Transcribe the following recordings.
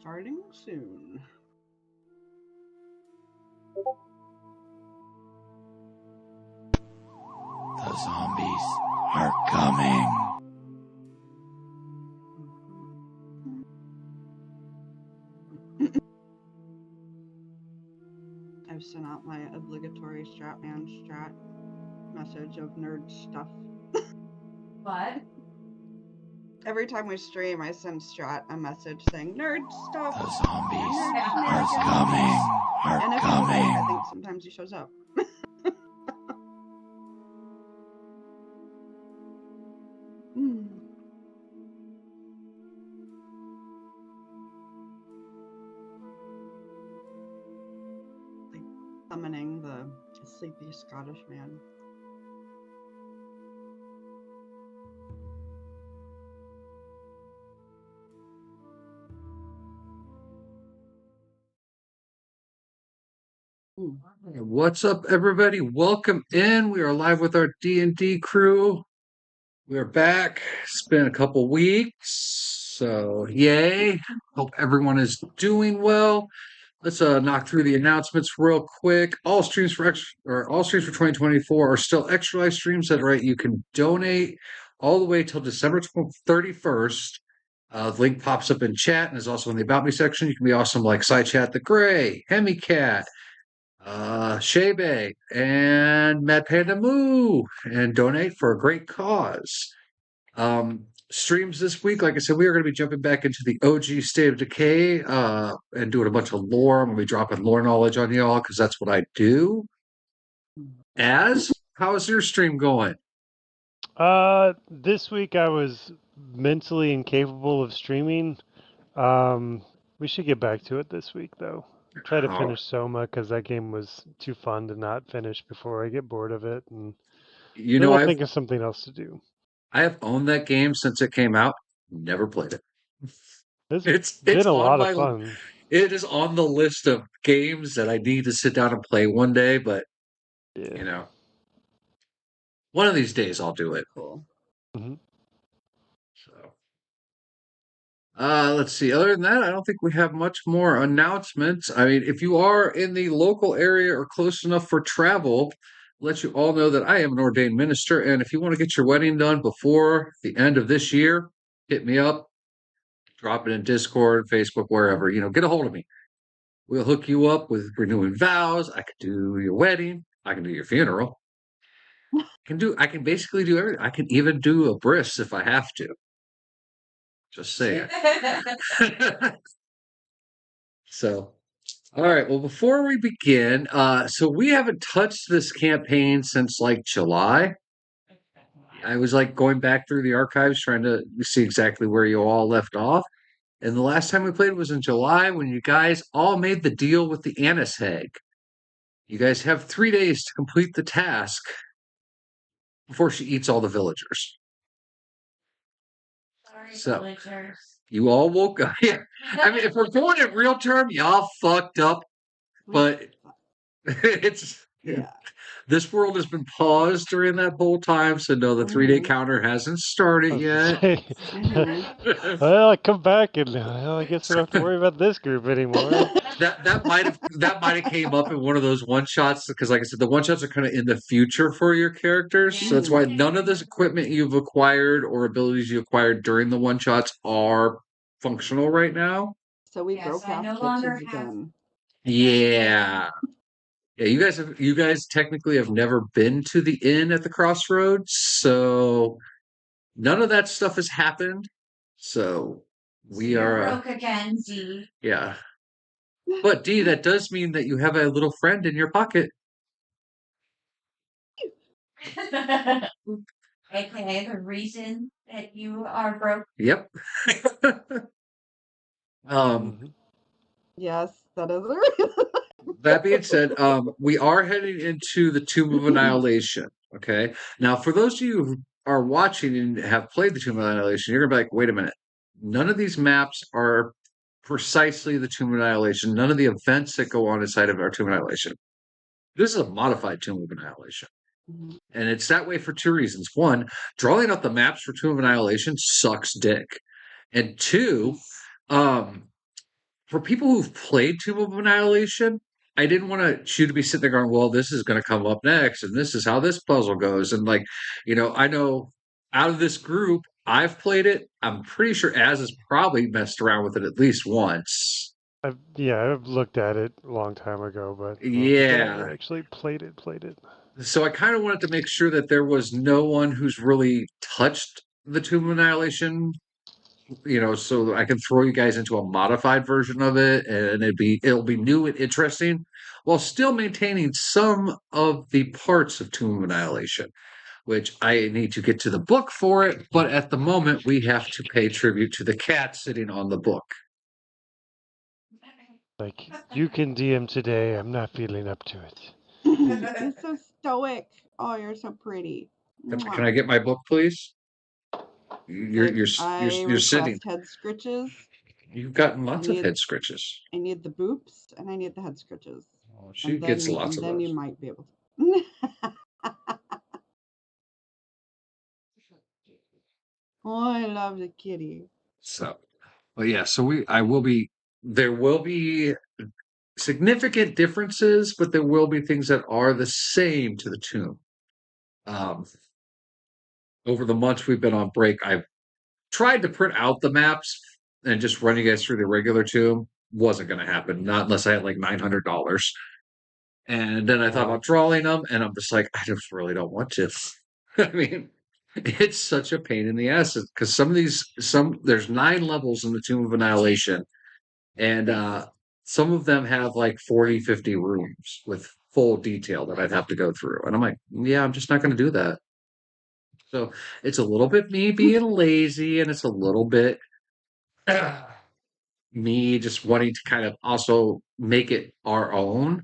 starting soon. The zombies are coming. I've sent out my obligatory Stratman strat message of nerd stuff. What? Every time we stream, I send Strat a message saying nerd stuff. The zombies nerd are shenanigans." coming. And Are if he's awake, I coming. think sometimes he shows up. Like summoning the sleepy Scottish man. What's up, everybody? Welcome in. We are live with our D&D crew. We're back. It's been a couple weeks, so yay. Hope everyone is doing well. Let's knock through the announcements real quick. All streams for 2024 are still extra life streams. That's right. You can donate all the way till December 31st. The link pops up in chat and is also in the About Me section. You can be awesome like Side Chat the Gray, Hemi Cat, Shebe, and Mad Panda Moo, and donate for a great cause. Streams this week, like I said, we are going to be jumping back into the OG State of Decay and doing a bunch of lore. I'm going to be dropping lore knowledge on y'all because that's what I do. How is your stream going? This week I was mentally incapable of streaming. We should get back to it this week, though. Try to finish Soma because that game was too fun to not finish before I get bored of it, and then I'll think of something else to do. I have owned that game since it came out. Never played it. It's been a lot of fun. It is on the list of games that I need to sit down and play one day, but you know, one of these days I'll do it. Cool. Mm-hmm. So, let's see. Other than that, I don't think we have much more announcements. I mean, if you are in the local area or close enough for travel, let you all know that I am an ordained minister, and if you want to get your wedding done before the end of this year, hit me up. Drop it in Discord, Facebook, wherever. Get a hold of me. We'll hook you up with renewing vows. I could do your wedding. I can do your funeral. I can basically do everything. I can even do a bris if I have to. Just saying. So, all right. Well, before we begin, so we haven't touched this campaign since like July. I was like going back through the archives trying to see exactly where you all left off. And the last time we played was in July when you guys all made the deal with the anise hag. You guys have 3 days to complete the task before she eats all the villagers. Sorry, So, villagers. You all woke up. Yeah. I mean, if we're going in real term, y'all fucked up. But it's this world has been paused during that whole time, so no, the 3-day counter hasn't started yet. Well, I come back and I guess I don't have to worry about this group anymore. That might have came up in one of those one shots because, like I said, the one shots are kind of in the future for your characters. So that's why none of this equipment you've acquired or abilities you acquired during the one shots are functional right now. So we broke out kitchens again. Yeah. Yeah, you guys technically have never been to the inn at the crossroads, so none of that stuff has happened. So we are broke again, D. Yeah. But D, that does mean that you have a little friend in your pocket. AKA the reason that you are broke. Yep. Yes, that is the reason. That being said, we are heading into the Tomb of Annihilation. Okay. Now, for those of you who are watching and have played the Tomb of Annihilation, you're gonna be like, wait a minute. None of these maps are precisely the Tomb of Annihilation. None of the events that go on inside of our Tomb of Annihilation. This is a modified Tomb of Annihilation. And it's that way for two reasons. One, drawing out the maps for Tomb of Annihilation sucks dick. And two, for people who've played Tomb of Annihilation, I didn't want you to be sitting there going, well, this is going to come up next, and this is how this puzzle goes. And like, I know out of this group, I've played it. I'm pretty sure Az has probably messed around with it at least once. I've looked at it a long time ago, but I don't think I ever Yeah. actually played it. Played it. So I kind of wanted to make sure that there was no one who's really touched the Tomb of Annihilation, so I can throw you guys into a modified version of it, and it'll be new and interesting, while still maintaining some of the parts of Tomb of Annihilation, which I need to get to the book for it. But at the moment, we have to pay tribute to the cat sitting on the book. Like, you can DM today. I'm not feeling up to it. You're so stoic. Oh, you're so pretty. Can I get my book, please? I You're sitting. request head scritches. You've gotten I lots of need head scritches. I need the boops and I need the head scritches. Oh, she gets lots of then you those. might be able to. Oh, I love the kitty. So, but yeah, there will be significant differences, but there will be things that are the same to the tomb. Um, over the months we've been on break, I've tried to print out the maps and just run you guys through the regular tomb. Wasn't going to happen, not unless I had like $900. And then I thought Wow. about drawing them, and I'm just like, I just really don't want to. I mean, it's such a pain in the ass because there's 9 levels in the Tomb of Annihilation, and some of them have like 40, 50 rooms with full detail that I'd have to go through. And I'm like, yeah, I'm just not going to do that. So it's a little bit me being lazy, and it's a little bit me just wanting to kind of also make it our own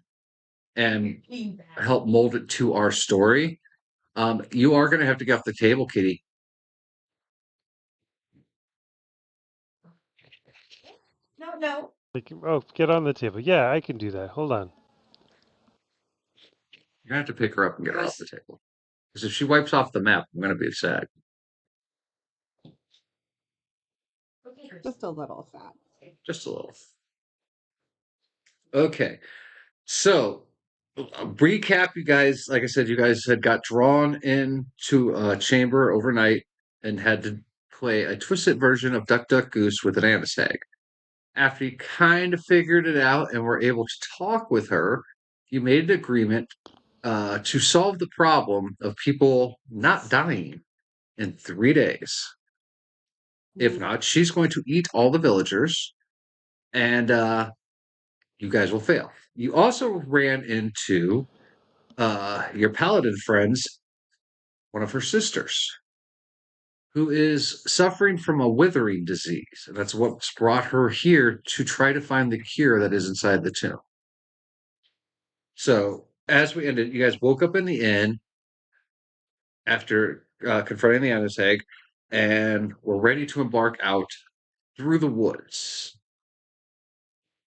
and help mold it to our story. You are going to have to get off the table, Kitty. No. Like, oh, get on the table. Yeah, I can do that. Hold on. You're going to have to pick her up and get her off the table. Because if she wipes off the map, I'm going to be sad. Just a little sad. Just a little. Okay. So, recap, you guys. Like I said, you guys had got drawn into a chamber overnight and had to play a twisted version of Duck Duck Goose with an Annis egg. After you kind of figured it out and were able to talk with her, you made an agreement to solve the problem of people not dying in 3 days. If not, she's going to eat all the villagers, and you guys will fail. You also ran into your paladin friends, one of her sisters, who is suffering from a withering disease. And that's what's brought her here to try to find the cure that is inside the tomb. So, as we ended, you guys woke up in the inn after confronting the Annis egg and were ready to embark out through the woods.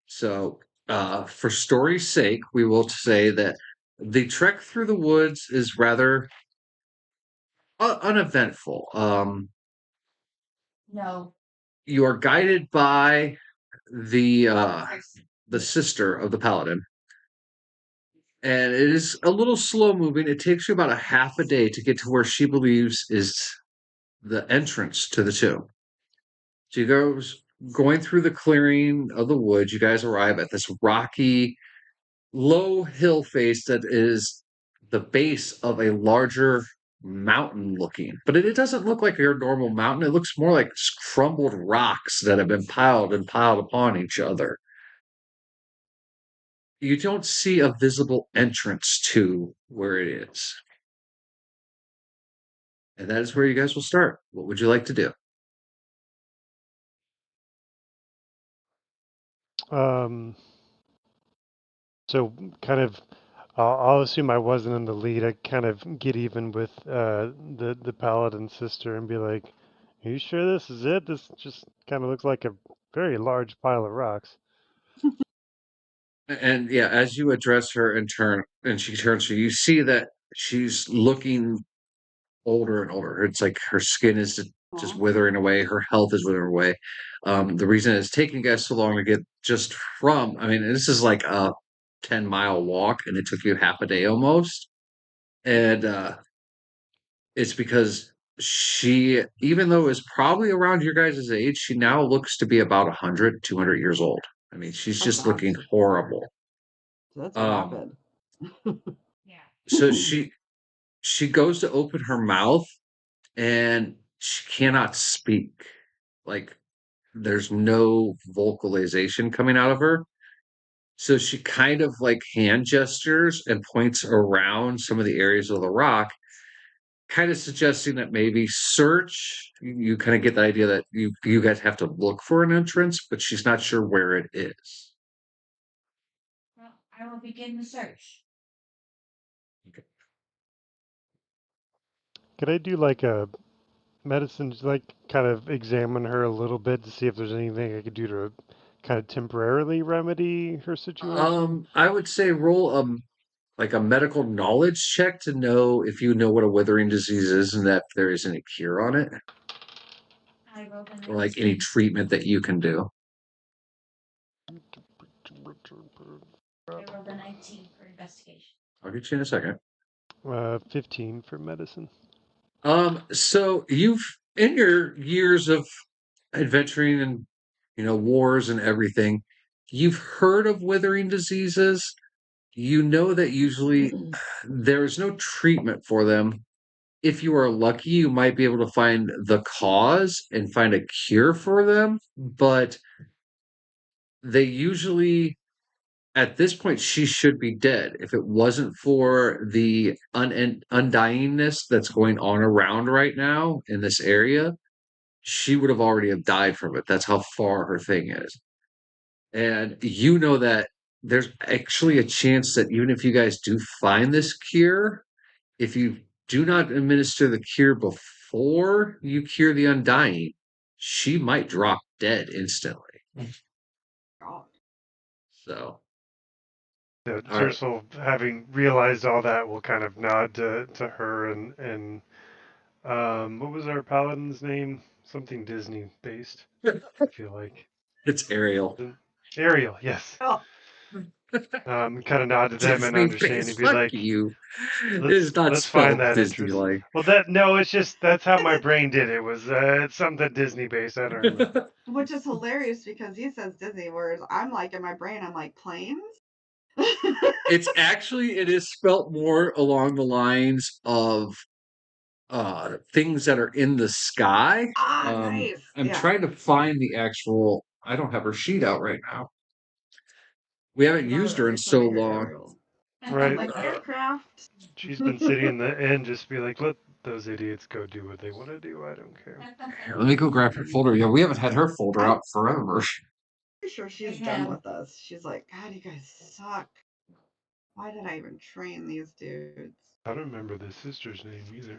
So, for story's sake, we will say that the trek through the woods is rather uneventful. No. You are guided by the sister of the paladin, and it is a little slow moving. It takes you about a half a day to get to where she believes is the entrance to the tomb. So you goes going through the clearing of the woods. You guys arrive at this rocky, low hill face that is the base of a larger mountain looking, but it doesn't look like your normal mountain. It looks more like crumbled rocks that have been piled and piled upon each other. You don't see a visible entrance to where it is. And that is where you guys will start. What would you like to do? Um, so kind of, I'll assume I wasn't in the lead. I kind of get even with the paladin sister and be like, "Are you sure this is it? This just kind of looks like a very large pile of rocks." And yeah, as you address her in turn, and she turns to you, you see that she's looking older and older. It's like her skin is just Aw. withering away. Her health is withering away. The reason it's taking you guys so long to get just from, I mean, this is like a 10-mile walk, and it took you half a day almost. And it's because she, even though is probably around your guys' age, she now looks to be about 100, 200 years old. I mean, she's Oh, just God. looking horrible. That's Um, rapid. Yeah. so she goes to open her mouth and she cannot speak. Like there's no vocalization coming out of her. So she kind of like hand gestures and points around some of the areas of the rock, kind of suggesting that maybe search. You kind of get the idea that you guys have to look for an entrance, but she's not sure where it is. Well, I will begin the search. Could I do like a medicine, just like kind of examine her a little bit to see if there's anything I could do to kind of temporarily remedy her situation? I would say roll like a medical knowledge check to know if you know what a withering disease is and that there is any cure on it, I rolled a or like any 19. treatment that you can do. I rolled a 19 for investigation. I'll get you in a second. 15 for medicine. So you've in your years of adventuring and wars and everything, you've heard of withering diseases. You know that usually there's no treatment for them. If you are lucky, you might be able to find the cause and find a cure for them, but they usually at this point she should be dead if it wasn't for the undyingness that's going on around right now in this area. She would have already have died from it. That's how far her thing is. And you know that there's actually a chance that even if you guys do find this cure, if you do not administer the cure before you cure the undying, she might drop dead instantly. God. So, Yeah, all right. Tercel, having realized all that, will kind of nod to her and what was our paladin's name? Something Disney based. I feel like It's Ariel. Ariel. Yes. Oh, Kind of nod to them and Disney understand face. and be Fuck like, you. It is let's not let's find spelled that Disney interest. like. Well, that no, it's just that's how my brain did it. Was it's something Disney based? I don't know. which is hilarious because he says Disney, whereas I'm like in my brain, I'm like planes. It is spelt more along the lines of things that are in the sky. Ah, nice. I'm Yeah. trying to find the actual. I don't have her sheet out right now. We haven't used her in It's a so weird long. aerial. I'm Right. like aircraft. She's been sitting in the end, just be like, let those idiots go do what they want to do. I don't care. Here, let me go grab her folder. Yeah, we haven't had her folder I'm out forever. pretty sure she's I done have. with us. She's like, God, you guys suck. Why did I even train these dudes? I don't remember the sister's name either.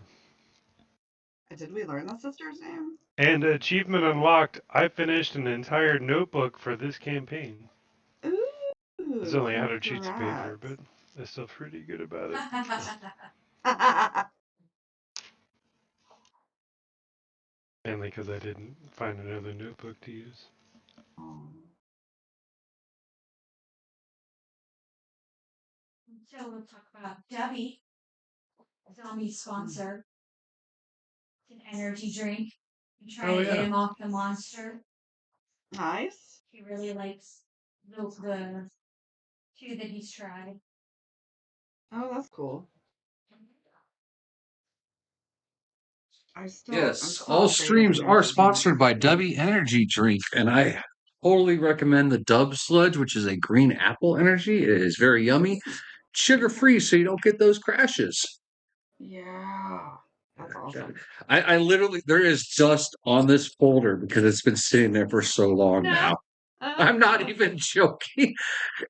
Did we learn the sister's name? And achievement unlocked. I finished an entire notebook for this campaign. It's Ooh, only 100 sheets of paper, congrats. but I still feel pretty good about it. Mainly because I didn't find another notebook to use. Oh. So we'll talk about Debbie, zombie sponsor. It's an energy drink. I'm trying Oh to get yeah. him off the monster. Nice. He really likes the two that he's tried. Oh, that's cool. I'm Yes, still all afraid of streams are energy sponsored drinks. by Dubby Energy Drink, and I totally recommend the Dub Sludge, which is a green apple energy. It is very yummy, sugar free, so you don't get those crashes. Yeah, that's Yeah. awesome. I literally, there is just on this folder because it's been sitting there for so long now. I'm not even joking.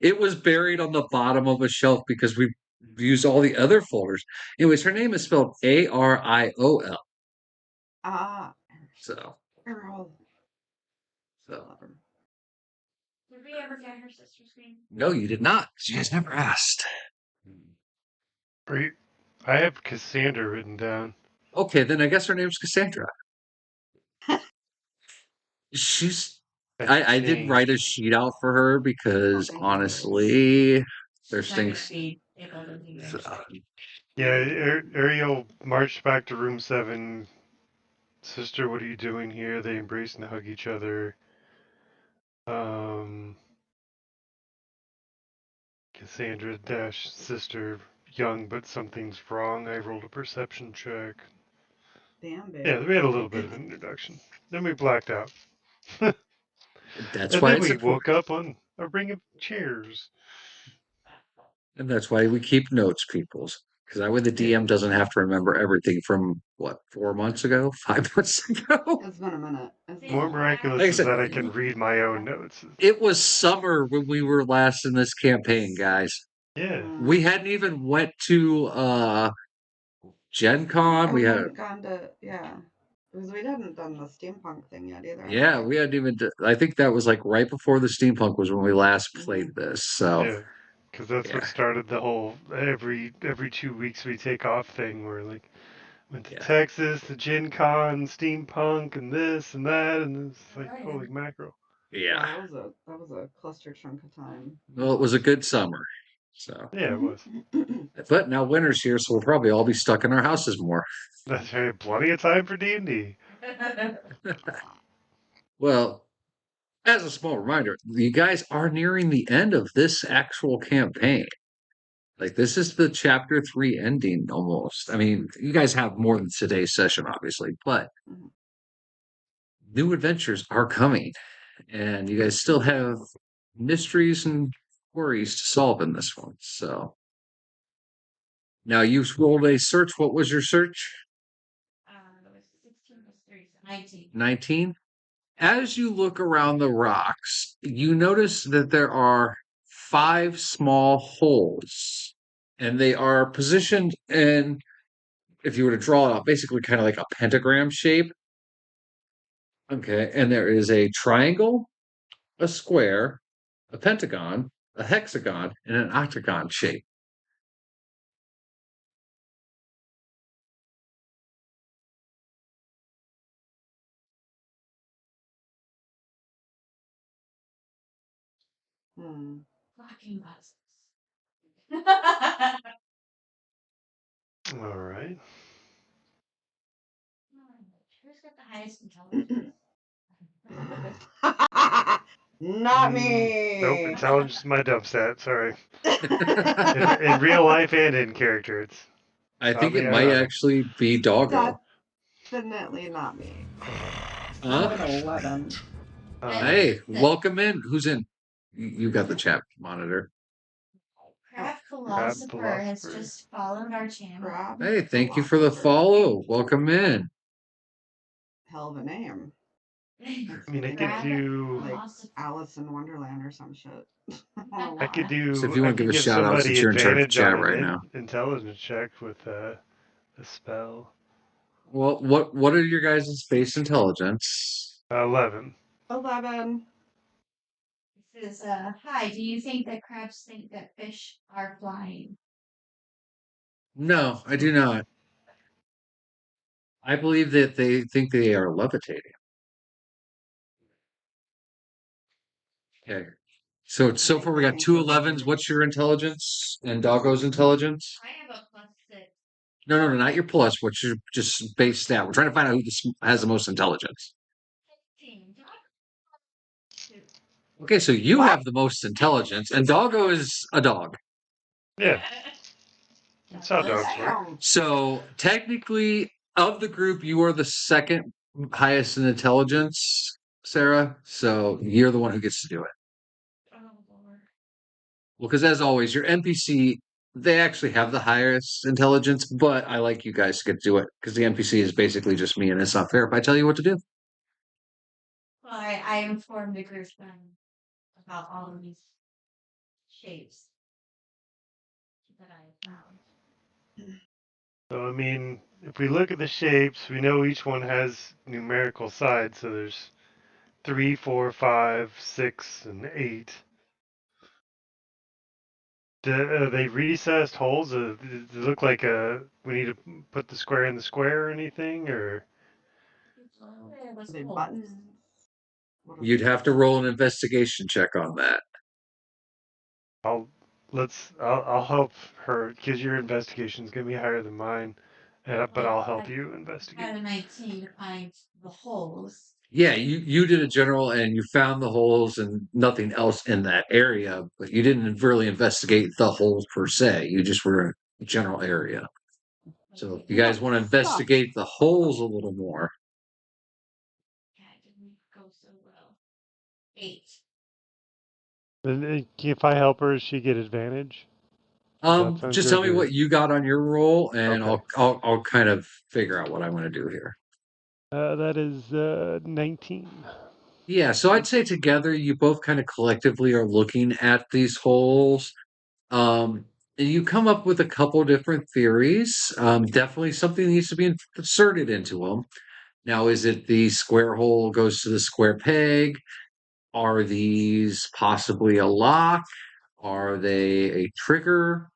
It was buried on the bottom of a shelf because we used all the other folders. Anyways, her name is spelled Ariol. Ah, So, Errol. so Love her. Did we ever get her sister's name? no, you did not. You guys never asked. I have Cassandra written down. Okay, then I guess her name's Cassandra. She's. I I did write a sheet out for her because thank you. honestly, there's She's not gonna things. be able to do anything. Yeah, Ariel marched back to room 7. Sister, what are you doing here? They embrace and hug each other. Cassandra dash sister, young but something's wrong. I rolled a perception check. Damn, babe. Yeah, we had a little bit of an introduction. Then we blacked out. That's And why then it's we important. woke up on a ring of chairs. And that's why we keep notes, peoples. Because that way the Yeah. DM doesn't have to remember everything from what, 4 months ago, 5 months ago. It's been a minute. It's been More a while. Like miraculous I is said, that I can read my own notes. it was summer when we were last in this campaign, guys. Yeah. We hadn't even went to Gen Con. And We we had hadn't gone to, yeah. Because we hadn't done the steampunk thing yet either, I don't yeah, think. we hadn't even I think that was like right before the steampunk was when we last played this. So Yeah. Because that's what yeah, started the whole every 2 weeks we take off thing. Where like went to yeah, Texas, to Gen Con, steampunk, and this and that, and it's like Right. holy mackerel. Yeah, yeah. that was a cluster chunk of time. Well, it was a good summer. So Yeah, it was. but now winter's here, so we'll probably all be stuck in our houses more. That's right. Plenty of time for D&D. Well, as a small reminder, you guys are nearing the end of this actual campaign. Like this is the chapter 3 ending almost. I mean, you guys have more than today's session, obviously, but Mhm. new adventures are coming, and you guys still have mysteries and worries to solve in this one. So now you've rolled a search. What was your search? It was 16 plus 3, so 19. 19. As you look around the rocks, you notice that there are 5 small holes, and they are positioned in, if you were to draw it out, basically kind of like a pentagram shape. Okay, and there is a triangle, a square, a pentagon, a hexagon, and an octagon shape. Hmm. Fucking buzzes. All right. Who's got the highest intelligence? Not me. Nope. Intelligence is my dub stat. Sorry. In real life and in character, it's I not think it me on might that one. actually be Doggo. Definitely not me. I Huh? have an 11. Hey, The welcome in. Who's in? You got the chat monitor. crab Crab philosopher has philosopher. just followed our channel. Crab. Hey, thank you for the philosopher. follow. Welcome in. Hell of a name. Makes I me mean, I think could of do. like philosopher. Alice in Wonderland or some shit. I don't know I could why. So if do. you I want to could give a give shout out since somebody you're in charge of advantage on chat an right now. intelligence check with a spell. Well, what are your guys' space intelligence? 11. 11. This is hi, do you think that crabs think that fish are flying? No, I do not. I believe that they think they are levitating. Okay. So far we got Thank two you, 11s. Richard. What's your intelligence and Doggo's intelligence? I have a +6. No, not your plus. What's your just base stat? We're trying to find out who has the most intelligence. 16. Okay, so you What? have the most intelligence, and Doggo is a dog. Yeah, that's how dogs work. Damn. So technically, of the group, you are the second highest in intelligence, Sarah. So you're the one who gets to do it. Oh, Lord. Well, because as always, your NPC, they actually have the highest intelligence, but I like you guys to get to do it because the NPC is basically just me, and it's not fair if I tell you what to do. Well, I informed the group then about all of these shapes that I found. So, I mean, if we look at the shapes, we know each one has numerical sides. So there's 3, 4, 5, 6, and 8. Are they recessed holes? Does it look like we need to put the square in the square or anything? Or There was Are they holes. buttons? What You'd have to roll an investigation check on that. I'll I'll help her because your investigation's gonna be higher than mine, but I'll help you I investigate. had a 19 to find the holes. Yeah, you did a general and you found the holes and nothing else in that area, but you didn't really investigate the holes per se. You just were in a general area. So if you We guys got want to stuff. investigate the holes a little more, Yeah, it didn't go so well. 8. And if I help her, does she get advantage? Does that sound just tell good? me Or what you got on your roll, and okay, I'll kind of figure out what I want to do here. that is 19. Yeah, so I'd say together you both kind of collectively are looking at these holes. And you come up with a couple different theories. Definitely something needs to be inserted into them. Now, is it the square hole goes to the square peg? Are these possibly a lock? Are they a trigger?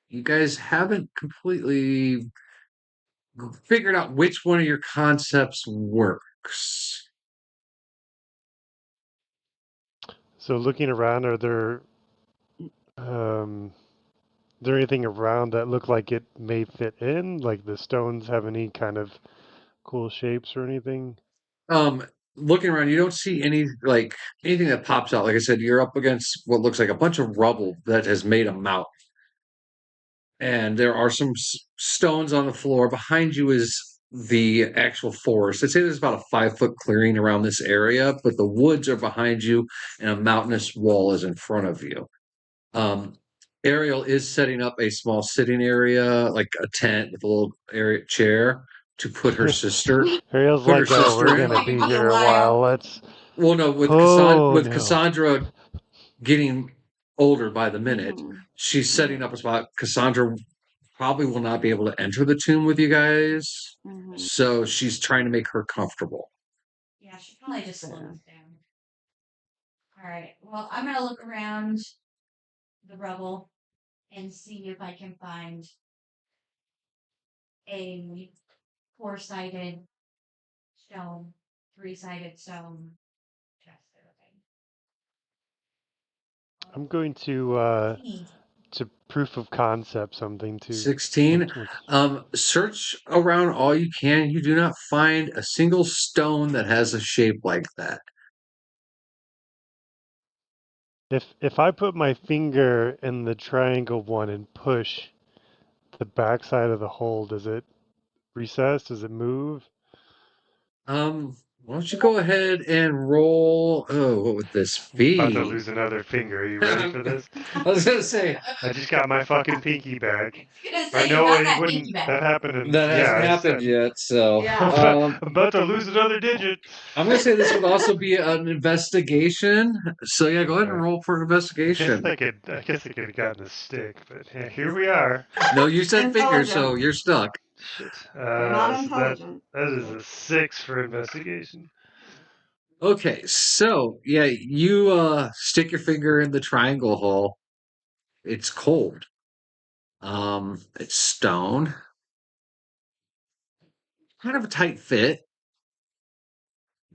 You guys haven't completely figured out which one of your concepts works. So looking around, um, there anything around that look like it may fit in? Like the stones have any kind of cool shapes or anything? Um, Looking around, you don't see anything that pops out. Like I said, you're up against what looks like a bunch of rubble that has made a mountain. And there are some stones on the floor. Behind you is the actual forest. I'd say there's about a 5 foot clearing around this area, but the woods are behind you, and a mountainous wall is in front of you. Um, Ariel is setting up a small sitting area, like a tent with a little area chair to Ariel's put her like, oh, we're sister in. gonna Like it'd be be a here a while. while. Let's. Well, no, Oh with no. Cassandra getting older by the minute, Mm-hmm. she's setting up Mm-hmm. a spot. Cassandra probably will not be able to enter the tomb with you guys, Mm-hmm. so she's trying to make her comfortable. Yeah, she probably That's just slows fair. down. Alright, well, I'm gonna look around the rubble and see if I can find a 4-sided stone, 3-sided stone chest or thing. I'm going 16. to proof of concept something too. 16. What's Search around all you can. You do not find a single stone that has a shape like that. if I put my finger in the triangle one and push the backside of the hole, does it recess? Does it move? Why don't you go ahead and roll? Oh, what would this I'm about to be? lose another finger. Are you ready I for this? was gonna say I just got my fucking pinky back. I was gonna Or say, you no, got it that pinky wouldn't. back. That happened in. that Yeah, hasn't I happened said. yet. So, Yeah. I'm about to lose another digit. I'm gonna say this would also be an investigation. So yeah, go ahead and Okay. roll for I guess investigation. I could. I guess I could have gotten a stick, but yeah, here we are. No, you said figure, so Intelligence. you're stuck. Shit. You're not So that intelligent. that is a 6 for investigation. Okay, so yeah, you stick your finger in the triangle hole. It's cold. It's stone. Kind of a tight fit,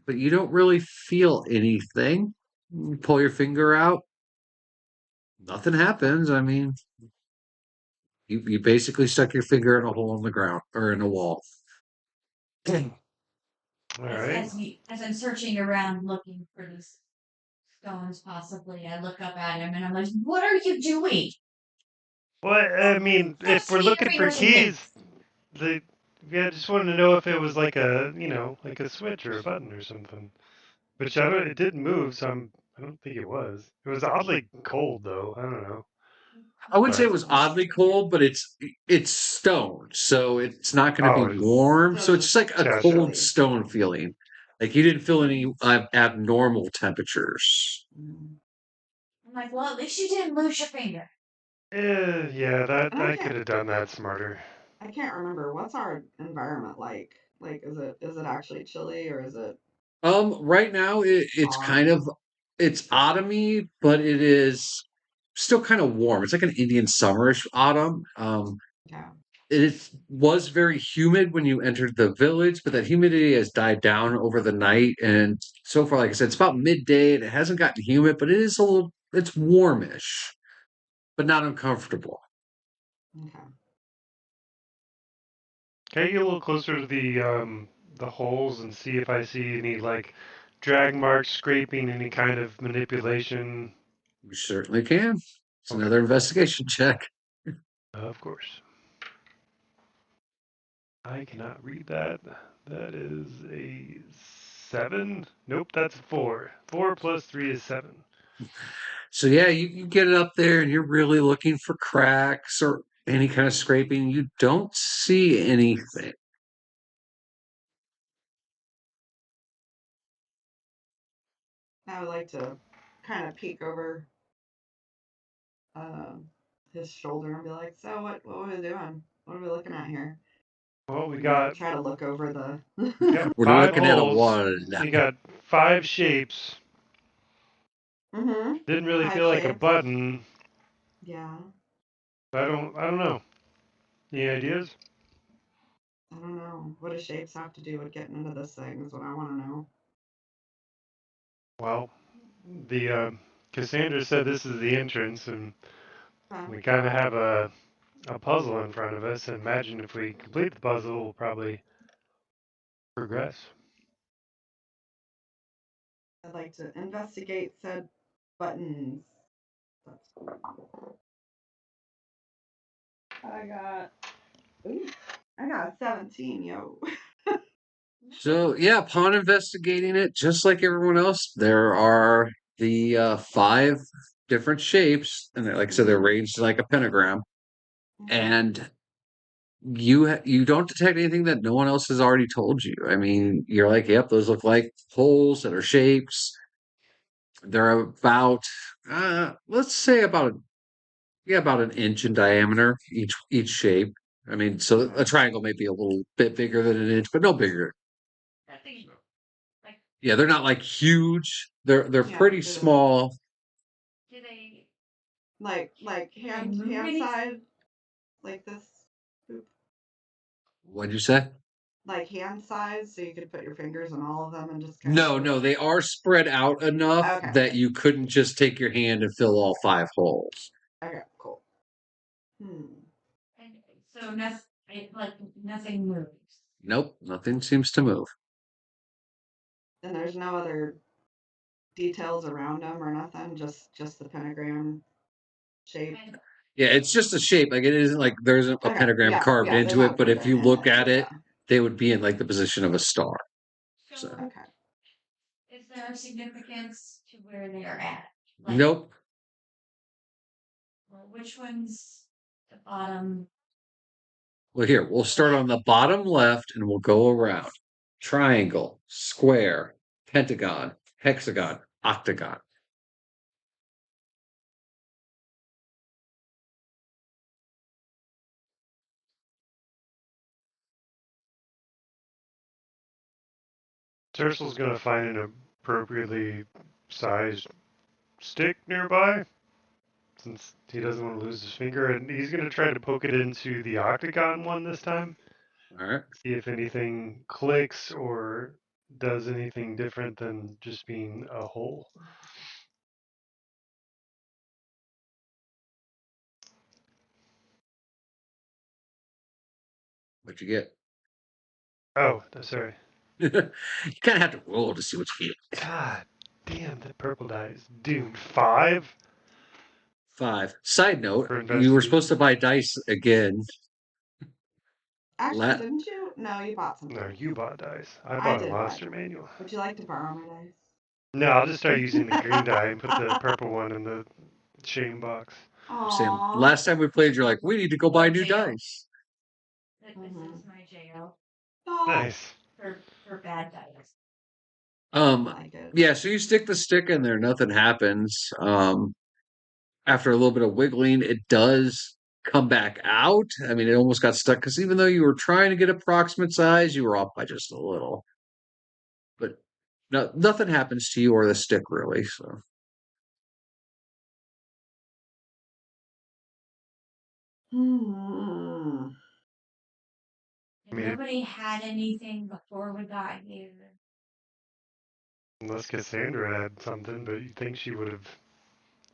but you don't really feel anything. You pull your finger out, nothing happens. I mean, you basically stuck your finger in a hole in the ground or in a wall. All As right. as we as I'm searching around looking for these stones, possibly, I look up at him and I'm like, "What are you doing? Well, I mean, Stop if we're sticking your looking for fingers in things." keys, the yeah, I just wanted to know if it was like a, like a switch or a button or something. Which I don't. It didn't move, so I don't think it was. It was oddly cold though. I don't know, I wouldn't say but it was oddly cold, but it's stone, so it's not going to oh, be it's warm. So So it's it's just just like a gotcha. cold chilly. stone feeling. Like you didn't feel any abnormal temperatures. Mm. I'm like, well, at least you didn't lose your finger. Yeah, that And I could have done that smarter. I can't remember what's our environment like. Like, is it actually chilly or is it Right now it's kind autumn? of it's autumny, but it is still kind of warm. It's like an Indian summerish autumn. Yeah. it was very humid when you entered the village, but that humidity has died down over the night. And so far, like I said, it's about midday and it hasn't gotten humid, but it is a little, it's warmish, but not uncomfortable. Okay. Can I get a little closer to the holes and see if I see any like drag marks, scraping, any kind of manipulation? You certainly can. It's Okay, another investigation check. of course. I cannot read that. That is a 7. Nope, that's a 4. 4 plus 3 is 7. So yeah, you get it up there and you're really looking for cracks or any kind of scraping. You don't see anything. I would like to kind of peek over uh, his shoulder and be like, "So what are we doing? What are we looking at here?" Well, You know, try to look over we got the. We're 5 looking at a holes. wall. You got 5 shapes. Mm-hmm. Didn't really 5 feel like a shapes. button. Yeah. I don't know. Any ideas? I don't know. What do shapes have to do with getting into this thing is what I want to know. Well, the Cassandra said this is the entrance, and Okay. we kind of have a puzzle in front of us. And imagine if we complete the puzzle, we'll probably progress. I'd like to investigate said buttons. That's cool. I got. Ooh, I got 17, yo. So yeah, upon investigating it, just like everyone else, there are the 5 different shapes, and like I said, they're arranged like a pentagram. Okay. And you don't detect anything that no one else has already told you. I mean, you're like, yep, those look like holes that are shapes. They're about, let's say about an inch in diameter each shape. I mean, so a triangle may be a little bit bigger than an inch, but no bigger. Nothing like Yeah, they're not like huge. They're Yeah. pretty small. do they Like do they hand move hand anything? size, like this. Boop. What'd you say? Like hand size, so you could put your fingers on all of them and just kind of No, push. no, they are spread out enough Okay. that you couldn't just take your hand and fill all 5 holes. Okay. Cool. Hmm. And so nothing like nothing moves. Nope, nothing seems to move. And there's no other details around them or nothing. Just the pentagram shape. And Yeah, it's just a shape. Like it isn't like there's a Okay. pentagram Yeah. carved Yeah. There's into not a it, but if you pentagram in look it. at it, Yeah. they would be in like the position of a star. So so Okay. is there significance to where they are at? Like nope. well, which one's the bottom Well, here, we'll start on left? the bottom left and we'll go around. Triangle, square, pentagon, hexagon, octagon. Tercel's gonna find an appropriately sized stick nearby, since he doesn't want to lose his finger, and he's gonna try to poke it into the octagon one this time. All right. See if anything clicks or does anything different than just being a hole. What'd you get? Oh, sorry. You kind of have to roll to see what you get. God damn, the purple dice. Dude, 5 5. Side note, for you were supposed to investigation? buy dice again. Actually, La- didn't you? No, you bought some No, dice. you bought dice. I I bought a did buy monster them. manual. Would you like to borrow my dice? No, I'll just start using the green die and put the purple one in the shame box. Sam, Aww. last time we played, you're like, we need to go buy new Jail. dice. This Mhm. is my jail Aw. Nice. for bad dice. I Um, like it. yeah, so you stick the stick in there, nothing happens. After a little bit of wiggling, it does come back out. I mean, it almost got stuck because even though you were trying to get approximate size, you were off by just a little. But no, nothing happens to you or the stick really. So Hmm. I mean, Nobody had anything before we got here. unless Cassandra had something, but you'd think she would have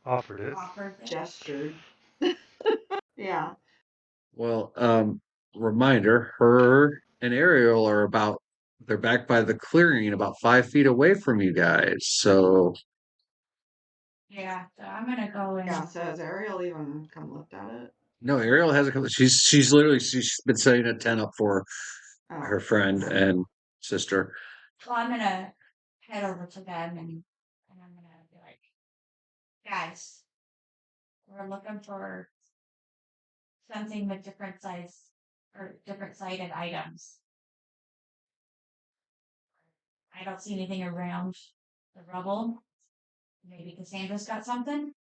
offered it. Offered it. Gestured. Yeah. Well, reminder, her and Ariel are they're back by the clearing about 5 feet away from you guys. So, Yeah, so I'm gonna go in. Yeah. So has Ariel even come looked at it? no, Ariel hasn't come. She's been setting a tent up for Oh. her friend and sister. Well, I'm gonna head over to them and I'm gonna be like, guys, we're looking for something with different size or different sided items. I don't see anything around the rubble. Maybe Cassandra's got something.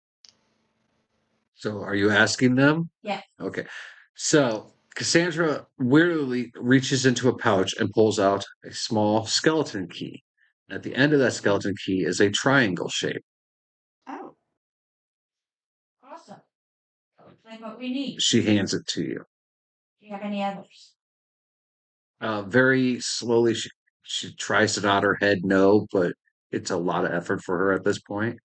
So, are you asking them? Yeah. Okay. So, Cassandra weirdly reaches into a pouch and pulls out a small skeleton key. At the end of that skeleton key is a triangle shape. Oh. Awesome. Looks like what we need. She hands it to you. Do you have any others? Very slowly, she tries to nod her head no, but it's a lot of effort for her at this point.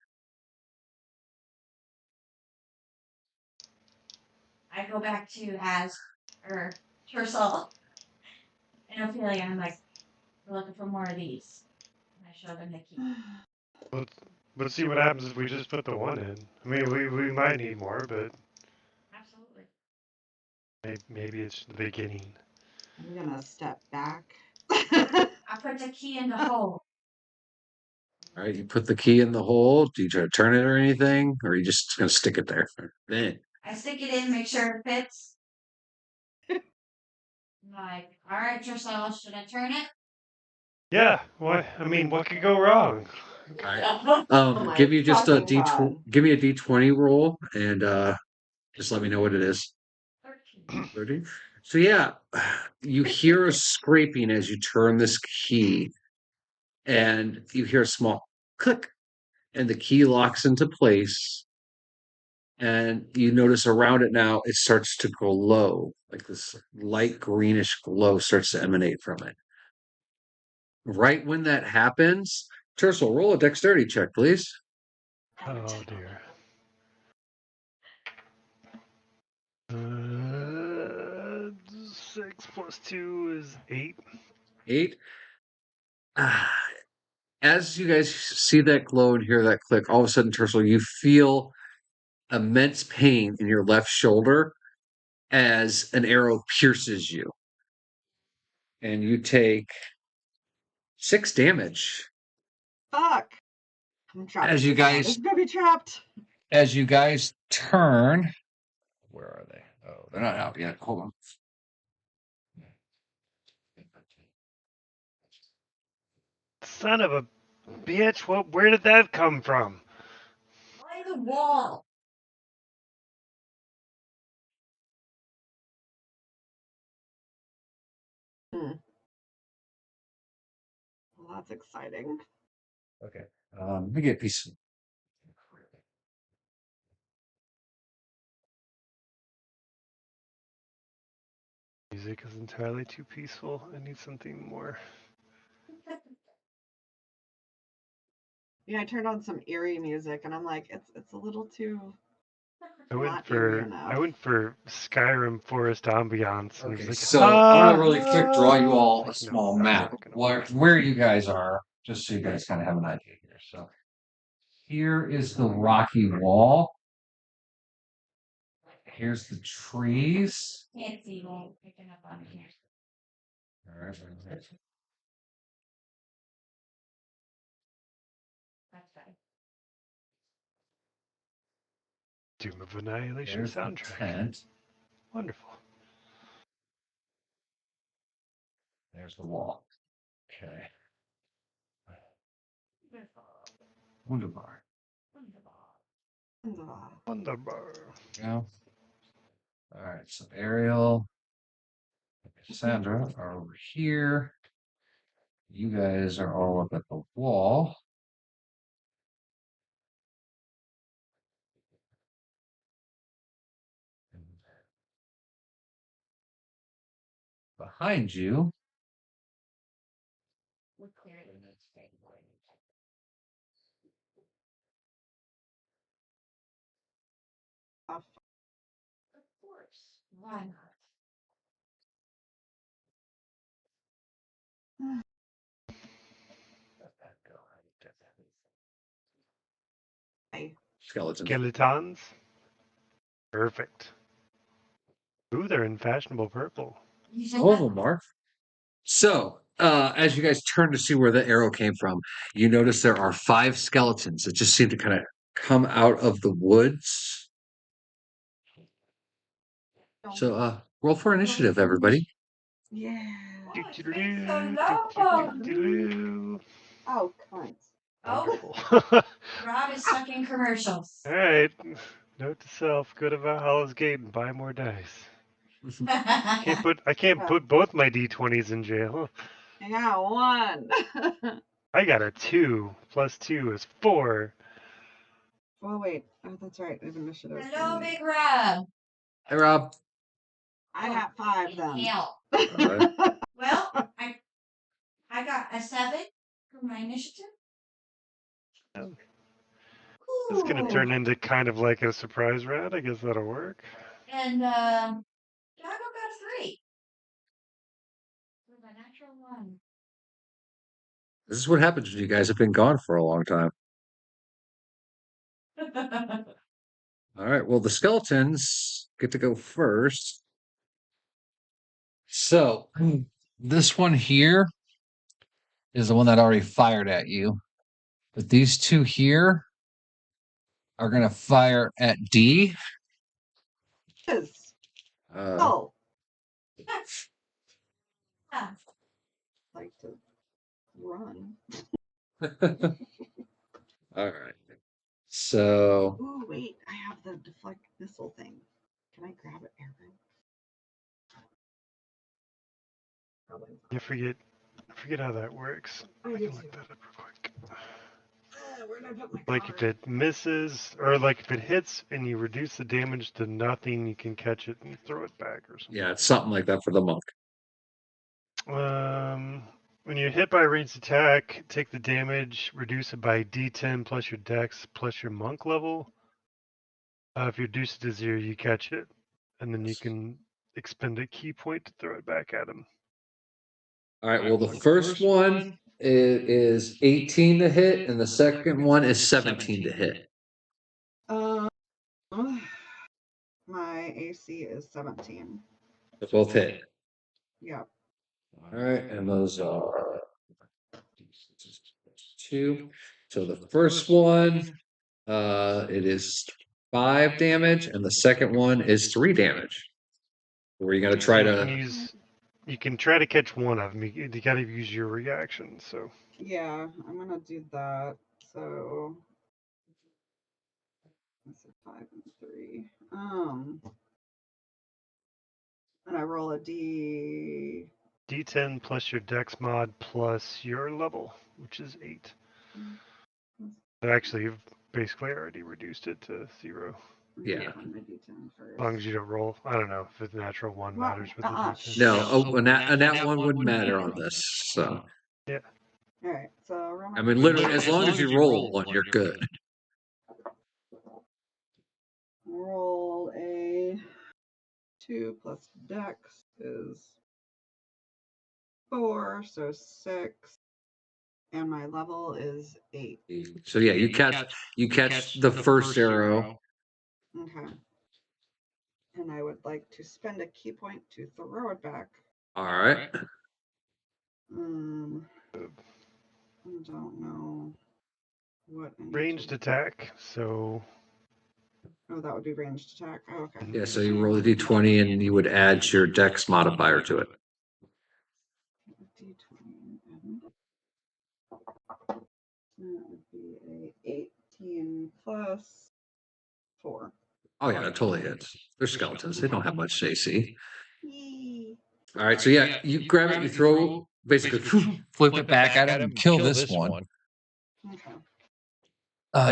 I go back to Tercel and Ophelia. I'm like, we're looking for more of these. And I show them the key. But see what happens if we just put the one in. I mean, we might need more, but Absolutely. maybe it's the beginning. I'm gonna step back. I put the key in the hole. All right, you put the key in the hole. Do you try to turn it or anything, or are you just gonna stick it there? Man, I stick it in, make sure it fits. I'm like, all right, Tercel, should I turn it? Yeah. What? I mean, what could go wrong? all right. Oh my Give you just a fucking God. give me a D20 roll, and just let me know what it is. 13. 30. So yeah, you hear a scraping as you turn this key, and you hear a small click, and the key locks into place. And you notice around it now, it starts to glow, like this light greenish glow starts to emanate from it. Right when that happens, Tercel, roll a dexterity check, please. Oh dear. 6 + 2 is 8. 8. Ah, as you guys see that glow and hear that click, all of a sudden, Tercel, you feel immense pain in your left shoulder as an arrow pierces you. And you take 6 damage. Fuck. I'm trapped. As you guys I'm gonna be trapped. as you guys turn. Where are they? Oh, they're not out yet. Hold on. Son of a bitch! Where did that come from? By the wall. Well, that's exciting. Okay. Let me get a piece. Music is entirely too peaceful. I need something more. Yeah, I turned on some eerie music, and I'm like, it's a little too I not eerie enough. went for Skyrim forest ambiance, and it was Okay, like, so I'm gonna really quick draw you all a like, no, small that's map not gonna where work. you guys are, just so you guys kind of have an idea here. So here is the rocky wall. Here's the trees. Can't see me picking up on here. All right. That's fine. Doom of Annihilation There's the soundtrack. tent. Wonderful. There's the wall. Okay. Wonderful. Wunderbar. Wonderful. Wonderbar. Go. All right. So Ariel, Cassandra are over here. You guys are all up at the wall. behind you. We clearly need to take more. Of Of course. Why not? Skeletons. Skeletons. Perfect. Ooh, they're in fashionable purple. All of them are. So, as you guys turn to see where the arrow came from, you notice there are 5 skeletons that just seem to kind of come out of the woods. So, roll for initiative, everybody. Yeah. Oh, it's been so long. Oh, cunt. Oh, Wonderful. Rob is sucking commercials. All right. Note to self: go to Valhalla's Gate and buy more dice. I can't put both my d20s in jail. I got 1. I got a 2 plus 2 is 4. Oh, wait. Oh, that's right. I have initiative. Hello, Big Rob. Hey, Rob. I got 5 then. Hell. All right. Well, I got a 7 for my initiative. This is gonna Ooh. turn into kind of like a surprise round. I guess that'll work. And Jago got a 3. With a natural 1. This is what happens when you guys have been gone for a long time. All right. Well, the skeletons get to go first. So, this one here is the one that already fired at you. But these 2 here are going to fire at D. Yes. Uh, Oh. Ah, Like to run. all right. So, Ooh, wait. I have the deflect missile thing. Can I grab it, Aaron? Probably You not. forget how that works. I I do can look too. that up real quick. Where did I put my Like if card? it misses, or like if it hits and you reduce the damage to nothing, you can catch it and throw it back or something. yeah, it's something like that for the monk. When you're hit by a ranged attack, take the damage, reduce it by D10 plus your dex plus your monk level. If you reduce it to 0, you catch it, and then you can expend a key point to throw it back at him. All right. Well, the first one is 18 to hit, and the second one is 17 to hit. My AC is 17. They both hit. Yep. All right, and those are 2. So the first one, it is 5 damage, and the second one is 3 damage. Where you got to try You can try to catch one of them. You got to use your reaction. So Yeah, I'm gonna do that. So that's a 5 and 3. And I roll a D. D10 plus your dex mod plus your level, which is 8. Actually, you've basically already reduced it to 0. Yeah. My D10 first. As long as you don't roll. I don't know if the natural 1 Well, matters with the D10. No, a nat 1 wouldn't matter on this. So, Yeah. All right, so roll my I mean, literally, as long as you roll 1, you're good. roll a 2 plus dex is 4, so 6, and my level is 8. So yeah, you catch the first arrow. Okay. And I would like to spend a key point to throw it back. All right. I don't know what Ranged attack. So. Oh, that would be ranged attack. Oh, okay. Yeah, so you roll a d20 and you would add your dex modifier to it. D20. That would be a 18 plus 4. Oh yeah, that totally hits. They're skeletons. They don't have much AC. Yee. All right, so yeah, you grab it, you throw, basically flip it back at him and kill this one. Okay.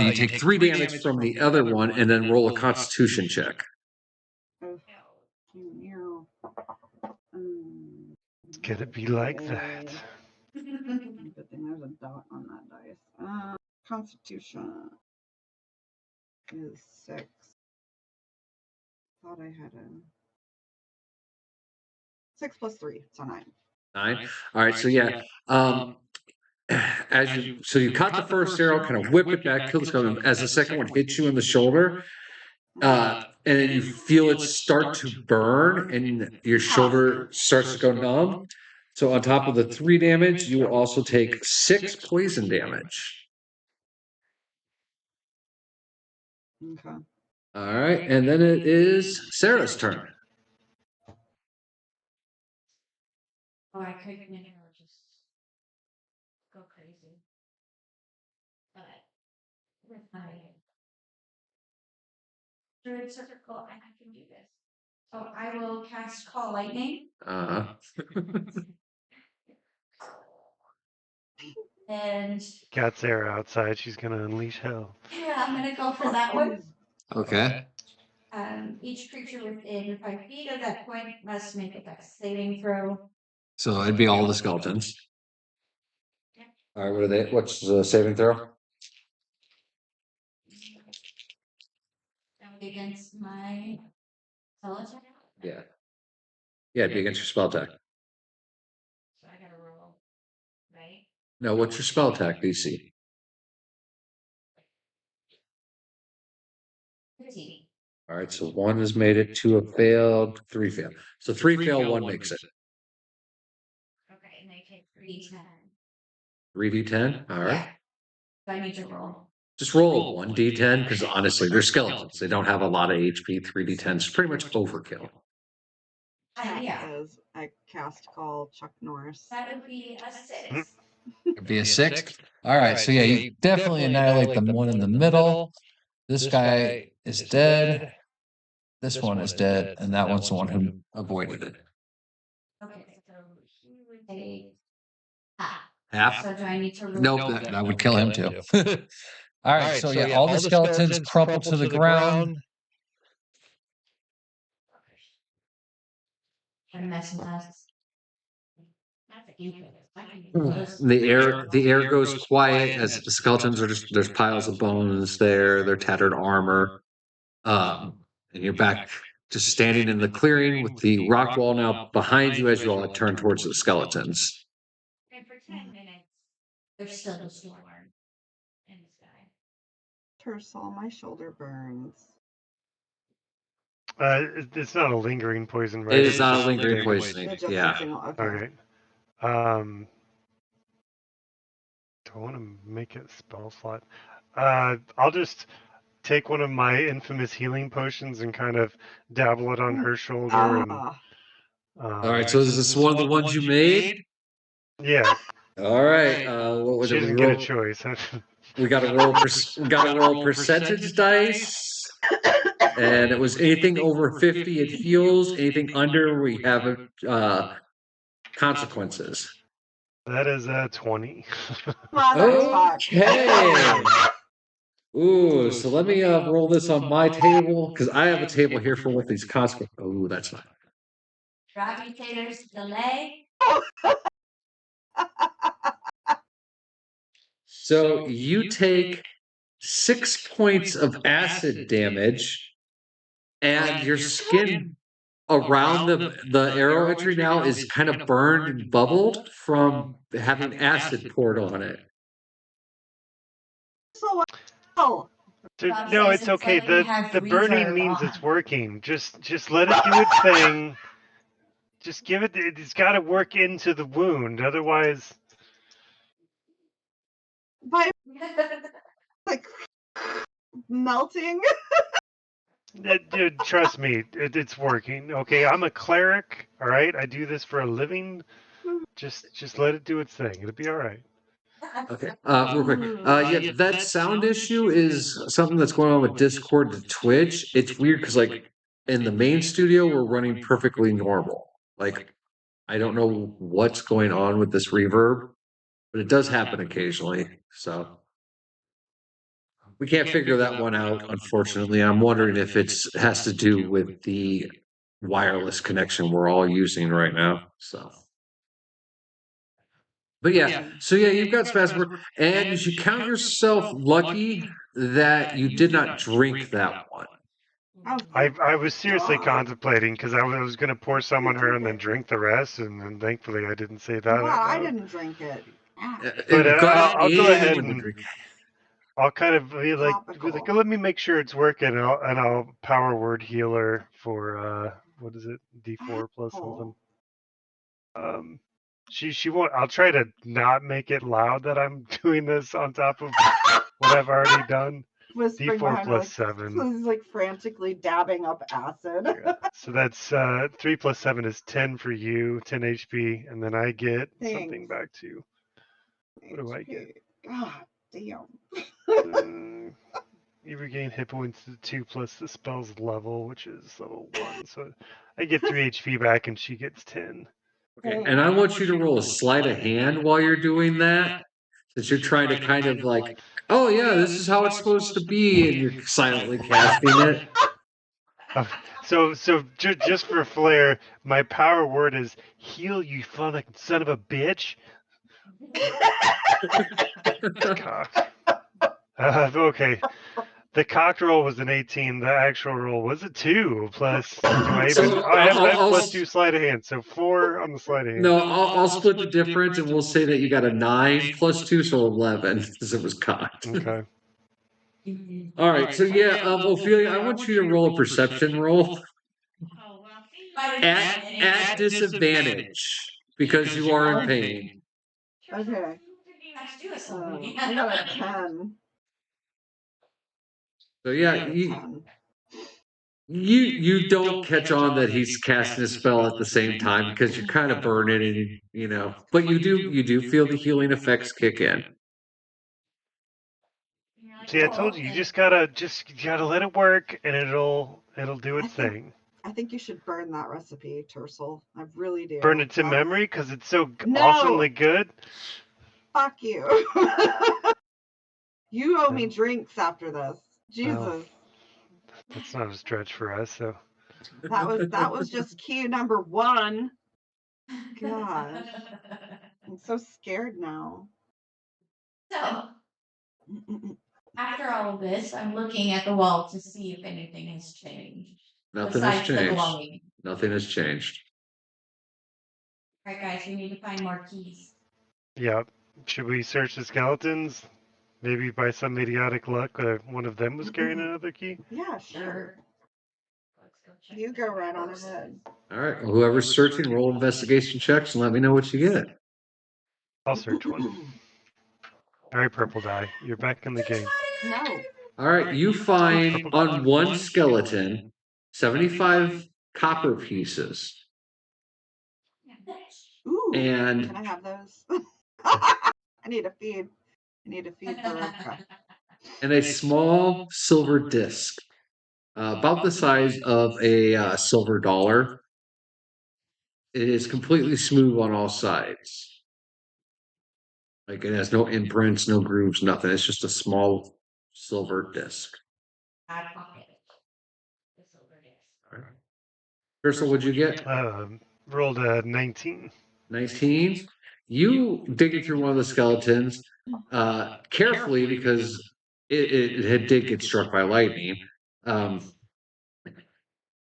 You take 3 damage from the other one and then roll a Constitution check. Oh, Could it be like Okay. that? Good thing there's a dot on that dice. Constitution is 6. Thought I had a 6 plus 3, so 9. 9. All right, so yeah. As you caught the first arrow, kind of whip it back, kill the skeleton. As the second one hits you in the shoulder, and then you feel it start to burn, and your shoulder starts to go numb. So on top of the 3 damage, you will also take 6 poison damage. Okay. All right, and then it is Sarah's turn. Oh, I could just go crazy. But with my druid circle, I can do this. So I will cast Call Lightning. And Got Sarah outside. She's gonna unleash hell. yeah, I'm gonna go for that one. Okay. Each creature within 5 feet of that point must make a dex saving throw. So it'd be all the skeletons. All right, what are they? What's the saving throw? That would be against my spell attack. Yeah. Yeah, it'd be against your spell attack. So I gotta roll, right? No, what's your spell attack DC? 15. All right, so 1 has made it, 2 have failed, 3 failed. So 3 fail, 1 makes it. Okay, and they take 3d10. 3d10? All right. Yeah. So I need to roll. Just roll 1d10 because honestly, they're skeletons. They don't have a lot of HP. 3d10 is pretty much overkill. Yeah. Says I cast Call Chuck Norris. That would be a 6. It'd be a 6. All right, so yeah, you definitely annihilate the one in the middle. This guy is dead. This one is dead, and that one's the one who avoided it. Okay, so he would take half. Half? So do I need to roll? Nope, that would kill him too. All right, so yeah, all the skeletons crumple to the ground. I'm messing up. The air goes quiet as the skeletons are just there's piles of bones there, their tattered armor. And you're back just standing in the clearing with the rock wall now behind you as you all turn towards the skeletons. And for 10 minutes, there's still a storm in the sky. Tersal, my shoulder burns. It's not a lingering poison, right? It is not a lingering poisoning. Yeah. Okay. Do I want to make it spell slot? I'll just take one of my infamous healing potions and kind of dabble it on her shoulder. And, all right, so is this one of the ones you made? Yeah. All right. What was she it? didn't get a choice. We got to roll. We got to roll percentage dice, and it was anything over 50, it heals. Anything under, we have consequences. That is a 20. Okay. Ooh, so let me roll this on my table because I have a table here for what these consequences. Oh, that's not. Gravitators delay. So you take 6 points of acid damage, and your skin around the arrow entry now is kind of burned and bubbled from having acid poured on it. No, it's okay. The burning means it's working. Just let it do its thing. Just give it. It's got to work into the wound. Otherwise, like melting. Dude, trust me, it's working. Okay, I'm a cleric. All right, I do this for a living. Just let it do its thing. It'll be all right. Okay, real quick. Yeah, that sound issue is something that's going on with Discord to Twitch. It's weird because, like, in the main studio, we're running perfectly normal. Like, I don't know what's going on with this reverb, but it does happen occasionally. So we can't figure that one out, unfortunately. I'm wondering if it has to do with the wireless connection we're all using right now. So But yeah, so yeah, you've got spastic work, and you should count yourself lucky that you did not drink that one. Oh, I was seriously God. contemplating because I was going to pour some on her and then drink the rest, and then thankfully I didn't say that I'm out glad I loud. didn't drink it. But I'm glad I'll go ahead anyone would and drink it. I'll kind of be like, Topical. let me make sure it's working, and I'll power word healer for what is it, D4 plus something. She won't. I'll try to not make it loud that I'm doing this on top of what I've already done. Whispering D4 behind her, plus like, 7. so he's like frantically dabbing up acid. Yeah. So that's 3 plus 7 is 10 for you, 10 HP, and then I get something back too. What do I get? God damn. You regain hit points to 2 plus the spell's level, which is level 1. So I get 3 HP back and she gets 10. Okay. And I want you to roll a sleight of hand while you're doing that. Since you're trying to kind of like, oh yeah, this is how it's supposed to be, and you're silently casting it. So just for flair, my power word is heal, you son of a bitch. Okay. The cock roll was an 18. The actual roll was a 2. Plus, do I even? So I have plus 2 sleight of hand, so 4 on the sleight of hand. No, I'll split the difference, and we'll say that you got a 9 plus 2, so 11, because it was cocked. Okay. All right, so yeah, Ophelia, I want you to roll a perception roll at disadvantage because you are in pain. Okay. I got a 10. So yeah, you don't catch on that he's casting a spell at the same time because you're kind of burning and but you do feel the healing effects kick in. See, I told you, you gotta let it work, and it'll do its thing. I think you should burn that recipe, Tercel. I really do. Burn it to memory because it's so awesomely good. Fuck you. You owe me drinks after this. Jesus. Well, that's not a stretch for us, so. That was just cue number 1. Gosh. I'm so scared now. So, after all of this, I'm looking at the wall to see if anything has changed. Nothing has changed. Nothing has changed. All right, guys, we need to find more keys. Yep. Should we search the skeletons? Maybe by some idiotic luck, one of them was carrying another key? Yeah, sure. Let's go check. You go right on ahead. All right. Well, whoever's searching, roll investigation checks and let me know what you get. I'll search one. All right, purple die. You're back in the game. No. All right. You find on one skeleton 75 copper pieces. Ooh, and can I have those? I need a feed. I need a feed for and a small silver disc, about the size of a silver dollar. It is completely smooth on all sides. Like it has no imprints, no grooves, nothing. It's just a small silver disc. I pocket the silver disc. All right. Crystal, what'd you get? Rolled a 19. 19. You digging through one of the skeletons carefully because it did get struck by lightning.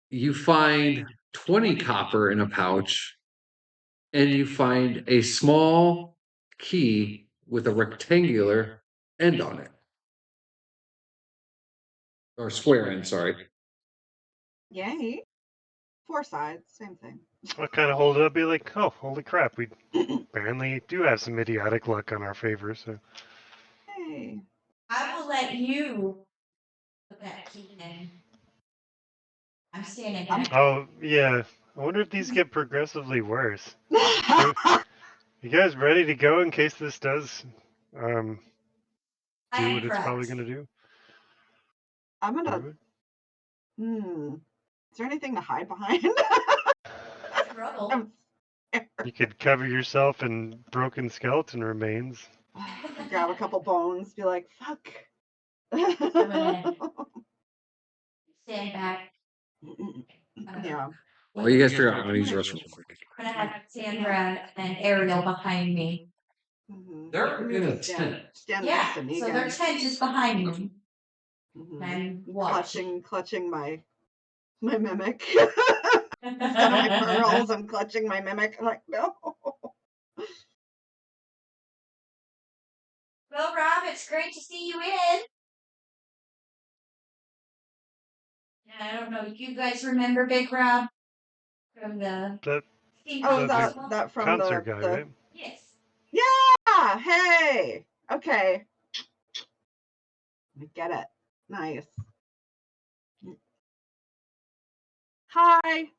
You find 20 copper in a pouch, and you find a small key with a rectangular end on it. Or square end, sorry. Yay. 4 sides, same thing. I'll kind of hold it up, be like, oh, holy crap, we apparently do have some idiotic luck on our favor, so. Hey. I will let you put that key in. I'm standing back. Oh, yeah. I wonder if these get progressively worse. You guys ready to go in case this does do what it's probably going to do? I'm going to... Is there anything to hide behind? You could cover yourself in broken skeleton remains. Grab a couple bones, be like, fuck. Stand back. Yeah. Well, you guys figure out I'm going to use the restroom real quick. I'm going to have Sandra and Ariel behind me. They're in a tent. Stand next to Yeah, Negan. so their tent is behind me. Mhm. I'm watching. Clutching my mimic. Instead of my pearls, I'm clutching my mimic. I'm like, no. Well, Rob, it's great to see you in. I don't know. You guys remember Big Rob from the That Oh, the that from concert guy, the right? Yes. Yeah. Hey. Okay. I get it. Nice. Hi.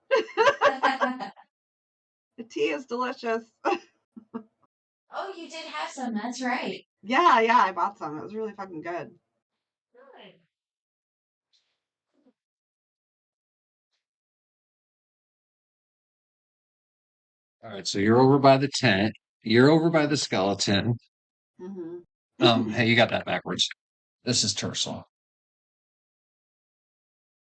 The tea is delicious. Oh, you did have some. That's right. Yeah, I bought some. It was really fucking good. Good. All right, so you're over by the tent. You're over by the skeleton. Mm-hmm. Hey, you got that backwards. This is Tercel.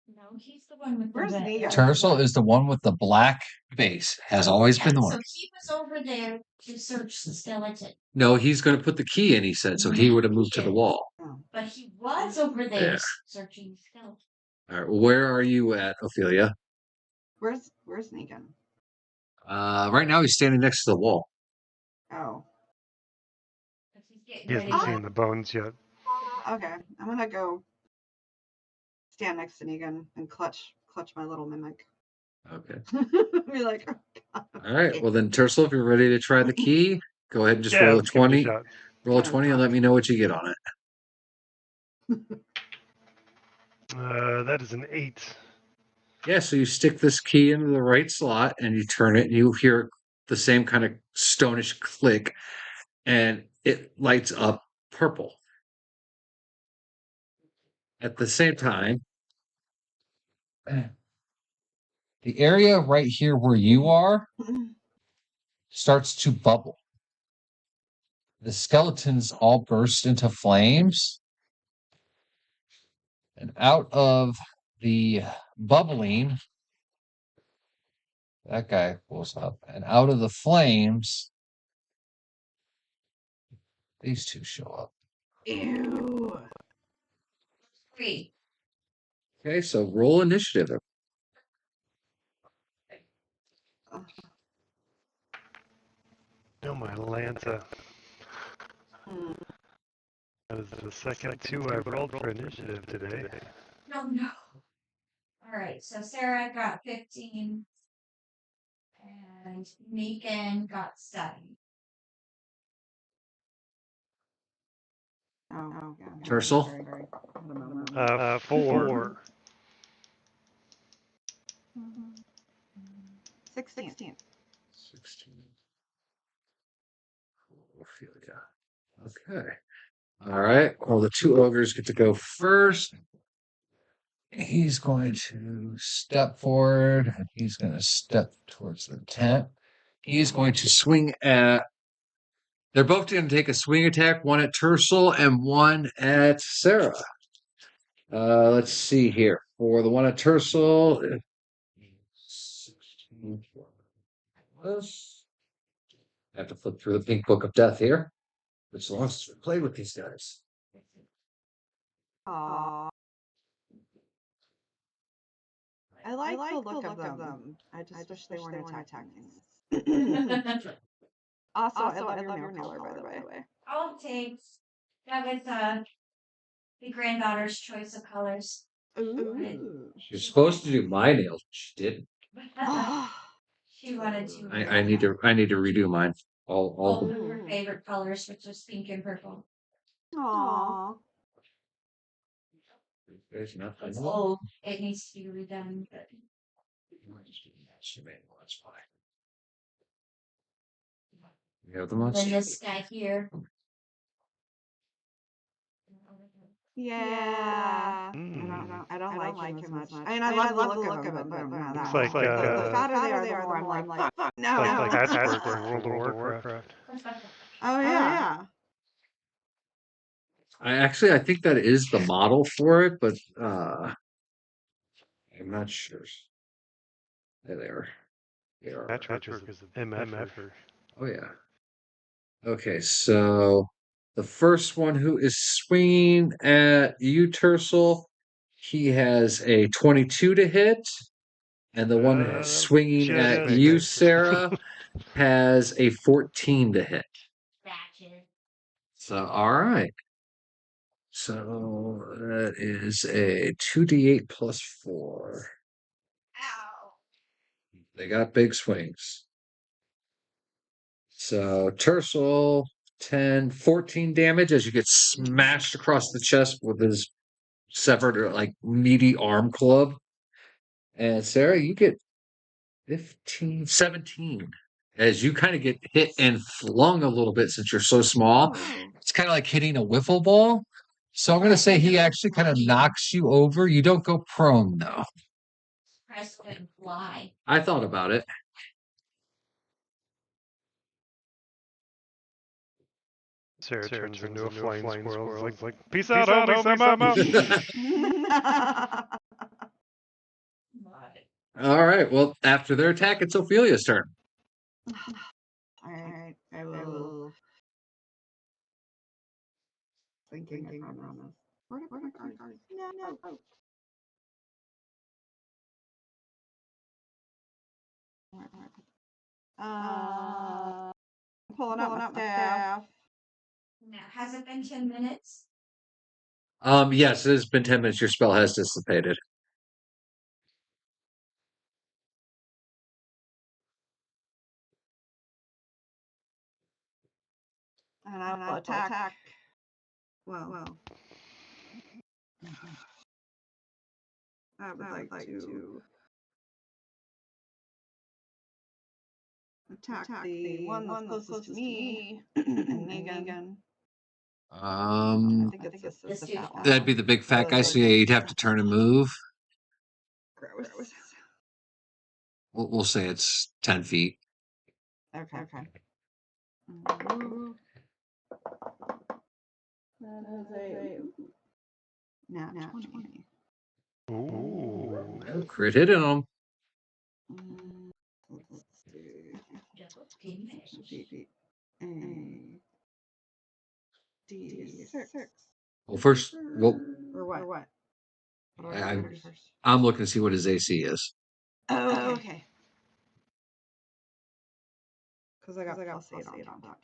No, he's the one with Where's the Negan? Tercel is the one with the black base. Has always been the one. So he was over there to search the skeleton. No, he's going to put the key in, he said, so he would have moved to the wall. Oh. But he was over there Yeah. searching the skeleton. All right, where are you at, Ophelia? Where's Negan? Right now he's standing next to the wall. Oh. He hasn't seen the bones yet. Okay. I'm gonna go stand next to Negan and clutch my little mimic. Okay. Be like, oh, all right. Well, then, Tercel, if you're ready to try the key, go ahead and just Yeah, roll a let's give it 20. shot. Roll a 20 and let me know what you get on it. That is an 8. Yeah, so you stick this key into the right slot and you turn it, and you hear the same kind of stonish click, and it lights up purple. At the same time, the area right here where you are starts to bubble. The skeletons all burst into flames, and out of the bubbling, that guy pulls up, and out of the flames, these two show up. Ew. 3. Okay, so roll initiative. No, my Lanta. That is the second 2 I rolled for initiative today. No. All right, so Sarah got 15, and Negan got 7. Oh, yeah. Tercel? Sorry. 4. 16. 16. Ophelia. Okay. All right. Well, the two ogres get to go first. He's going to step forward. He's going to step towards the tent. He's going to swing at. They're both going to take a swing attack, one at Tercel and one at Sarah. Let's see here. For the one at Tercel, 16. I have to flip through the pink book of death here, which wants to play with these guys. Aww. I like the look of them. I just wish they weren't attacking us. Also, I love your nail color, by the way. Oh, thanks. That was the granddaughter's choice of colors. Ooh. She was supposed to do my nails, but she didn't. She wanted to. I need to redo mine. All Both of of her favorite colors, which was pink and purple. Aww. There's nothing. It's old. It needs to be redone. But She made one. That's fine. You have the ones? then this guy here. Yeah. Mm. I don't like him as much. I mean, I love the look of it, but I'm not that. Looks like, the fatter they are, the more I'm like, fuck, no. It's like Patchwork from World of Warcraft. Oh, yeah. I think that is the model for it, but I'm not sure. There they are. They are. Patchwork is an MFer. Oh yeah. Okay, so the first one who is swinging at you, Tercel, he has a 22 to hit, and the one That swinging at just you, missed. Sarah, has a 14 to hit. Batches. So, all right. So that is a 2d8 plus 4. Ow. They got big swings. So Tercel, 10, 14 damage as you get smashed across the chest with his severed or like meaty arm club. And Sarah, you get 15, 17 as you kind of get hit and flung a little bit since you're so small. It's kind of like hitting a wiffle ball. So I'm going to say he actually kind of knocks you over. You don't go prone, though. Press couldn't fly. I thought about it. Sarah turns into a flying squirrel. It's like, peace out, homies, I'm out. But All right. Well, after their attack, it's Ophelia's turn. All right. I will. Thinking, I promise. Where did my cards? No. I'm pulling out my staff. now, has it been 10 minutes? Yes, it has been 10 minutes. Your spell has dissipated. And I will attack. Well. I would like to attack the one that's closest to me and Megan. I think it's This the dude. fat one. That'd be the big fat guy, so yeah, you'd have to turn and move. Gross. We'll say it's 10 feet. Okay. That is a now 20. Ooh. Crit hit on him. Let's see. Just finish. A D6. Well, first, well, Or what? I'm looking to see what his AC is. Oh, okay. Because I got plus 8 on top.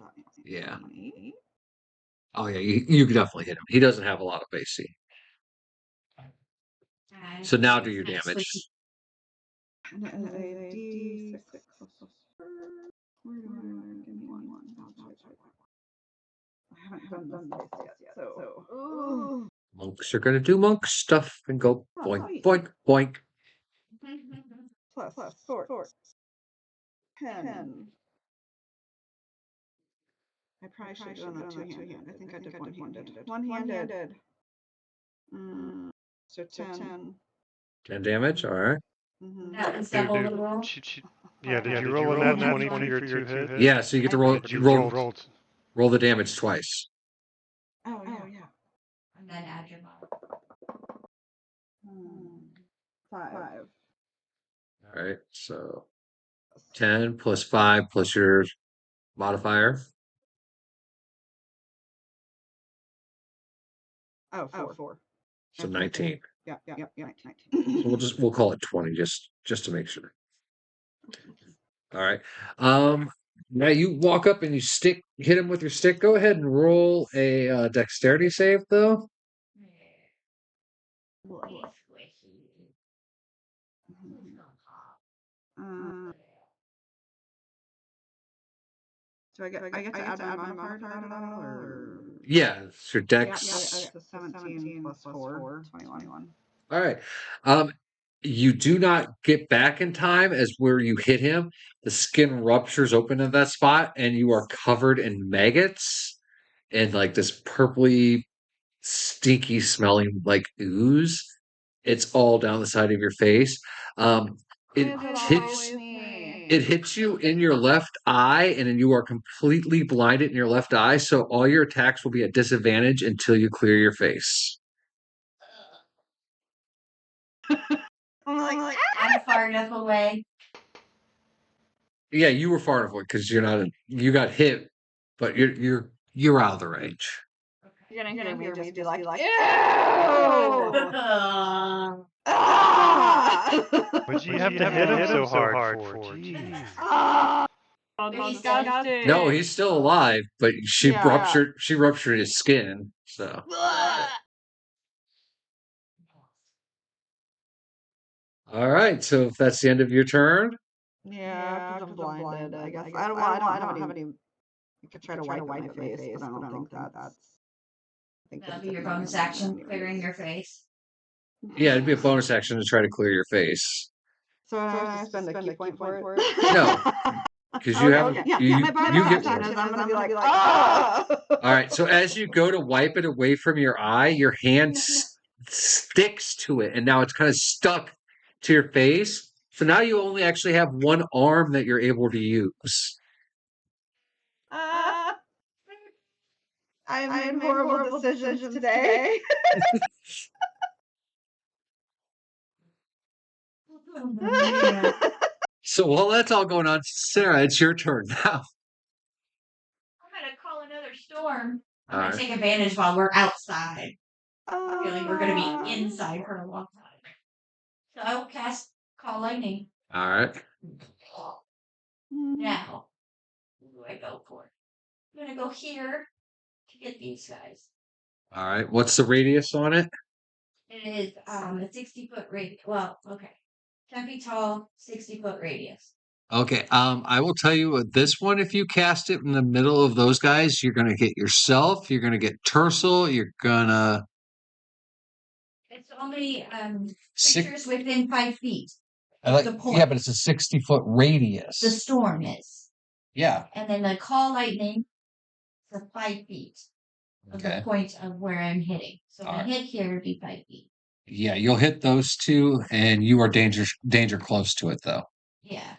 Yeah. 28. Oh, yeah, you could definitely hit him. He doesn't have a lot of AC. So now do your damage. And it is a D6 plus 4. Where do I give me one? I haven't done this yet, so. Monks are going to do monk stuff and go boink, boink, boink. Plus 4. 10. I probably should have done that two-handed. I think I did one-handed. One-handed. So 10. 10 damage, all right. That was double the roll. Did you roll a nat 20 for your two hits? Yeah, so you get to roll the damage twice. Oh, yeah. And then add your mod. 5. All right, so 10 plus 5 plus your modifier. Oh, 4. So 19. Yeah, 19. So we'll call it 20 just to make sure. All right. Now you walk up and you hit him with your stick. Go ahead and roll a dexterity save, though. So I get to add my modifier to that at all, or? Yeah, it's your dex. So 17 plus 4, 21. All right. You do not get back in time as where you hit him. The skin ruptures open in that spot, and you are covered in maggots and like this purpley, stinky smelling like ooze. It's all down the side of your face. It hits you in your left eye, and then you are completely blinded in your left eye. So all your attacks will be at disadvantage until you clear your face. I'm far enough away. Yeah, you were far enough away because you're not. You got hit but you're out of the range. You're gonna hear me just be like, ew! Ah! Would you have to hit him so hard for? Jeez. Ah! Disgusting. No, he's still alive, but she Yeah. ruptured his skin. So all right, so if that's the end of your turn, Yeah, because I'm blinded. I guess I don't have any. You could try to wipe my face, but I don't think that's. I think That'll that's be your gonna bonus me action, anyways. clearing your face. yeah, it'd be a bonus action to try to clear your face. So I have to spend a key point for it. No, because you have Yeah, you my bonus you get action one. is I'm gonna be like, ah. All right, so as you go to wipe it away from your eye, your hand sticks to it, and now it's kind of stuck to your face. So now you only actually have one arm that you're able to use. I've made horrible decisions today. Yeah. So while that's all going on, Sarah, it's your turn now. I'm gonna call another storm. I'm All gonna right. take advantage while we're outside. I Feeling we're gonna be inside for a long time. So I will cast Call Lightning. All right. Now, who do I go for? I'm gonna go here to get these guys. All right. What's the radius on it? It is a 60-foot radius. Well, okay. 10 feet tall, 60-foot radius. Okay. I will tell you what, this one, if you cast it in the middle of those guys, you're gonna get yourself, you're gonna get Tercel, you're gonna It's only Six- creatures within 5 feet. I like, the point. yeah, but it's a 60-foot radius. The storm is. Yeah. And then the Call Lightning for 5 feet of Okay. the point of where I'm hitting. So if I Alright. hit here, it'd be 5 feet. Yeah, you'll hit those two, and you are danger close to it though. Yeah.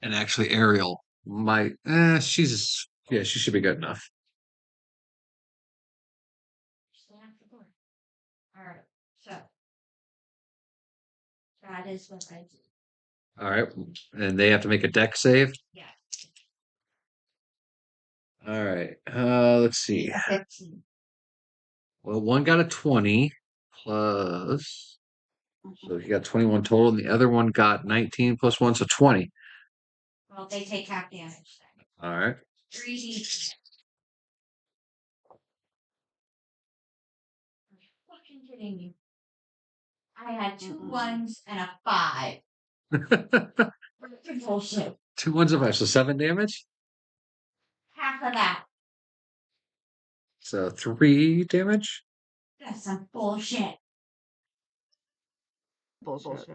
And actually, Ariel might. She should be good enough. All right. So that is what I do. All right, and they have to make a deck save. Yeah. All right. Let's see. 15. Well, one got a 20 plus, so he got 21 total, and the other one got 19 plus one, so 20. Well, they take half damage then. All right. 3 each. Are you fucking kidding me? I had 2 1s and a 5. Bullshit. 2 1s of 5, so 7 damage. Half of that. So 3 damage. That's some bullshit. Bullshit.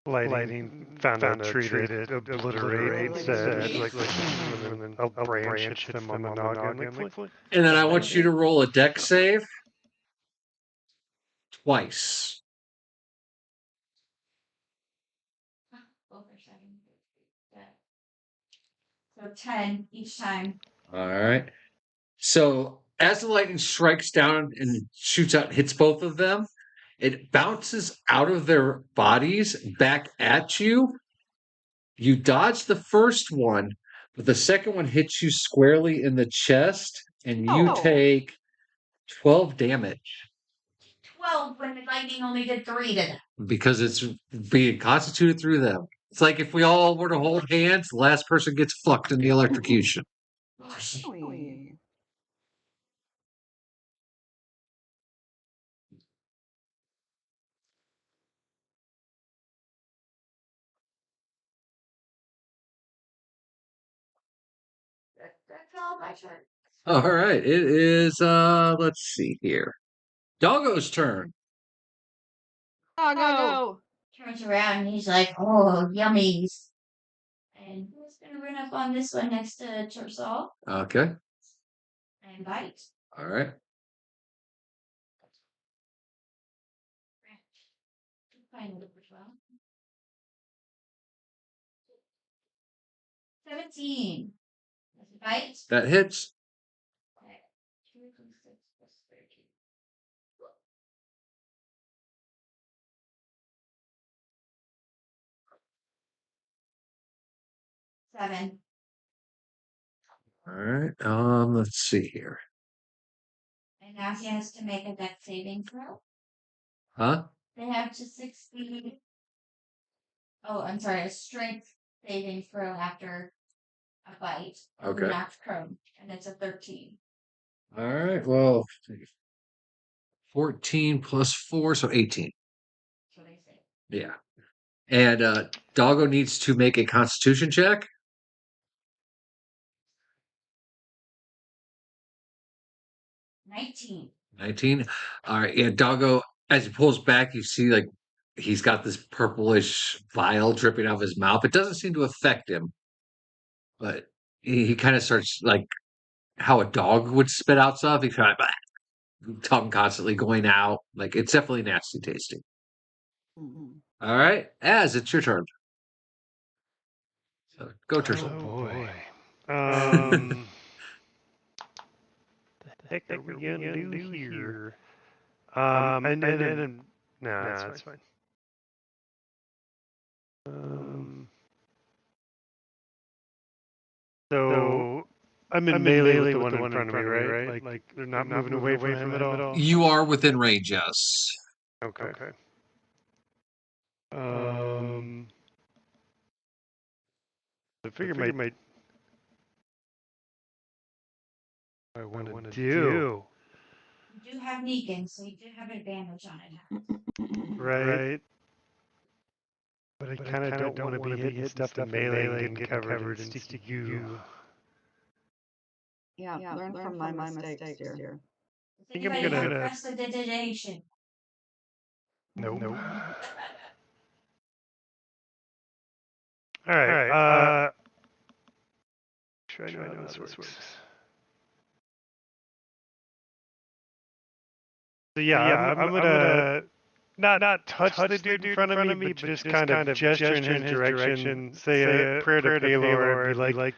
Lightning found a tree to obliterate, said, and then a branch hits them on the noggin. And then I want you to roll a deck save twice. Over 7. So 10 each time. All right. So as the lightning strikes down and shoots out, and hits both of them, it bounces out of their bodies back at you. You dodge the first one, but the second one hits you squarely in the chest, and you take 12 damage 12 when the lightning only did 3 to them. because it's being constituted through them. It's like if we all were to hold hands, the last person gets fucked in the electrocution. Oy. That's all my turn. All right, it is let's see here. Doggo's turn. Doggo. Turns around and he's like, oh, yummies. And who's gonna run up on this one next to Tersal Okay. and bite? All right. Find it over 12. 17. Does it bite? That hits. Okay. 2 plus 6 plus 13. 7. All right. Let's see here. And now he has to make a dex saving throw. Huh? They have to succeed. Oh, I'm sorry, a strength saving throw after a bite. Okay. Knocked prone, and it's a 13. All right. Well, 14 plus 4, so 18. So they say. Yeah. And Doggo needs to make a Constitution check. 19. 19. All right. Yeah, Doggo, as he pulls back, you see like he's got this purplish vial dripping out of his mouth. It doesn't seem to affect him, but he kind of starts like how a dog would spit out stuff. He kind of tongue constantly going out. Like it's definitely nasty tasting. All right, Az, it's your turn. So go, Tershel. Oh boy. The heck are we gonna do here? And no, that's fine. So I'm in melee with the one in front of me, right? Like they're not moving away from him at all. You are within range, yes. Okay. I figure my I want to do. You do have Negan, so you do have advantage on it. Right. But I kind of don't want to be hitting stuff in melee and getting covered in sticky goo. Yeah, learn from my mistakes, dear. I think I'm gonna. Prestidigitation. Nope. All right. Sure, I know how this works. So yeah, I'm gonna not touch the dude in front of me, but just kind of gesture in his direction, say a prayer to Paylor, be like,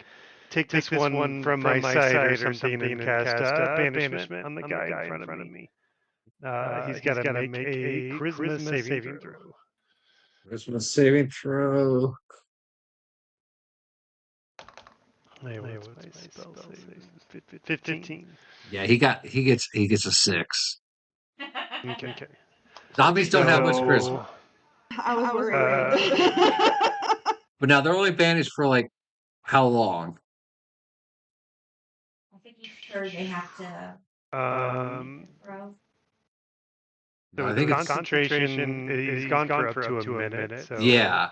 take this one from my side or something, and cast banishment on the guy in front of me. He's got to make a charisma saving throw. Charisma saving throw. Hey, what's my spell save? 15. Yeah, he gets a 6. Okay. Zombies don't have much charisma. I was worried. But now they're only banished for like how long? I think he's sure they have to throw. So I think it's concentration. He's gone for up to a minute. So yeah,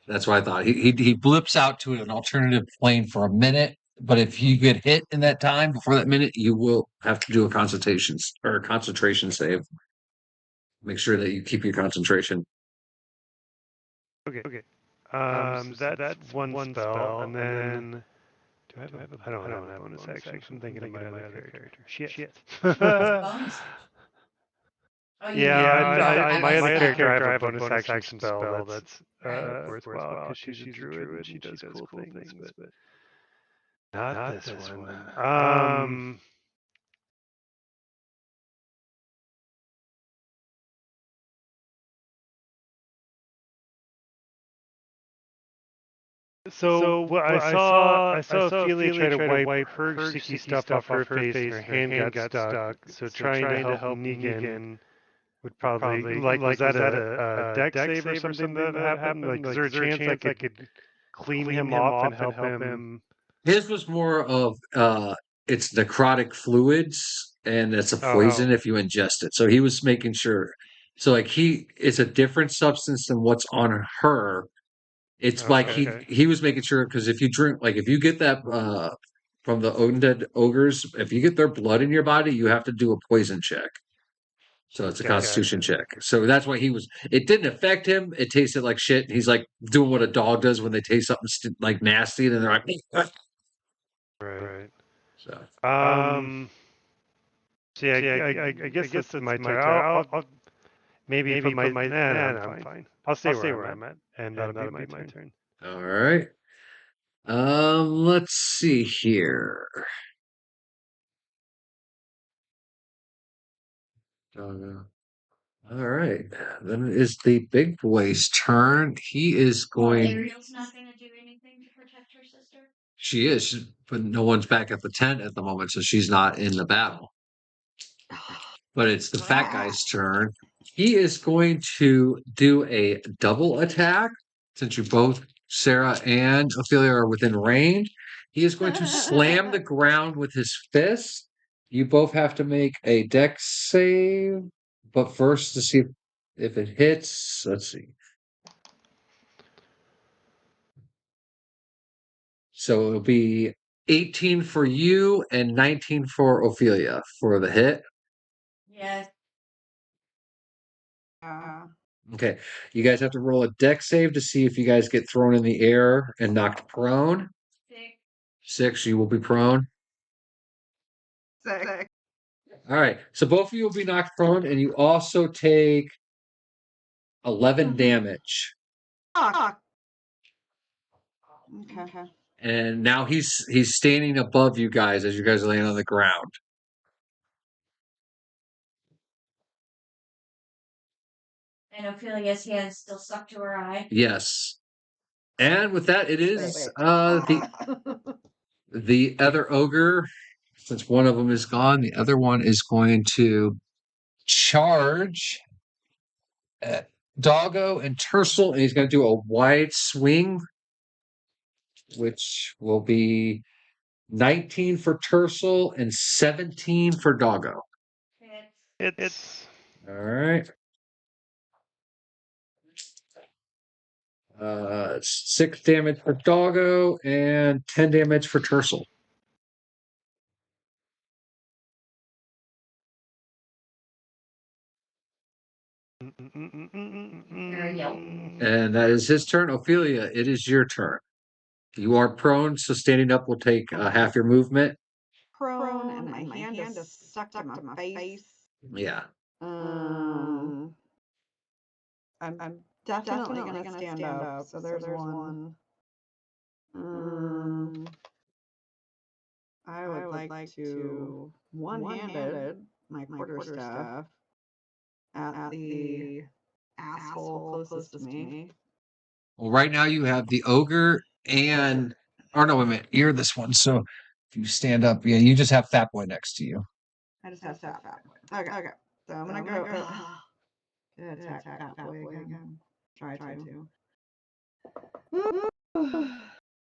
that's what I thought. He blips out to an alternative plane for a minute, but if you get hit in that time before that minute, you will have to do a concentration save. Make sure that you keep your concentration. Okay. So that's one spell, and then do I have I don't have a bonus action. I'm thinking of my other character. Shit. Bonus. Oh, my other character, I have a bonus action spell that's worthwhile because she's a druid and she does cool things, but not this one. So what I saw Ophelia try to wipe her sticky stuff off her face, and her hand got stuck. So trying to help Negan would probably was that a dex save or something that happened? Like, is there a chance I could clean him off and help him? His was more of it's necrotic fluids and it's a poison if you ingest it. So he was making sure. So like it's a different substance than what's on her. It's like he was making sure because if you drink if you get that from the undead ogres, if you get their blood in your body, you have to do a poison check. So it's a constitution check. So that's why it didn't affect him. It tasted like shit. He's like doing what a dog does when they taste something like nasty, and then they're like, Right. so. So yeah, I guess that's my turn. I'll maybe put my I'm fine. I'll stay where I'm at, and that'll be my turn. All right. Let's see here. All right. Then it is the big boy's turn. He is going. Ariel's not going to do anything to protect her sister? She is, but no one's back at the tent at the moment, so she's not in the battle. But it's the fat guy's turn. He is going to do a double attack since you both, Sarah and Ophelia, are within range. He is going to slam the ground with his fist. You both have to make a dex save, but first to see if it hits. Let's see. So it'll be 18 for you and 19 for Ophelia for the hit. Yeah. Okay, you guys have to roll a dex save to see if you guys get thrown in the air and knocked prone. 6. 6, you will be prone. 6. All right, so both of you will be knocked prone, and you also take 11 damage. Okay. And now he's standing above you guys as you guys are laying on the ground. And Ophelia's hand still stuck to her eye. Yes. And with that, it is the other ogre. Since one of them is gone, the other one is going to charge at Doggo and Tercel, and he's going to do a wide swing, which will be 19 for Tercel and 17 for Doggo. It's All right. 6 damage for Doggo and 10 damage for Tercel. And that is his turn. Ophelia, it is your turn. You are prone, so standing up will take half your movement. Prone, and my hand is stuck to my face. Yeah. I'm definitely gonna stand up. So there's one. I would like to one-handed my quarterstaff at the asshole closest to me. Well, right now you have the ogre and, or no, wait a minute, you're this one. So if you stand up, yeah, you just have Fat Boy next to you. I just have Fat Boy. Okay. So I'm gonna go. Good attack Fat Boy again. Try to.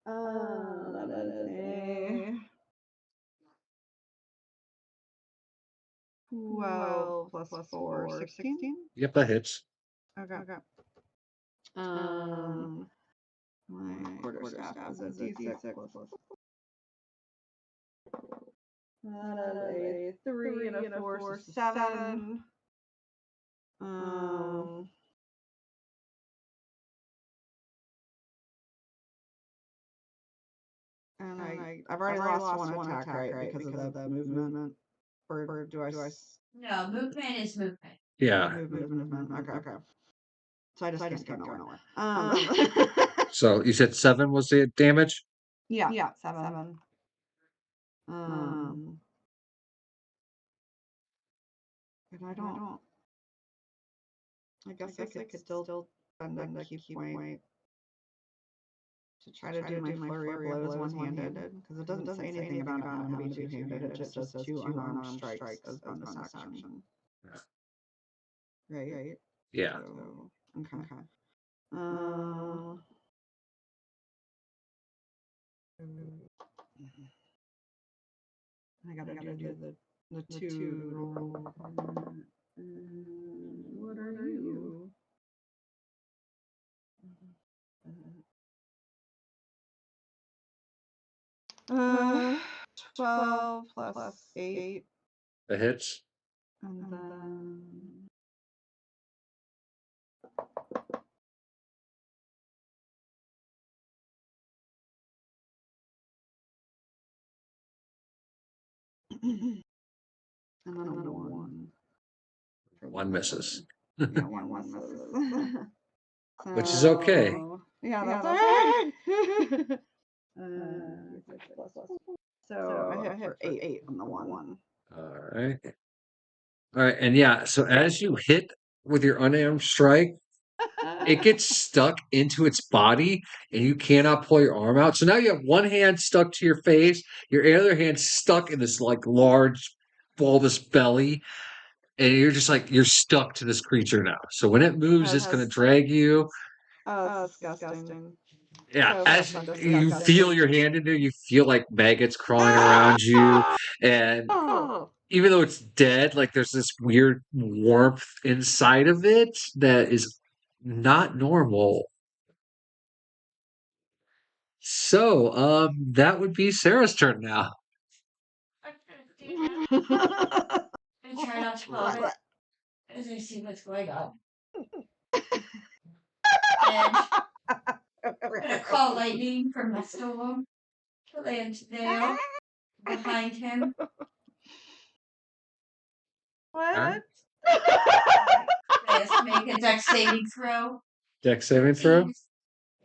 That is a 12 plus 4, 16. Yep, that hits. Okay. My quarterstaff is a D6 plus. That is a 3 and a 4, so 7. And I've already lost one attack, right? Because of the movement. Or do I? No, movement is movement. Yeah. Movement. Okay. So I just can't go nowhere. So you said 7 was the damage? Yeah, 7. If I don't. I guess I could still spend a key point to try to do my flurry of blows one-handed, because it doesn't say anything about having to be two-handed. It just says 2 unarmed strikes as bonus action. Right? Yeah. So, okay. I gotta do the 2 roll. What are you? 12 plus 8. That hits. And then a 1. One misses. Yeah, one misses. Which is okay. Yeah, that's alright. So I hit for 8 on the 1. All right. And yeah, so as you hit with your unarmed strike, it gets stuck into its body and you cannot pull your arm out. So now you have one hand stuck to your face, your other hand stuck in this like large bulbous belly, and you're just like you're stuck to this creature now. So when it moves, it's gonna drag you. Oh, it's disgusting. Yeah, So as fucking you disgusting. feel your hand in there, you feel like maggots crawling around you, and Oh. even though it's dead, like there's this weird warmth inside of it that is not normal. So, that would be Sarah's turn now. I'm gonna do that. And try not to vomit as I see what's going on. And I'm gonna call lightning from my storm to land there behind him. What? Let's make a dex saving throw. Dex saving throw.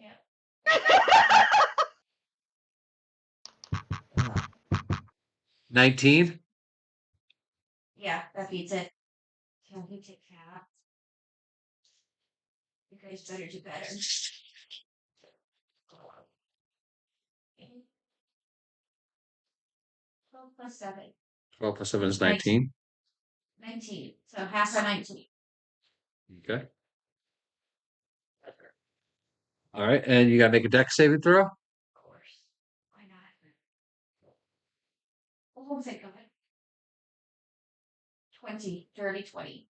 Yeah. 19. Yeah, that beats it. So he takes that. You guys better do better. 12 plus 7. 12 plus 7 is 19. 19. So half of 19. Okay. All right, and you gotta make a dex saving throw. Of course. Why not? Oh, thank God. 20. Dirty 20.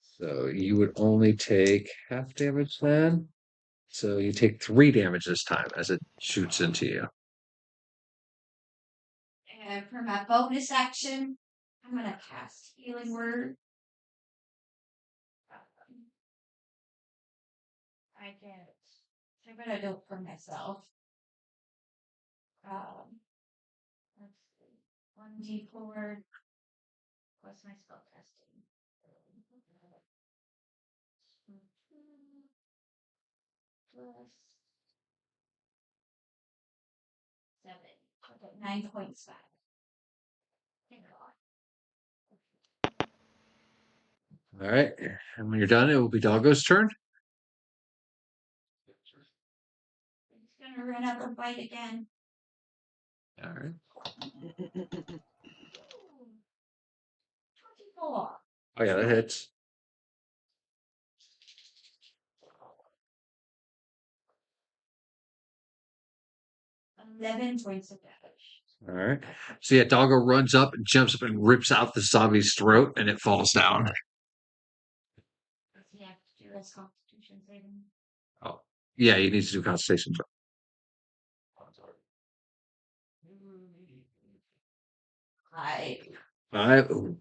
So you would only take half damage then. So you take 3 damage this time as it shoots into you. And for my bonus action, I'm gonna cast Healing Word. I get. So I'm gonna do it for myself. Let's see. 1d4 plus my spell casting. Plus 7. Okay, 9 points back. Thank God. All right, and when you're done, it will be Doggo's turn. He's gonna run up and bite again. All right. 24. Oh yeah, that hits. $11 points of damage. All right. So yeah, Doggo runs up and jumps up and rips out the zombie's throat, and it falls down. Does he have to do his Constitution saving? Oh, yeah, he needs to do concentration. 5. 5. Ooh.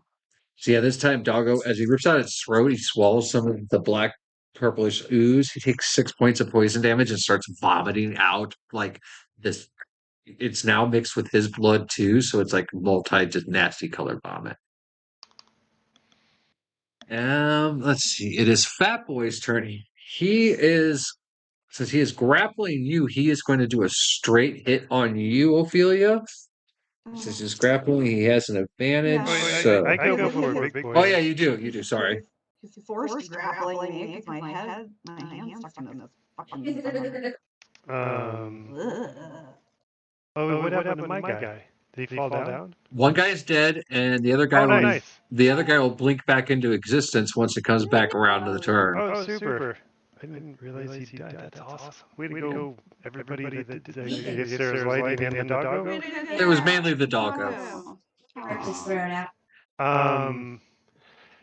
So yeah, this time Doggo, as he rips out its throat, he swallows some of the black purplish ooze. He takes 6 points of poison damage and starts vomiting out like this. It's now mixed with his blood too, so it's like just nasty colored vomit. Let's see. It is Fat Boy's turn. Since he is grappling you, he is going to do a straight hit on you, Ophelia. Since he's grappling, he has an advantage. Yeah. So. I go for a big boy. Oh yeah, you do. Sorry. He's forced grappling me because my hand's stuck in this fucking somewhere. What happened to my guy? Did he fall down? One guy is dead, and the other guy will blink back into existence once it comes back around to the turn. Oh, super. I didn't realize he died. That's awesome. Way to go, everybody that Sarah's lighting and the doggo. It was mainly the doggo. Just throw it out.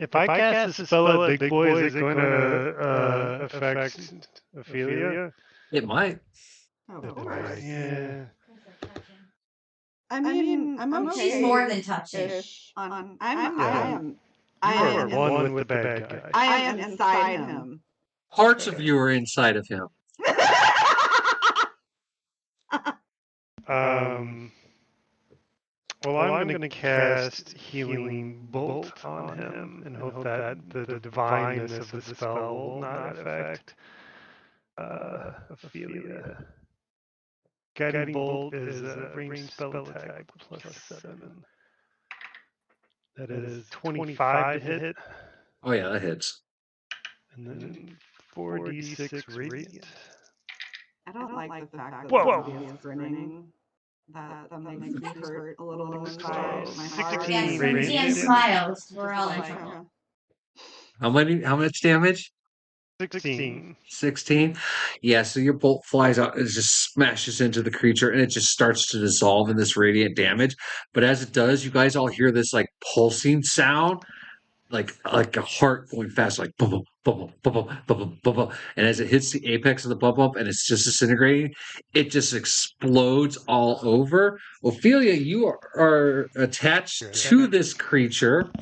If I cast a spell at Big Boy, is it going to affect Ophelia? It might. Oh, of course. Yeah. I mean, I'm okay. She's more than touching. I am one with the bad guy. I am inside him. Parts of you are inside of him. Well, I'm going to cast Healing Bolt on him and hope that the divineness of the spell will not affect Ophelia. Guiding Bolt is a ranged spell attack plus 7. That is 25 to hit. Oh yeah, that hits. And then 4d6 radiant. I don't like the fact that Whoa. Zombie is grinning. That makes me hurt a little inside my 16 heart. Yeah, radiant since Ian damage. smiles, we're all in Like, trouble. How much damage? 16. 16. Yeah, so your bolt flies out and just smashes into the creature and it just starts to dissolve in this radiant damage. But as it does, you guys all hear this like pulsing sound, like a heart going fast, like bum bum bum bum bum bum bum bum. And as it hits the apex of the bump and it's just disintegrating, it just explodes all over. Ophelia, you are attached to this creature.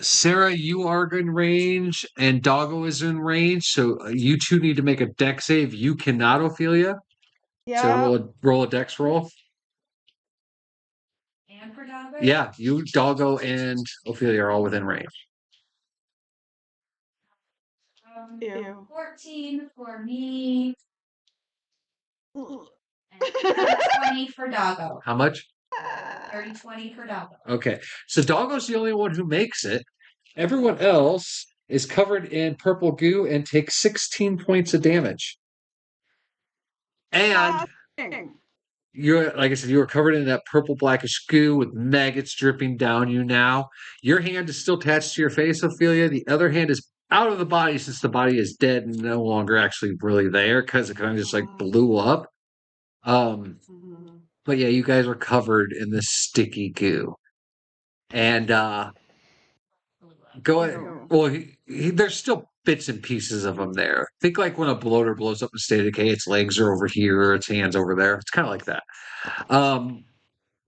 Sarah, you are in range, and Doggo is in range. So you two need to make a dex save. You cannot, Ophelia. yeah. So roll a dex roll. And for Doggo? Yeah, you, Doggo, and Ophelia are all within range. Ew. 14 for me. Ugh. And 20 for Doggo. How much? 30-20 for Doggo. Okay, so Doggo's the only one who makes it. Everyone else is covered in purple goo and takes 16 points of damage. And you're, like I said, you were covered in that purple blackish goo with maggots dripping down you now. Your hand is still attached to your face, Ophelia. The other hand is out of the body since the body is dead and no longer actually really there because it kind of just like blew up. But yeah, you guys are covered in this sticky goo. And go ahead. Well, there's still bits and pieces of him there. Think like when a bloater blows up in state of decay, its legs are over here, its hands over there. It's kind of like that.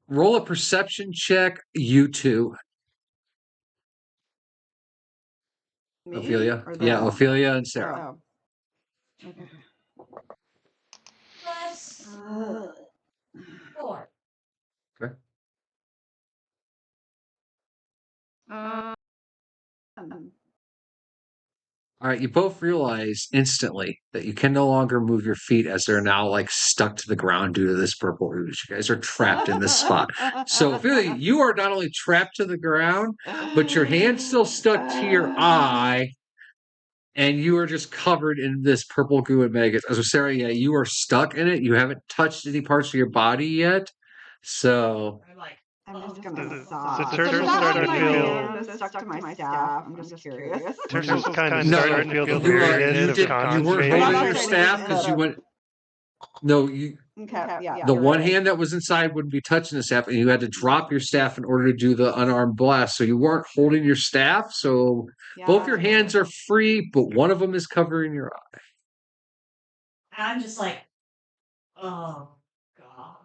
Roll a perception check, you two. Me? Ophelia. Or Yeah, them? Ophelia and Sarah. Oh. Okay. Plus 4. Okay. All right, you both realize instantly that you can no longer move your feet as they're now like stuck to the ground due to this purple ooze. You guys are trapped in this spot. So, Ophelia, you are not only trapped to the ground, but your hand's still stuck to your eye, and you are just covered in this purple goo and maggots. So, Sarah, yeah, you are stuck in it. You haven't touched any parts of your body yet. So, I'm just gonna The sob. turtle's Not starting to my feel. hand is stuck to my staff. I'm just curious. Turtle's kind of No, starting to feel the you weariness of you weren't concentrating. holding your staff because you went. No, you. Okay, yeah. The you're one right. hand that was inside wouldn't be touching the staff, and you had to drop your staff in order to do the unarmed blast. So you weren't holding your staff. So both your hands are free, but one of them is covering your eye. And I'm just like, oh, God.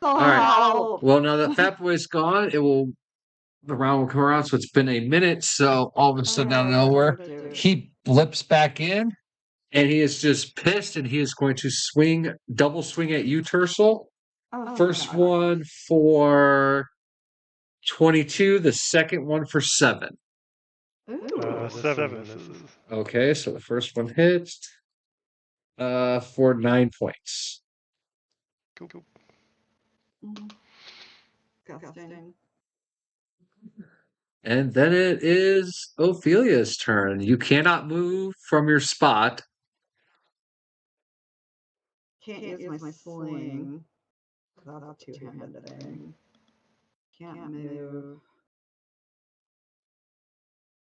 All right. Well, now that Fat Boy's gone, the round will come around. So it's been a minute. So all of a sudden, out of nowhere, he blips back in, and he is just pissed, and he is going to double swing at you, Tercel. First one for 22, the second one for 7. 7 misses. Okay, so the first one hits for 9 points. Cool. Disgusting. And then it is Ophelia's turn. You cannot move from your spot. Can't use my sling. That's a two-handed thing. Can't move.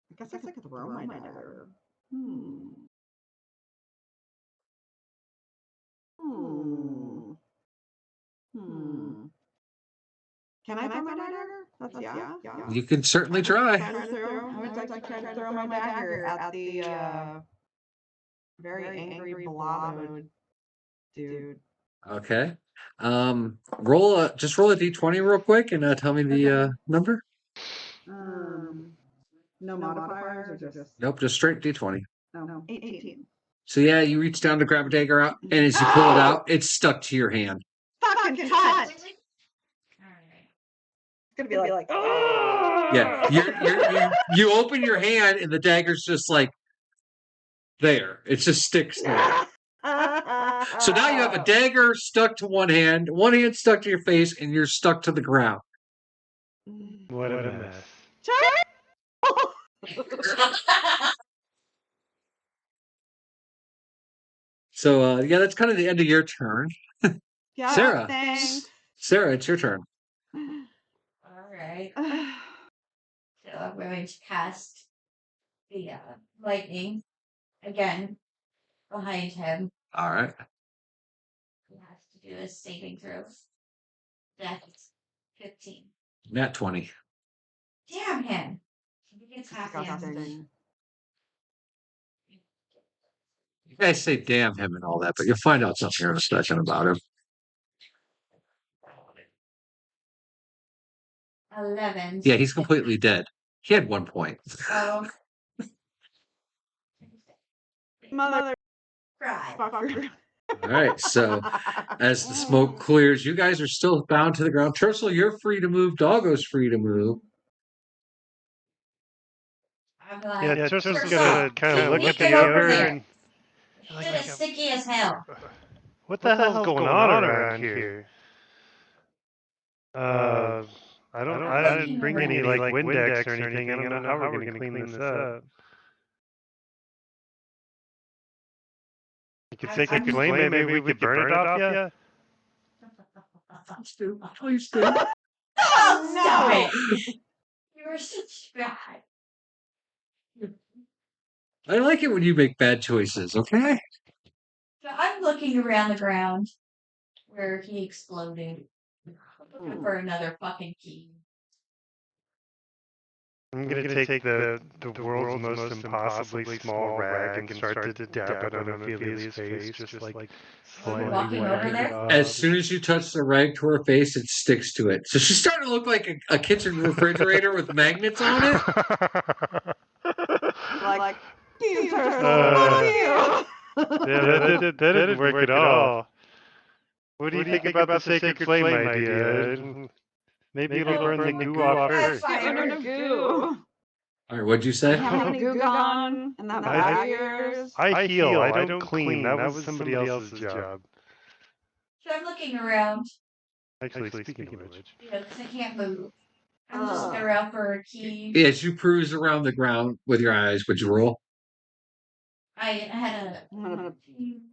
I guess I could throw my dagger. Can I throw my dagger? That's yeah. You can certainly try. I would like to try to throw my dagger at the very angry blobbo dude. Okay. Just roll a d20 real quick and tell me the number. No modifiers or just Nope, just straight d20. no 18. So yeah, you reach down to grab a dagger out, and as you pull it out, it's stuck to your hand. Fucking cunt! It's gonna be like oh! Yeah, you open your hand, and the dagger's just like there. It just sticks there. So now you have a dagger stuck to one hand stuck to your face, and you're stuck to the ground. What a mess. So, yeah, that's kind of the end of your turn. Yeah, Sarah. thanks. Sarah, it's your turn. All right. So I'm going to cast the lightning again behind him. All right. He has to do a saving throw. That's 15. Nat 20. Damn him! He gets half damage. Disgusting. You guys say damn him and all that, but you'll find out something here in a second about him. 11. Yeah, he's completely dead. He had 1 point. Oh. Mother Cry. fucker. All right, so as the smoke clears, you guys are still bound to the ground. Tercel, you're free to move. Doggo's free to move. I'm like, Yeah, Tercel's Tercel, gonna kind of look at get the over ogre there. and Shit is sticky as hell. what the hell's going on around here? I didn't bring any like Windex or anything. I don't know how we're gonna clean this up. You could take a flame, maybe we could burn it off ya? Please do. Oh, stop it! You were such bad. I like it when you make bad choices, okay? So I'm looking around the ground where he exploded. Looking for another fucking key. I'm gonna take the world's most impossibly small rag and start to dab it on Ophelia's face, just like slightly Walking over wiping there? it off. As soon as you touch the rag to her face, it sticks to it. So she's starting to look like a kitchen refrigerator with magnets on it. Like, you Yeah, Tercel. that didn't work at all. What do you think about the sacred flame idea? Maybe it'll burn the goo off first. No goo. All right, what'd you Do say? you have any goo gone in that bag of yours? I heal, I don't clean. That was somebody else's job. So I'm looking around, Actually, speaking of which. because I can't move. I'm just looking around for a key. As you cruise around the ground with your eyes, would you roll? I had I'm gonna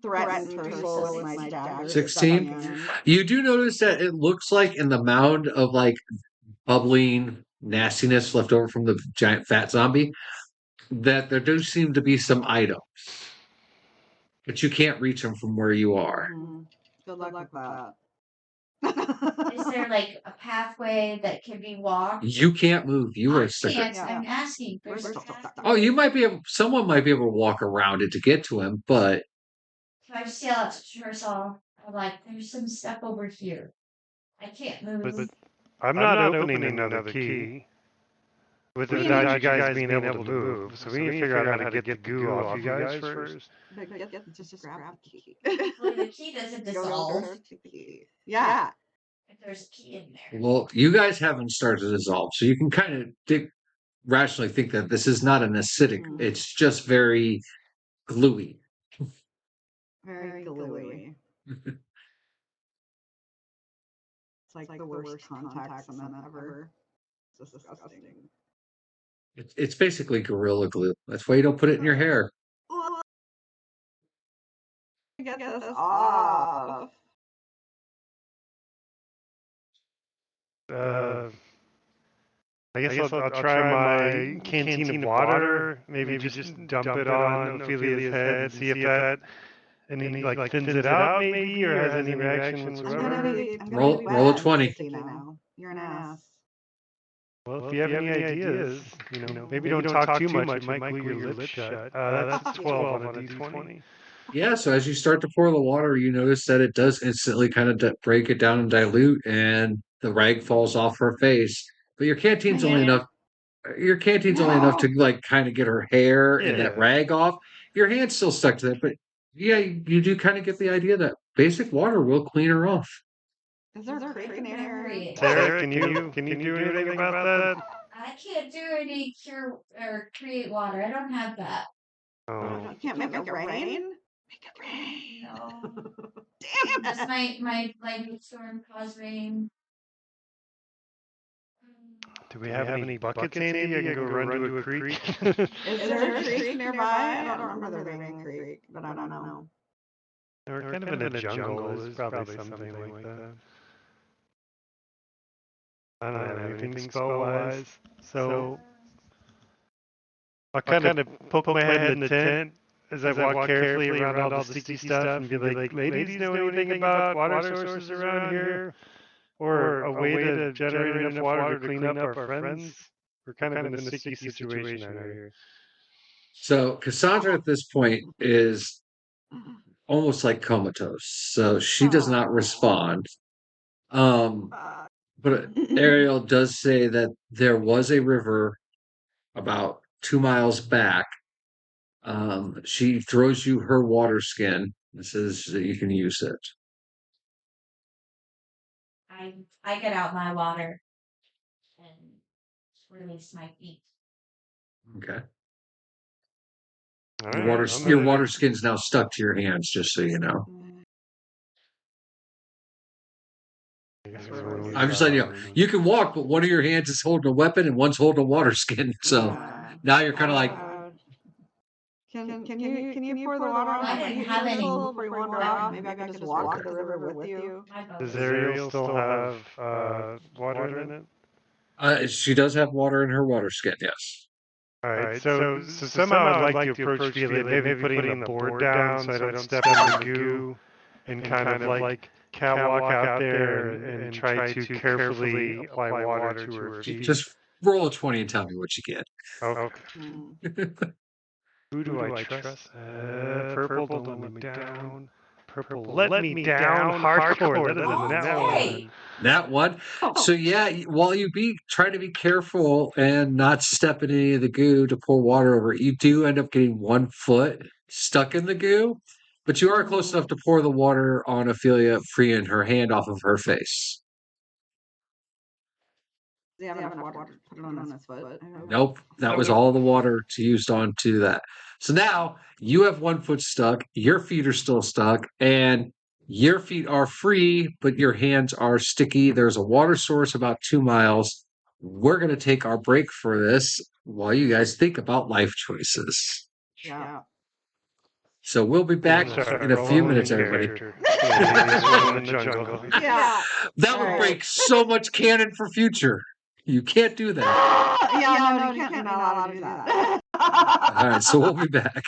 threaten Tercel with my dagger. 16? You do notice that it looks like in the mound of like bubbling nastiness left over from the giant fat zombie, that there do seem to be some items. But you can't reach them from where you are. Good luck with that. Is there like a pathway that can be walked? You can't move. You are stuck. Can't. I'm asking. We're There's a still pathway. stuck. Oh, you might be able. Someone might be able to walk around it to get to him, but So I just yell out to Tercel. I'm like, there's some stuff over here. I can't move. But I'm not opening another key without you guys being able to move. So we need to figure out how to get the goo off you guys first. Just grab the key. Well, the key doesn't dissolve. Yeah. If there's a key in there. well, you guys haven't started to dissolve, so you can kind of rationally think that this is not an acidic. It's just very gluey. Very gluey. It's like the worst contact cement ever. It's disgusting. It's basically Gorilla Glue. That's why you don't put it in your hair. Get this off. I guess I'll try my canteen of water. Maybe just dump it on Ophelia's head. See if that any like thins it out, maybe, or has any reaction whatsoever. Roll a 20. Now. You're an ass. Well, if you have any ideas, maybe don't talk too much. It might glue your lips shut. That's 12 on a d20. Yeah, so as you start to pour the water, you notice that it does instantly kind of break it down and dilute, and the rag falls off her face. But your canteen's only enough. Your canteen's only enough to like kind of get her hair and that rag off. Your hand's still stuck to that, but yeah, you do kind of get the idea that basic water will clean her off. Is there a creek in here? Sarah, can you do anything about that? I can't do any cure or create water. I don't have that. Oh. You can't make it rain? Make it rain. No. Damn Does it. my lightning storm cause rain? Do we have any buckets, Andy? I can go run to a creek. Is there a creek nearby? I don't remember there being a creek, but I don't know. We're kind of in a jungle. There's probably something like that. I don't have anything spell-wise, so I'll kind of poke my head in the tent as I walk carefully around all the sticky stuff and be like, ladies, know anything about water sources around here? Or a way to generate enough water to clean up our friends? We're kind of in a sticky situation out here. So Cassandra at this point is almost like comatose, so she does not respond. But Ariel does say that there was a river about 2 miles back. She throws you her water skin and says that you can use it. I get out my water and release my feet. Okay. All Your right, your water skin's now stuck to your hands, just so you know. I'm just letting you know. You can walk, but one of your hands is holding a weapon and one's holding a water skin. So now you're kind of like, Can you pour the water on I my didn't feet have any. before you wander off? Maybe I can just walk to the river with you. My boat Does is Ariel still have water in it? she does have water in her water skin. Yes. All right, so somehow I'd like to approach Feely, maybe putting the board down so I don't step in the goo and kind of like catwalk out there and try to carefully apply water to her feet. Just roll a 20 and tell me what you get. Okay. Who do I trust? Purple, don't let me down. Purple, let me down. Hardcore, that is that one. That one. So yeah, while you try to be careful and not step in any of the goo to pour water over, you do end up getting 1 foot stuck in the goo, but you are close enough to pour the water on Ophelia, freeing her hand off of her face. Does he have enough water to put it on his foot? Nope, that was all the water used onto that. So now you have 1 foot stuck, your feet are still stuck, and your feet are free, but your hands are sticky. There's a water source about 2 miles. We're going to take our break for this while you guys think about life choices. Yeah. So we'll be back in a few minutes, everybody. Yeah. That would break so much canon for future. You can't do that. Yeah, no, you can't. You're not allowed to do that. All right, so we'll be back.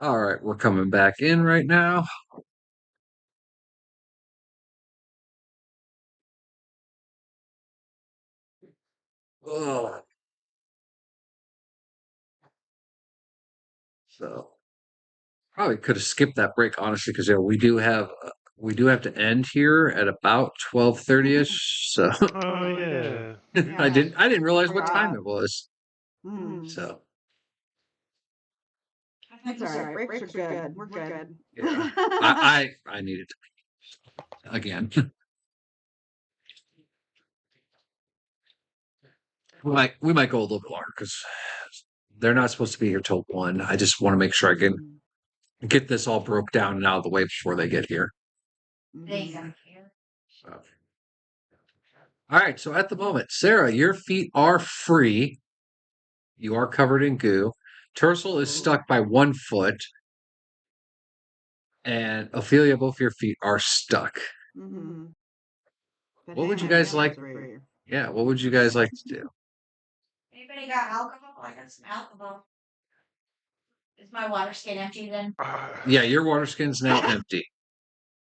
All right, we're coming back in right now. Ugh. So probably could have skipped that break, honestly, because we do have to end here at about 12:30ish. So Oh yeah. I didn't realize what time Forgot. it was. Mm. So That's all right. Breaks are good. We're good. yeah, I needed to again. We might go a little bit longer because they're not supposed to be here till 1. I just want to make sure I can get this all broke down and out of the way before they get here. They got here. So. All right, so at the moment, Sarah, your feet are free. You are covered in goo. Tercel is stuck by 1 foot. And Ophelia, both your feet are stuck. Mm-hmm. What would you guys like? Yeah, what would you guys like to do? Anybody got alcohol? I got some alcohol. Is my water skin empty then? Yeah, your water skin's now empty.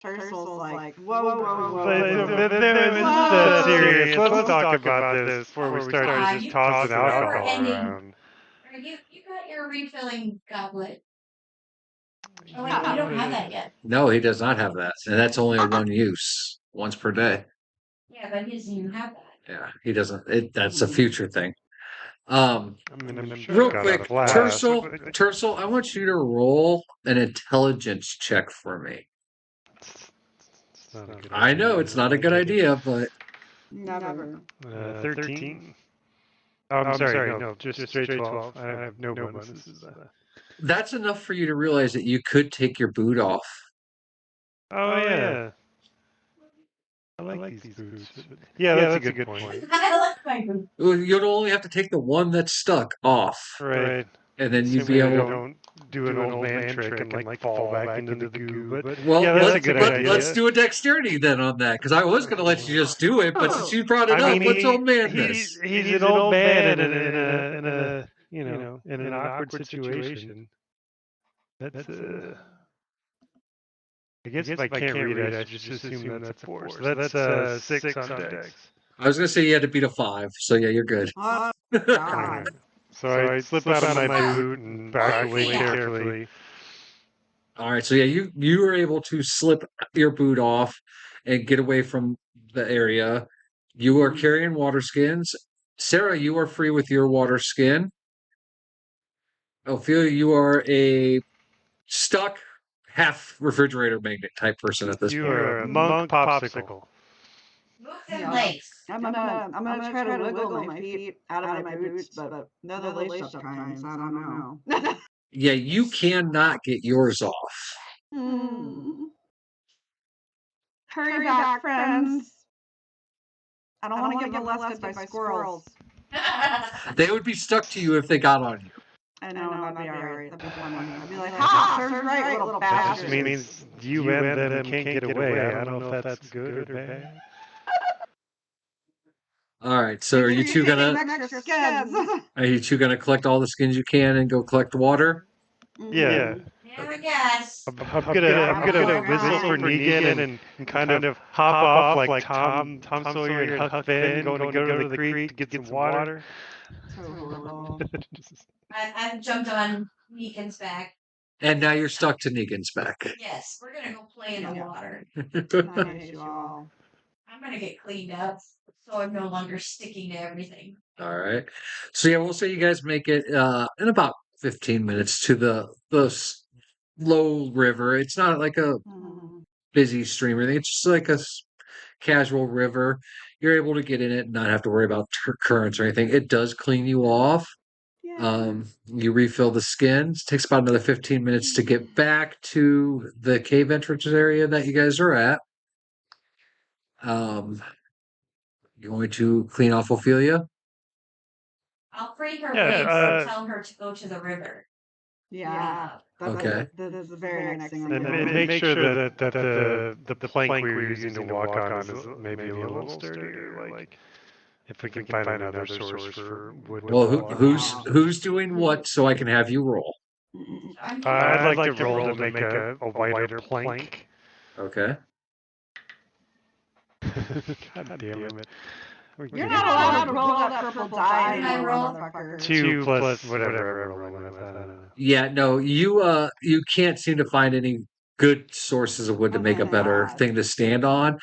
Tercel's like, whoa. But there was that serious. Let's talk about this before we start just you tossing never alcohol ending. around. You got your refilling goblet. Oh wait, Yeah, you don't have that yet. No, he does not have that. And that's only a 1 use, once per day. Yeah, but he doesn't even have that. Yeah, he doesn't. That's a future thing. I mean, I'm sure Real it's got quick, a flask. Tercel, I want you to roll an intelligence check for me. It's not a good I know idea. it's not a good idea, but Never. 13. Oh, I'm sorry. No, just straight 12. I have no bonuses. That's enough for you to realize that you could take your boot off. Oh, yeah. I like these boots. Yeah, that's a good point. I like my boot. You'd only have to take the one that's stuck off, Right. and then you'd be Assuming I able. don't do an old man trick and like fall back into the goo. But Well, yeah, that's a good idea. Let's do a dexterity then on that, because I was going to let you just do it, but since you brought it up, what's old man this? He's an old man in an awkward situation. That's I guess if I can't read it, I should just assume that's a 4. So that's 6 on dex. I was going to say you had to beat a 5, so yeah, you're good. Oh, God. So I slip out of my boot and back away carefully. All right, so yeah, you were able to slip your boot off and get away from the area. You are carrying water skins. Sarah, you are free with your water skin. Ophelia, you are a stuck half refrigerator magnet type person at this You point. are a monk popsicle. Move them legs. I'm gonna try to wiggle my feet out of my boots, but no, the lace up times. I don't know. Yeah, you cannot get yours off. Hurry back, friends. I don't want to get molested by squirrels. They would be stuck to you if they got on you. I know, that'd be alright. That'd be funny. I'd be like, ha, serves right, little That just bastard. means you and them can't get away. I don't know if that's good or bad. All right, so are you two gonna collect all the skins you can and go collect water? Yeah. Yeah, I guess. I'm gonna whistle for Negan and kind of hop off like Tom Sawyer and Huck Finn going to go to the creek to get some water. So horrible. I've jumped on Negan's back. And now you're stuck to Negan's back. Yes, we're gonna go play in the water. I hate you all. I'm gonna get cleaned up, so I'm no longer sticking to everything. All right. So yeah, we'll say you guys make it in about 15 minutes to the low river. It's not like a busy stream or anything. It's just like a casual river. You're able to get in it and not have to worry about currents or anything. It does clean you off. You refill the skins. It takes about another 15 minutes to get back to the cave entrance area that you guys are at. You're going to clean off Ophelia? I'll free her Yeah, legs and tell her to go to the river. Yeah. Okay. That's the very next thing. And make sure that the plank we're using to walk on is maybe a little sturdier. Like if we can find another source for wood. Well, who's doing what so I can have you roll? I'd like to roll to make a wider plank. Okay. God damn it. You're not allowed to roll that purple die anymore, roll? motherfucker. 2 plus whatever I'm rolling with. I don't know. Yeah, no, you can't seem to find any good sources of wood to make a better thing to stand on.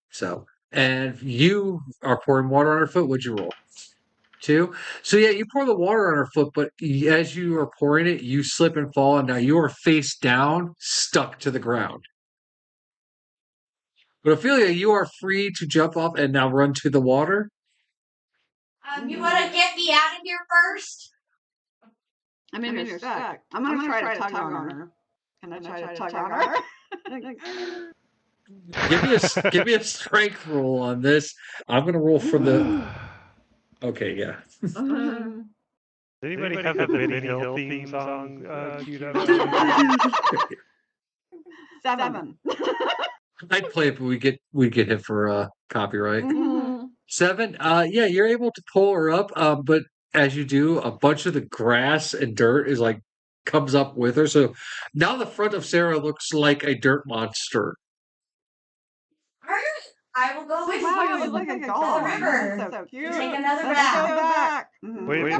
So, and you are pouring water on her foot. What'd you roll? 2. So yeah, you pour the water on her foot, but as you are pouring it, you slip and fall, and now you are face down, stuck to the ground. But Ophelia, you are free to jump off and now run to the water. You want to get me out of here first? I mean, you're stuck. I'm gonna try to tug on her. Can I try to tug on her? Give me a strength roll on this. I'm gonna roll for the. Okay, yeah. Does anybody have the Benny Hill theme song queued up? 7. I'd play it, but we get hit for copyright. 7. Yeah, you're able to pull her up, but as you do, a bunch of the grass and dirt is like comes up with her. So now the front of Sarah looks like a dirt monster. I will go with Wow, you you look like a to doll. the river. That's so cute. Take another Let's go bath. back. Wait,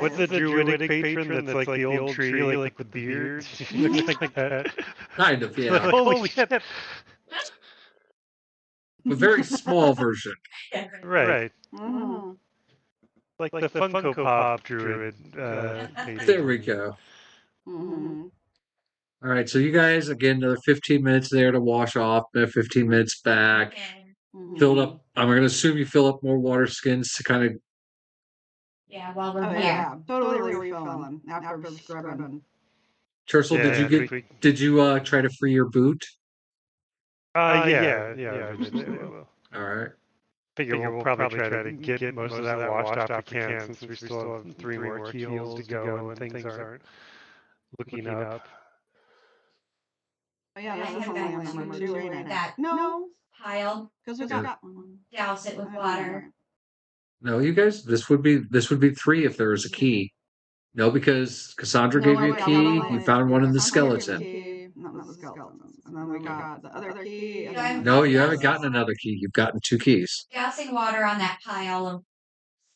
what's the druidic patron that's like the old tree, like with the beard? She looks like that. Kind of, yeah. Holy shit. A very small version. Right. Like the Funko Pop druid. There we go. All right, so you guys, again, another 15 minutes there to wash off, 15 minutes back. filled up. I'm going to assume you fill up more water skins to kind of. Yeah, while we're Oh here. yeah, totally refilling after scrubbing. Turtle, did you try to free your boot? Yeah, eventually I will. All right. Figure we'll probably try to get most of that washed off we can, since we still have 3 more keyholes to go and things aren't looking up. Oh yeah, I this is have only on got number two 2, ain't it? that No, pile. because we got one. Douse it with I know, water. right. No, you guys, this would be 3 if there was a key. No, because Cassandra No, gave you a wait, key. wait, You found one in the Cassandra gave skeleton. a key, not the skeletons. And then we got the other key. And So I'm- then No, you haven't gotten another key. You've gotten 2 keys. Dousing water on that pile of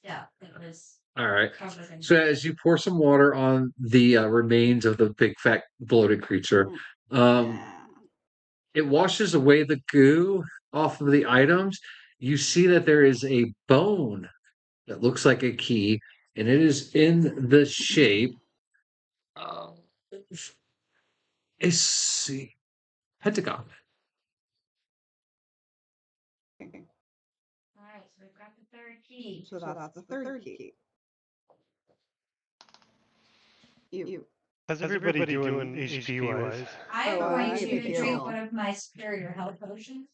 stuff that was All right. covered in. So as you pour some water on the remains of the big fat bloated creature, yeah. it washes away the goo off of the items. You see that there is a bone that looks like a key, and it is in the shape of a pentagon. All right, so we've got the third key. So that's the third key. You. How's everybody doing HP wise? I'm Oh, going I to need to drink heal. one of my superior health potions.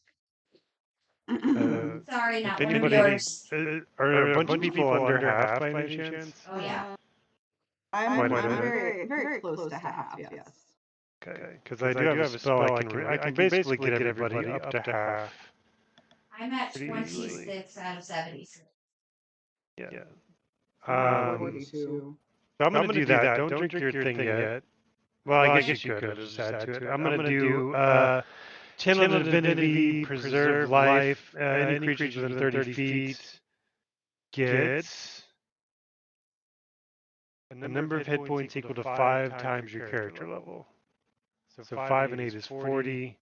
Uh, Sorry, not if one of anybody, yours. are a bunch of people under half by any chance? Oh yeah. I'm Quite a bit. very close to half, yes. Okay, because I do have a spell I can basically get everybody up to half. I'm at Pretty 26 out of 76. Yeah. I'm So 42. I'm gonna do that. Don't drink your thing yet. Well, I guess you could. I'll just add to it. I'm gonna do Channel Divinity, Preserve Life. Any creatures within 30 feet gets a number of hit points equal to 5 times your character level. So 5 and 8 is 40.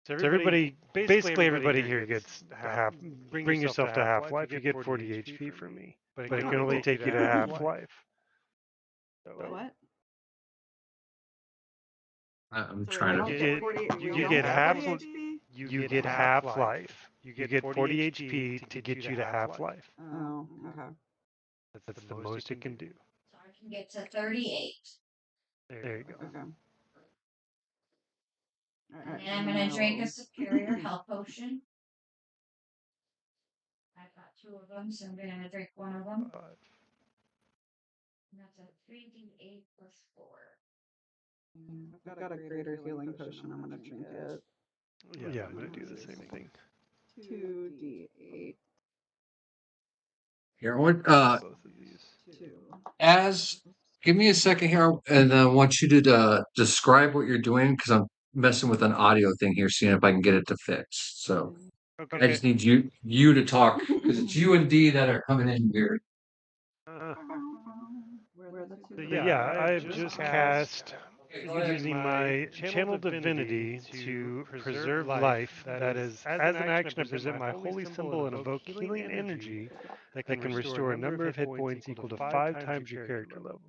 So everybody, basically everybody here gets half. Bring yourself to half life. You get 40 HP from me, but it can only take you to half life. What? I'm So trying wait, to. You get half. You get half life. You get 40 HP to get you to half life. Oh, okay. That's the most it can do. So I can get to 38. There you go. Okay. And then I'm going to drink a superior health potion. I've got 2 of them, so I'm going to drink one of them. And that's a 3d8 plus 4. I've got a greater healing potion. I'm gonna drink it. Yeah, I'm gonna do the same thing. 2d8. Here, I want, Both of these. 2. give me a second here, and I want you to describe what you're doing because I'm messing with an audio thing here, seeing if I can get it to fix. So I just need you to talk because it's you and D that are coming in weird. So yeah, I've just cast using my Channel Divinity to preserve life. That is, as an action, I present my holy symbol and evoke healing energy that can restore a number of hit points equal to 5 times your character level.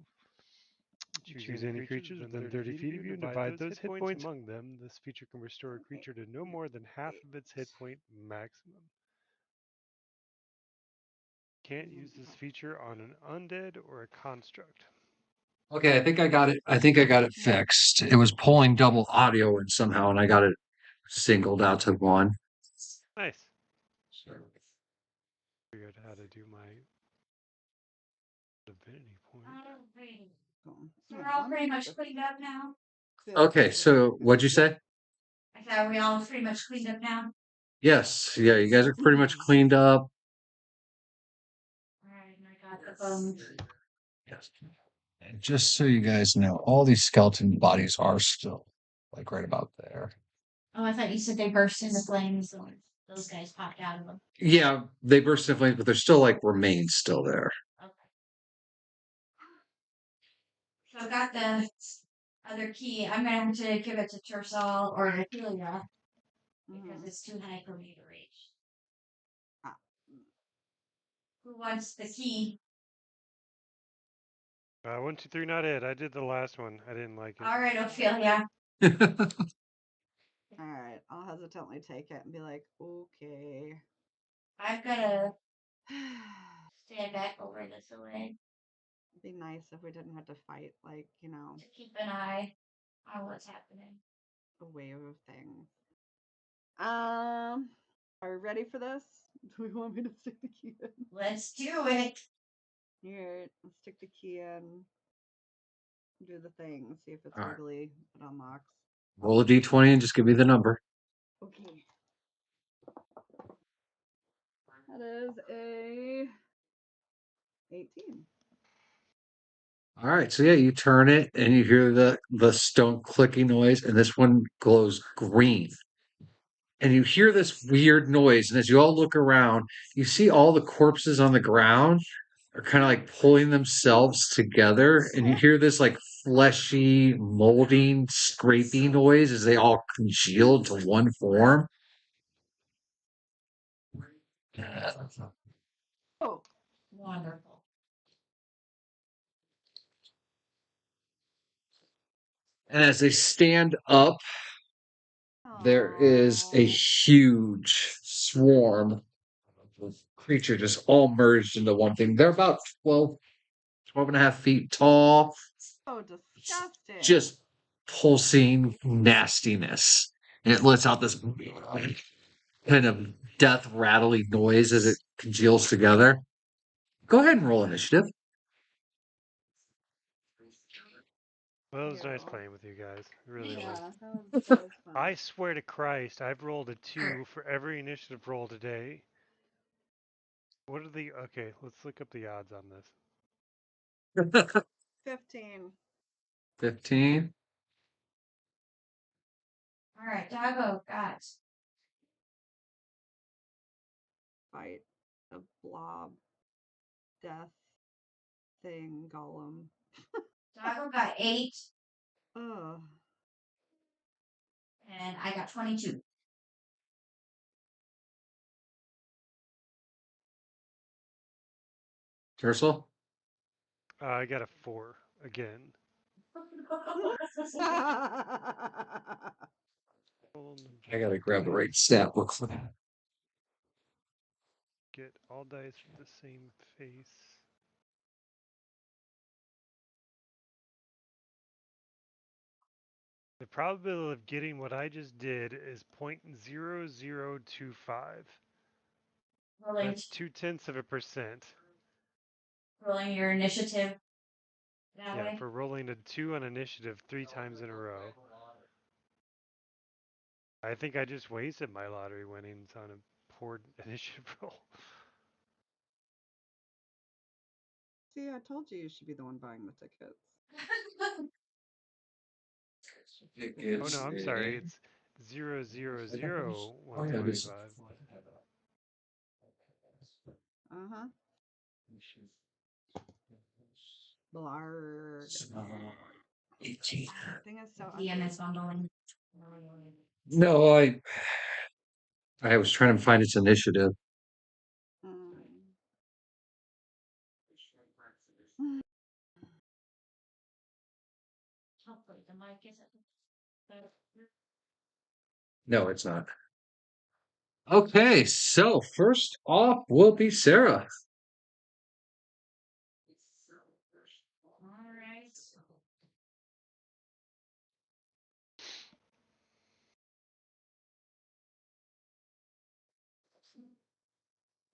Choose any creatures within 30 feet of you and divide those hit points among them. This feature can restore a creature to no more than half of its hit point maximum. Can't use this feature on an undead or a construct. Okay, I think I got it. I think I got it fixed. It was pulling double audio in somehow, and I got it singled out to one. Nice. Figured out how to do my divinity point. Alright. So we're all pretty much cleaned up now? Okay, so what'd you say? I thought we all pretty much cleaned up now? Yes, yeah, you guys are pretty much cleaned up. Alright, and I got the bones. Yes. And just so you guys know, all these skeleton bodies are still like right about there. Oh, I thought you said they burst into flames when those guys popped out of them. Yeah, they burst into flames, but there's still like remains still there. Okay. So I got the other key. I'm going to give it to Tersal or Athelia because it's too high for me to reach. Who wants the key? 1, 2, 3, not it. I did the last one. I didn't like it. All right, Ophelia. All right, I'll hesitantly take it and be like, okay. I've got to stand back over this away It'd be nice if we didn't have to fight, like, you know, to keep an eye on what's happening. a wave of things. Are we ready for this? Do we want me to stick the key in? Let's do it. Here, let's stick the key in. Do the thing. See if it's All right. wiggly. It unlocks. Roll a d20 and just give me the number. Okay. That is a 18. All right, so yeah, you turn it and you hear the stone clicking noise, and this one glows green. And you hear this weird noise, and as you all look around, you see all the corpses on the ground are kind of like pulling themselves together, and you hear this like fleshy, molding, scraping noise as they all congeal into one form. Oh, Wonderful. And as they stand up, there is a huge swarm of creature just all merged into one thing. They're about 12 and a half feet tall, so disgusting. just pulsing nastiness. And it lets out this kind of death rattling noise as it congeals together. Go ahead and roll initiative. Well, it was nice Ew. playing with you guys. It really was. Yeah, that was fun. I swear to Christ, I've rolled a 2 for every initiative roll today. What are the... Okay, let's look up the odds on this. 15. 15. All right, doggo, guys. Fight a blob death thing golem. Doggo got 8, Ugh. and I got 22. Tercel? I got a 4 again. I gotta grab the right stat book for that. Get all dice with the same face. The probability of getting what I just did is 0.0025. Rolling, That's 0.2%. rolling your initiative that Yeah, way. for rolling a 2 on initiative 3 times in a row. I think I just wasted my lottery winnings on a poor initiative roll. See, I told you should be the one buying the tickets. Oh no, I'm sorry. It's 0.00125. Uh-huh. Blarg. Thing is so ugly. DM is bundling. No, I was trying to find its initiative. Mm. Hopefully the mic isn't. No, it's not. Okay, so first off will be Sarah. All right.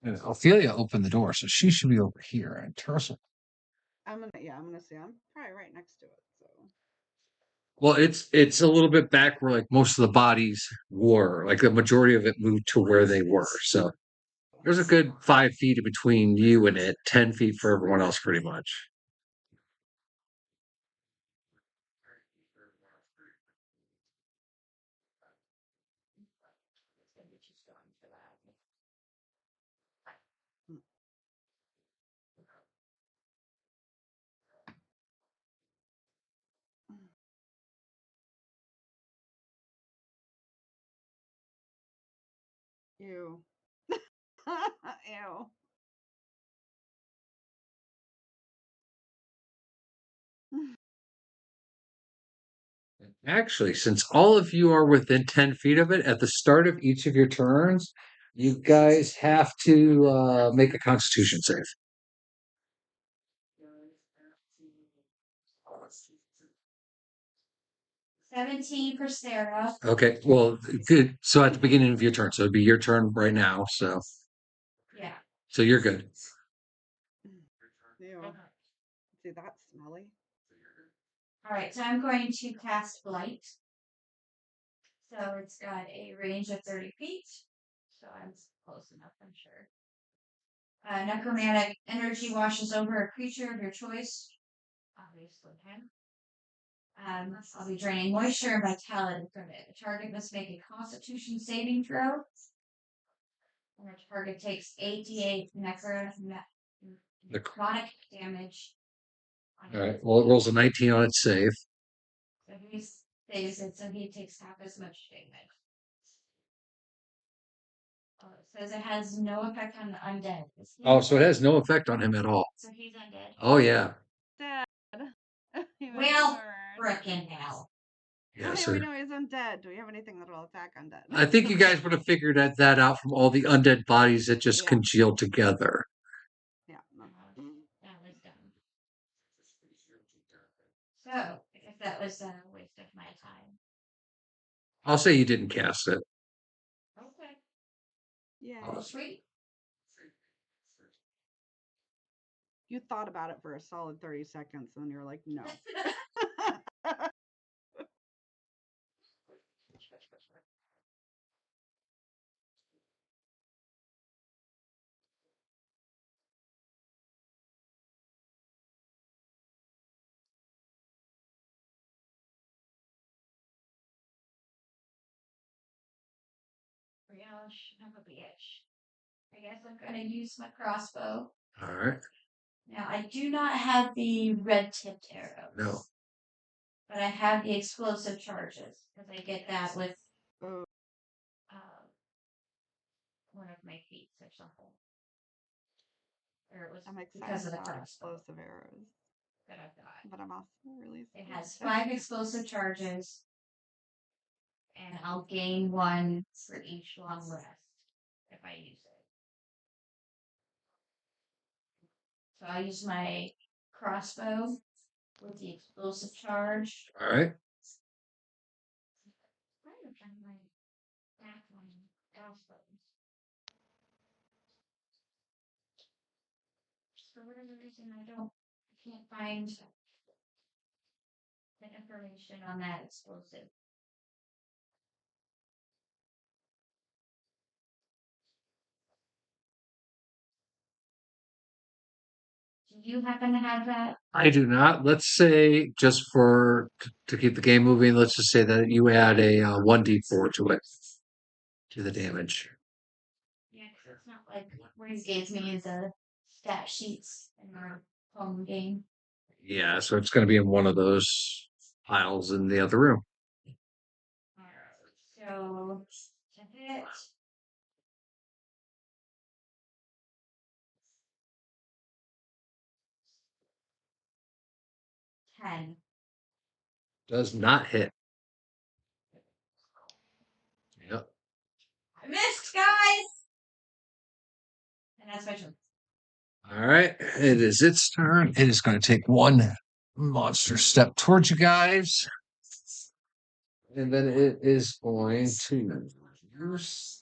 And Ophelia opened the door, so she should be over here. And Tercel. I'm gonna say I'm probably right next to it. So Well, it's a little bit back where like most of the bodies were. Like the majority of it moved to where they were. So there's a good 5 feet in between you and it, 10 feet for everyone else, pretty much. ew. Ew. Actually, since all of you are within 10 feet of it, at the start of each of your turns, you guys have to make a constitution save. 17 for Sarah. Okay, well, good. So at the beginning of your turn, so it'd be your turn right now. So Yeah. so you're good. Ew. See, that's smelly. All right, so I'm going to cast Blight. So it's got a range of 30 feet. So I'm close enough, I'm sure. Necromantic energy washes over a creature of your choice. Obviously, him. I'll be draining moisture and vitality from it. The target must make a Constitution saving throw. And the target takes 8d8 necrotic damage. All right. Well, it rolls a 19 on its save. So he saves it, so he takes half as much damage. It says it has no effect on the undead. Oh, so it has no effect on him at all. So he's undead. Oh yeah. Dead. Well, frickin' hell. Yeah. How So do we know he's undead? Do we have anything that'll attack undead? I think you guys would have figured that out from all the undead bodies that just congealed together. Yeah. That was dumb. So, I guess that was a waste of my time. I'll say you didn't cast it. Okay. Yeah. Oh, sweet. You thought about it for a solid 30 seconds, and then you're like, no. Real son of a bitch. I guess I'm gonna use my crossbow. All right. Now, I do not have the red-tipped arrows. No. But I have the explosive charges, because I get that with Oh. one of my feats or something. Or it was I'm because of excited the about crossbow explosive arrows. that I've got. But I'm also really It scared. has 5 explosive charges, and I'll gain 1 for each long rest if I use it. So I'll use my crossbow with the explosive charge. All right. I'm trying to find my backline crossbows. For whatever reason, I can't find the information on that explosive. Do you happen to have that? I do not. Let's say, just to keep the game moving, let's just say that you add a 1d4 to it, to the damage. Yeah, because it's not like where you gave me the stat sheets in our home game. Yeah, so it's going to be in one of those piles in the other room. Alright, so to hit. $10. Does not hit. Yep. I missed, guys! And that's my turn. All right. It is its turn. It is going to take one monster step towards you guys. And then it is going to use.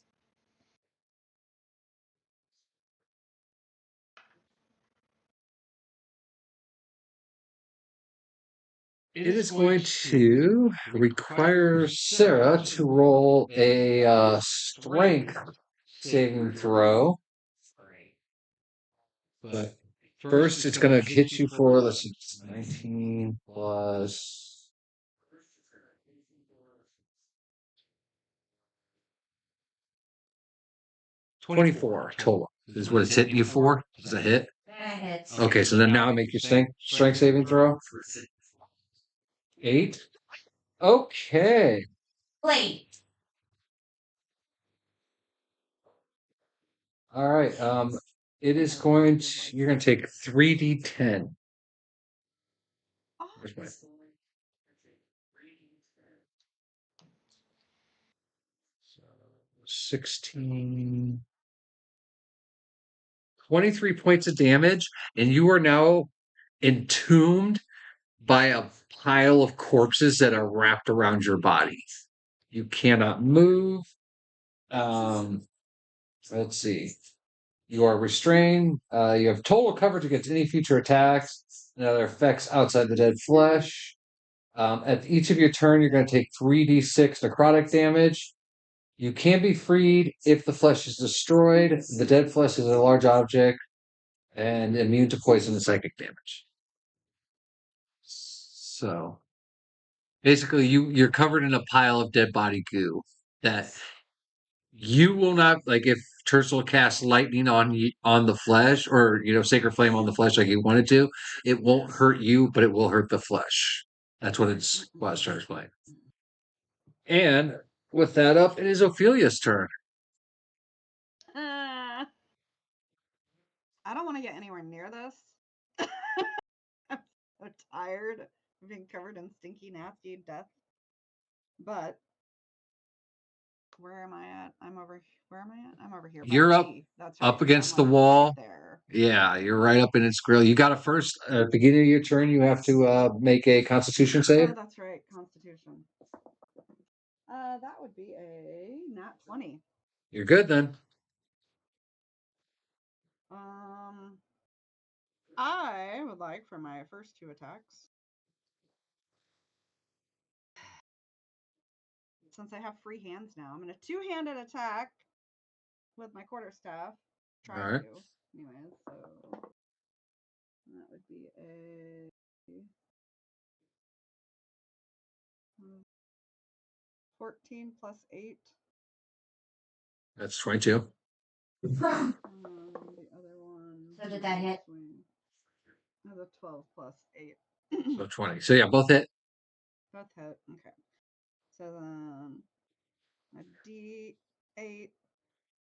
It is going to require Sarah to roll a strength saving throw. But first, it's going to hit you for, let's see, 19 plus. 24 total is what it's hitting you for. Does it hit? That hits. Okay, so then now I make your strength saving throw. 8. Okay. Wait. All right. It is going to. You're going to take 3d10. Oh. Where's my? 16. 23 points of damage, and you are now entombed by a pile of corpses that are wrapped around your body. You cannot move. Let's see. You are restrained. You have total coverage against any future attacks and other effects outside the dead flesh. At each of your turn, you're going to take 3d6 necrotic damage. You can be freed if the flesh is destroyed. The dead flesh is a large object and immune to poison and psychic damage. So basically, you're covered in a pile of dead body goo that you will not, like, if Tercel casts lightning on the flesh, or sacred flame on the flesh like you wanted to, it won't hurt you, but it will hurt the flesh. That's what I was trying to explain. And with that up, it is Ophelia's turn. I don't want to get anywhere near this. I'm so tired of being covered in stinky, nasty death. But where am I at? Where am I at? I'm over here. You're up, That's right. up against the Right wall. there. Yeah, you're right up in its grill. You got to first, at the beginning of your turn, you have to make a Constitution save. Oh, that's right, Constitution. That would be a nat 20. You're good then. I would like for my first 2 attacks, since I have free hands now, I'm going to 2-handed attack with my quarterstaff. Try All right. to. Anyways, so that would be a 14 plus 8. That's 22. The other one. So did that hit? Another 12 plus 8. So 20. So yeah, both hit. Both hit. Okay. So then a D8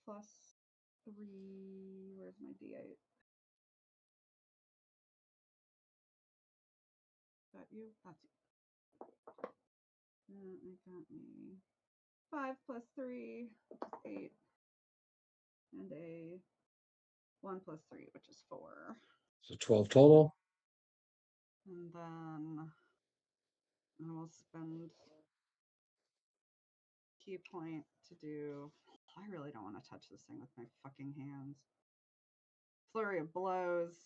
plus 3. Where's my D8? Is that you? That's you. I got me 5 plus 3, which is 8. And a 1 plus 3, which is 4. So 12 total. And then I will spend key point to do. I really don't want to touch this thing with my fucking hands. Flurry of blows.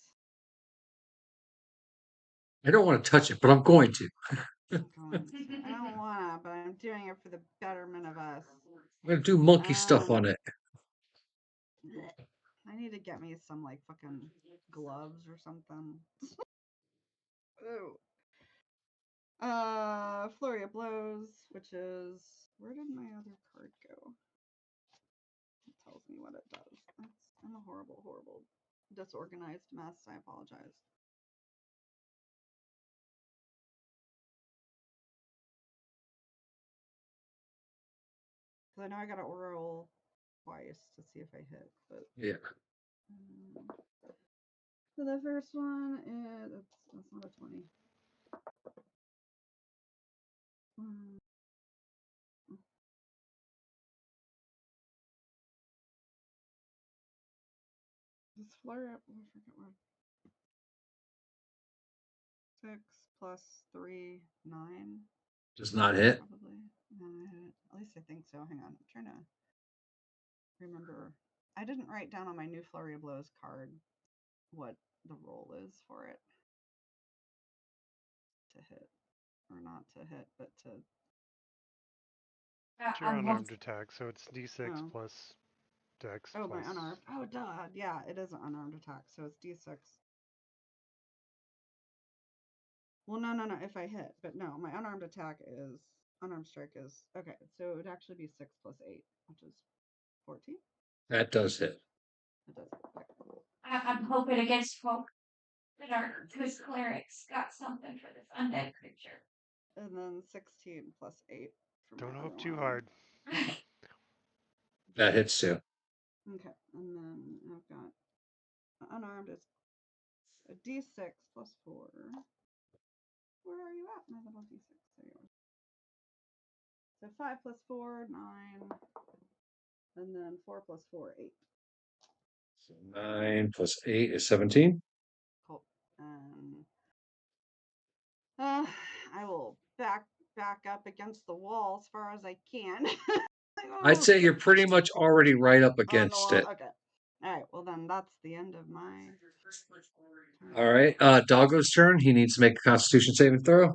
I don't want to touch it, but I'm going to. I don't want to, but I'm doing it for the betterment of us. I'm going to do monkey stuff on it. I need to get me some, like, fucking gloves or something. Ooh. Flurry of blows, which is, where did my other card go? It tells me what it does. I'm a horrible, horrible, disorganized mess. I apologize. Because I know I got to roll twice to see if I hit, but yeah. So the first one is that's not a 20. This flare up. I forget what. 6 plus 3, 9. Does not hit. Probably. No, at least I think so. Hang on. I'm trying to remember. I didn't write down on my new Flurry of Blows card what the roll is for it. To hit. Or not to hit, but to. It's your unarmed attack, so it's D6 plus Dex. Oh, plus... my unarmed. Oh, duh. Yeah, it is an unarmed attack, so it's D6. Well, no. If I hit, but no, my unarmed strike is okay. So it would actually be 6 plus 8, which is 14. That does hit. It does. Okay. I'm hoping against hope that our good clerics got something for this undead creature. And then 16 plus 8. Don't hope too hard. That hits too. Okay, and then I've got unarmed is a D6 plus 4. Where are you at, my little D6? There you are. So 5 plus 4, 9. And then 4 plus 4, 8. 9 plus 8 is 17. Cool. I will back up against the wall as far as I can. I'd say you're pretty much already right up On the against wall. it. Okay. All right. Well, then that's the end of my turn. All right. Doggo's turn. He needs to make a Constitution saving throw.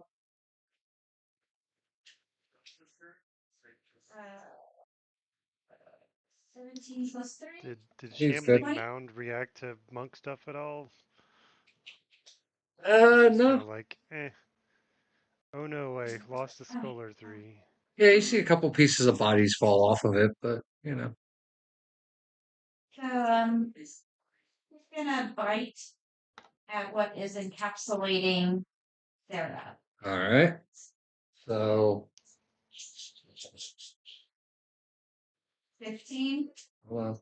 17 plus 3. Did He's good. Shambling Mound react to monk stuff at all? No. Kind of like, eh. Oh no, I lost a skull or 3. Yeah, you see a couple pieces of bodies fall off of it, but you know. So he's gonna bite at what is encapsulating Sarah. All right. So 15. well,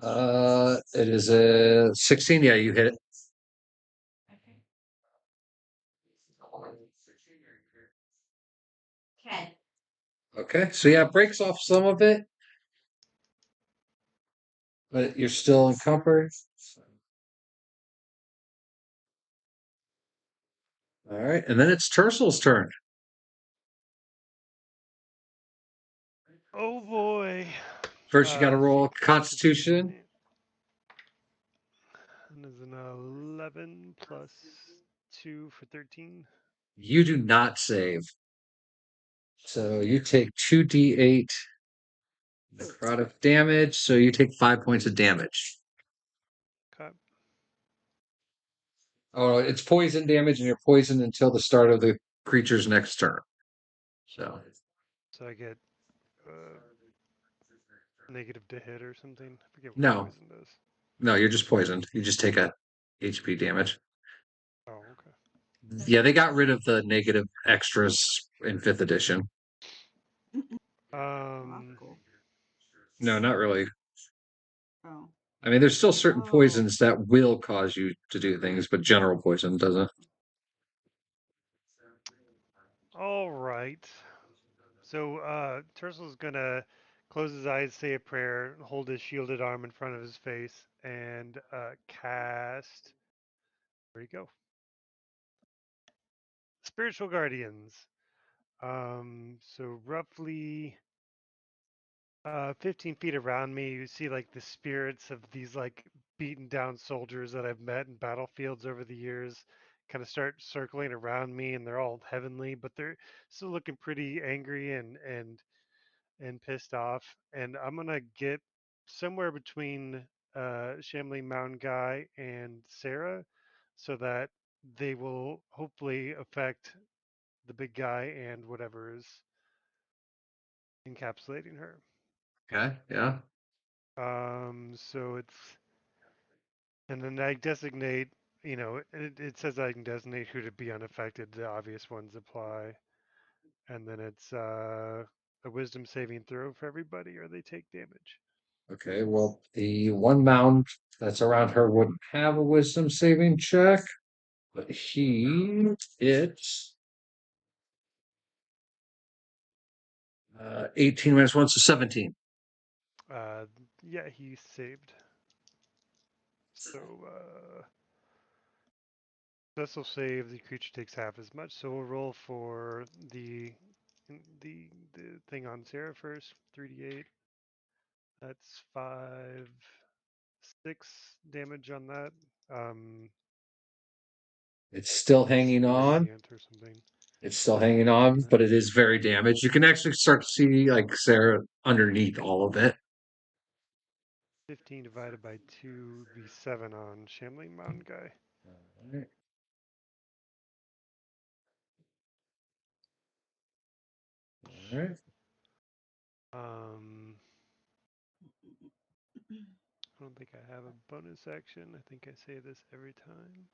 it is a 16. Yeah, you hit it. Okay. 10. Okay, so yeah, it breaks off some of it, but you're still encumbered. All right, and then it's Tersel's turn. Oh boy. First, you got to Let's roll see, Constitution. And is an 11 plus 2 for 13. You do not save. So you take 2d8 necrotic damage. So you take 5 points of damage. Okay. Oh, it's poison damage, and you're poisoned until the start of the creature's next turn. So So I get negative to hit or something. I forget what no, poison does. no, you're just poisoned. You just take a HP damage. Oh, okay. Yeah, they got rid of the negative extras in 5th edition. Cool. No, not really. Oh. I mean, there's still certain poisons that will cause you to do things, but general poison doesn't. All right. So Tersel's gonna close his eyes, say a prayer, hold his shielded arm in front of his face, and cast. There you go. Spiritual Guardians. So roughly 15 feet around me, you see like the spirits of these like beaten down soldiers that I've met in battlefields over the years kind of start circling around me, and they're all heavenly, but they're still looking pretty angry and pissed off. And I'm gonna get somewhere between Shambling Mountain Guy and Sarah, so that they will hopefully affect the big guy and whatever is encapsulating her. Okay, yeah. So it's, and then I designate, it says I can designate who to be unaffected. The obvious ones apply. And then it's a wisdom saving throw for everybody or they take damage. Okay, well, the one mound that's around her wouldn't have a wisdom saving check, but it's 18 minus 1, so 17. Yeah, he saved. So, this will save. The creature takes half as much. So we'll roll for the thing on Sarah first. 3d8. That's 5, 6 damage on that. It's still hanging on. Radiant or something. It's still hanging on, but it is very damaged. You can actually start to see like Sarah underneath all of it. 15 divided by 2 would be 7 on Shambling Mountain Guy. All right. All right. I don't think I have a bonus action. I think I say this every time.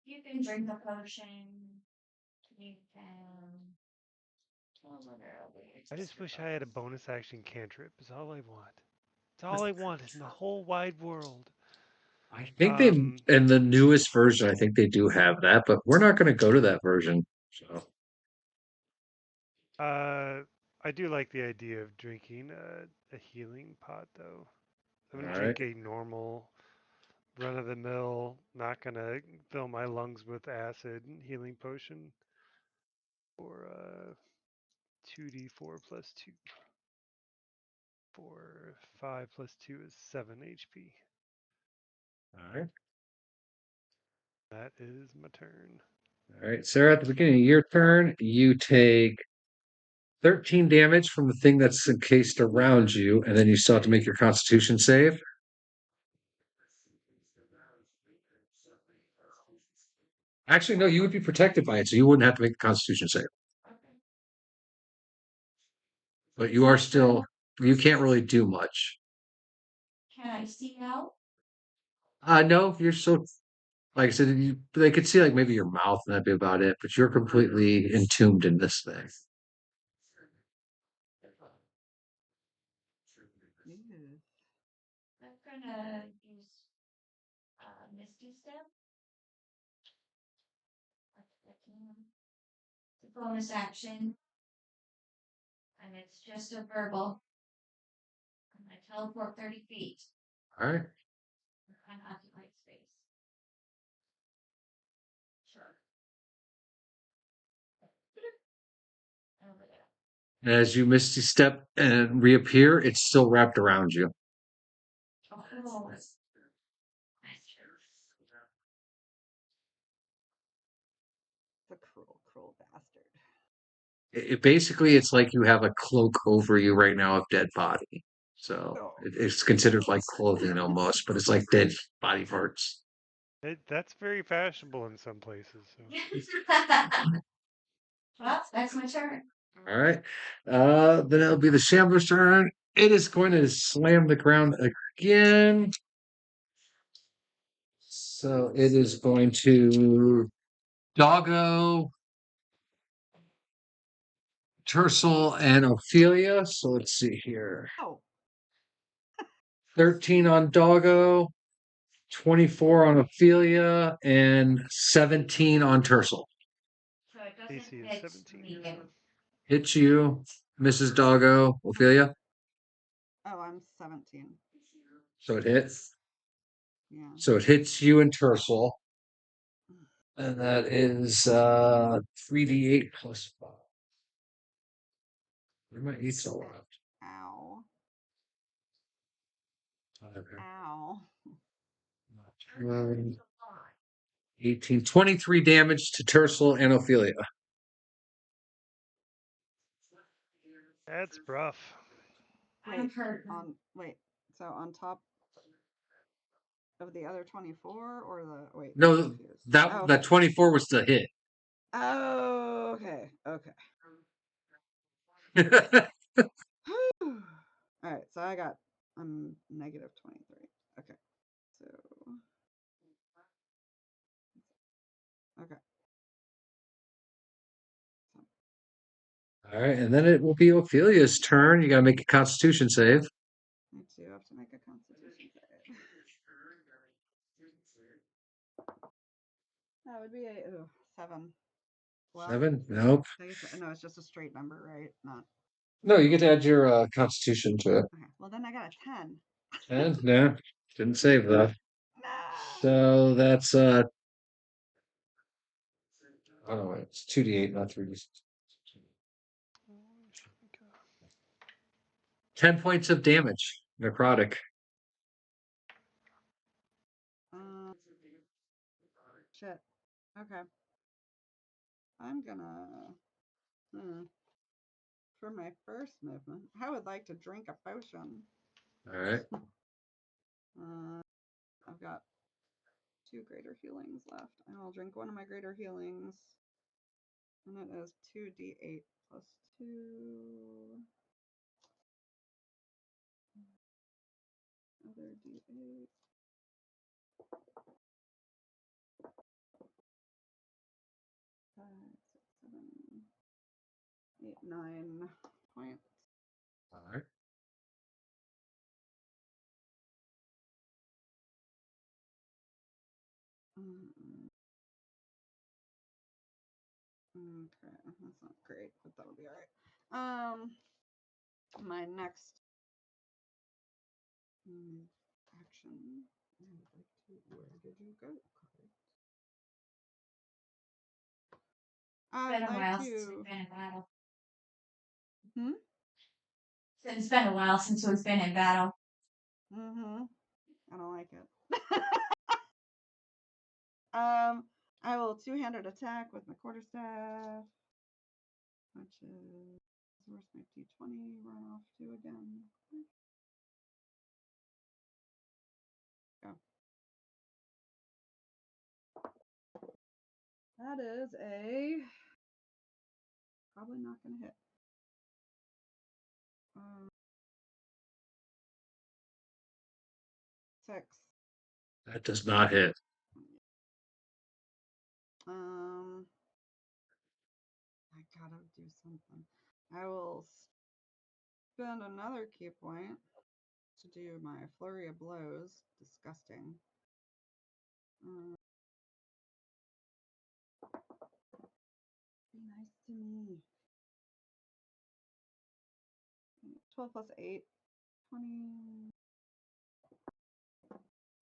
You can drink a potion. You can. I just wish I had a bonus action cantrip. Is all I want. It's all I want in the whole wide world. I think they, in the newest version, I think they do have that, but we're not going to go to that version. So I do like the idea of drinking a healing pot, though. I'm gonna All right. drink a normal, run-of-the-mill, not gonna fill my lungs with acid healing potion for 2d4 plus 2. 4, 5 plus 2 is 7 HP. All right. That is my turn. All right. Sarah, at the beginning of your turn, you take 13 damage from the thing that's encased around you, and then you still have to make your constitution save. Actually, no, you would be protected by it, so you wouldn't have to make the constitution save. But you are still, you can't really do much. Can I see out? No, you're so, like I said, they could see like maybe your mouth and that'd be about it, but you're completely entombed in this thing. Ew. I'm gonna use Misty Step. It's a bonus action, and it's just a verbal. And I teleport 30 feet. All right. Unoccupied space. Sure. Over there. As you misty step and reappear, it's still wrapped around you. Oh, The cruel, cruel bastard. Basically, it's like you have a cloak over you right now of dead body. So Oh. it's considered like clothing almost, but it's like dead body parts. That's very fashionable in some places. So. well, that's my turn. All right. Then it'll be the Shambler's turn. It is going to slam the ground again. So it is going to Doggo, Tercel, and Ophelia. So let's see here. Oh. 13 on Doggo, 24 on Ophelia, and 17 on Tercel. So it doesn't AC is hit 17. me. Hits you, Mrs. Doggo, Ophelia. Oh, I'm 17. So it hits. Yeah. So it hits you and Tercel. And that is 3d8 plus 5. Where my 8's all left? Ow. Okay. Ow. 18, 23 damage to Tercel and Ophelia. That's rough. I'm hurt. Wait. So on top of the other 24 or the wait? No, I'm confused. that 24 was the hit. Oh, okay. Okay. All right. So I'm negative 23. Okay. So okay. All right, and then it will be Ophelia's turn. You got to make a Constitution save. I do have to make a Constitution save. That would be a 7. Well, 7? Nope. I guess no, it's just a straight number, right? Not. No, you get to add your Constitution to it. Okay. Well, then I got a 10. 10? No, didn't save that. No. So that's oh no, wait, it's 2d8, not 3d6. 10 points of damage, necrotic. Shit. Okay. I'm gonna. For my first movement, I would like to drink a potion. All right. I've got 2 greater healings left. And I'll drink one of my greater healings. And it is 2d8 plus 2. Other d8. 5, 6, 7, 8, 9 points. All right. Okay, that's not great, but that'll be all right. My next action. I would like to. Where did you go? I It's would been a like while since to. we've been in battle. Hmm. It's been a while since we've been in battle. Mm-hmm. I don't like it. I will two-handed attack with my quarterstaff, which is where's my d20? Run off to again. Go. That is a probably not going to hit. 6. That does not hit. I gotta do something. I will spend another key point to do my flurry of blows. Disgusting. Be nice to me. 12 plus 8, 20.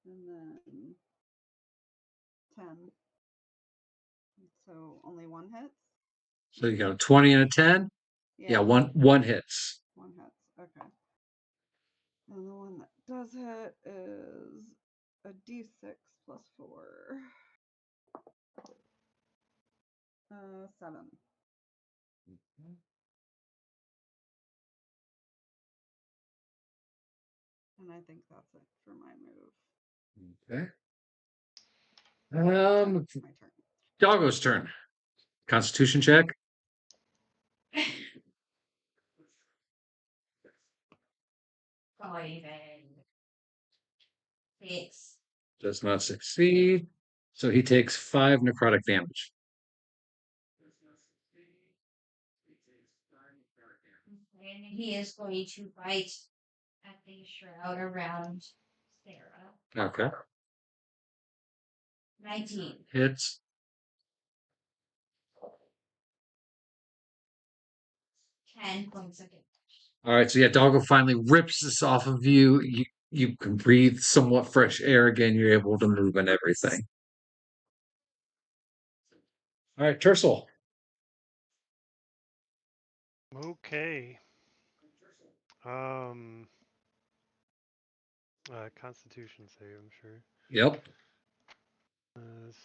And then 10. So only one hits? So you got a 20 and a 10? Yeah, one hits. One hits. Okay. And the one that does hit is a d6 plus 4. 7. And I think that's it for my move. Okay. It's my turn. Doggo's turn. Constitution check. Oh, even 6. Does not succeed. So he takes 5 necrotic damage. And he is going to bite at the shroud around Sarah. Okay. 19. Hits. 10 points of damage. All right. So yeah, Doggo finally rips this off of you. You can breathe somewhat fresh air again. You're able to move and everything. All right, Tercel. Okay. Constitution save, I'm sure. Yep.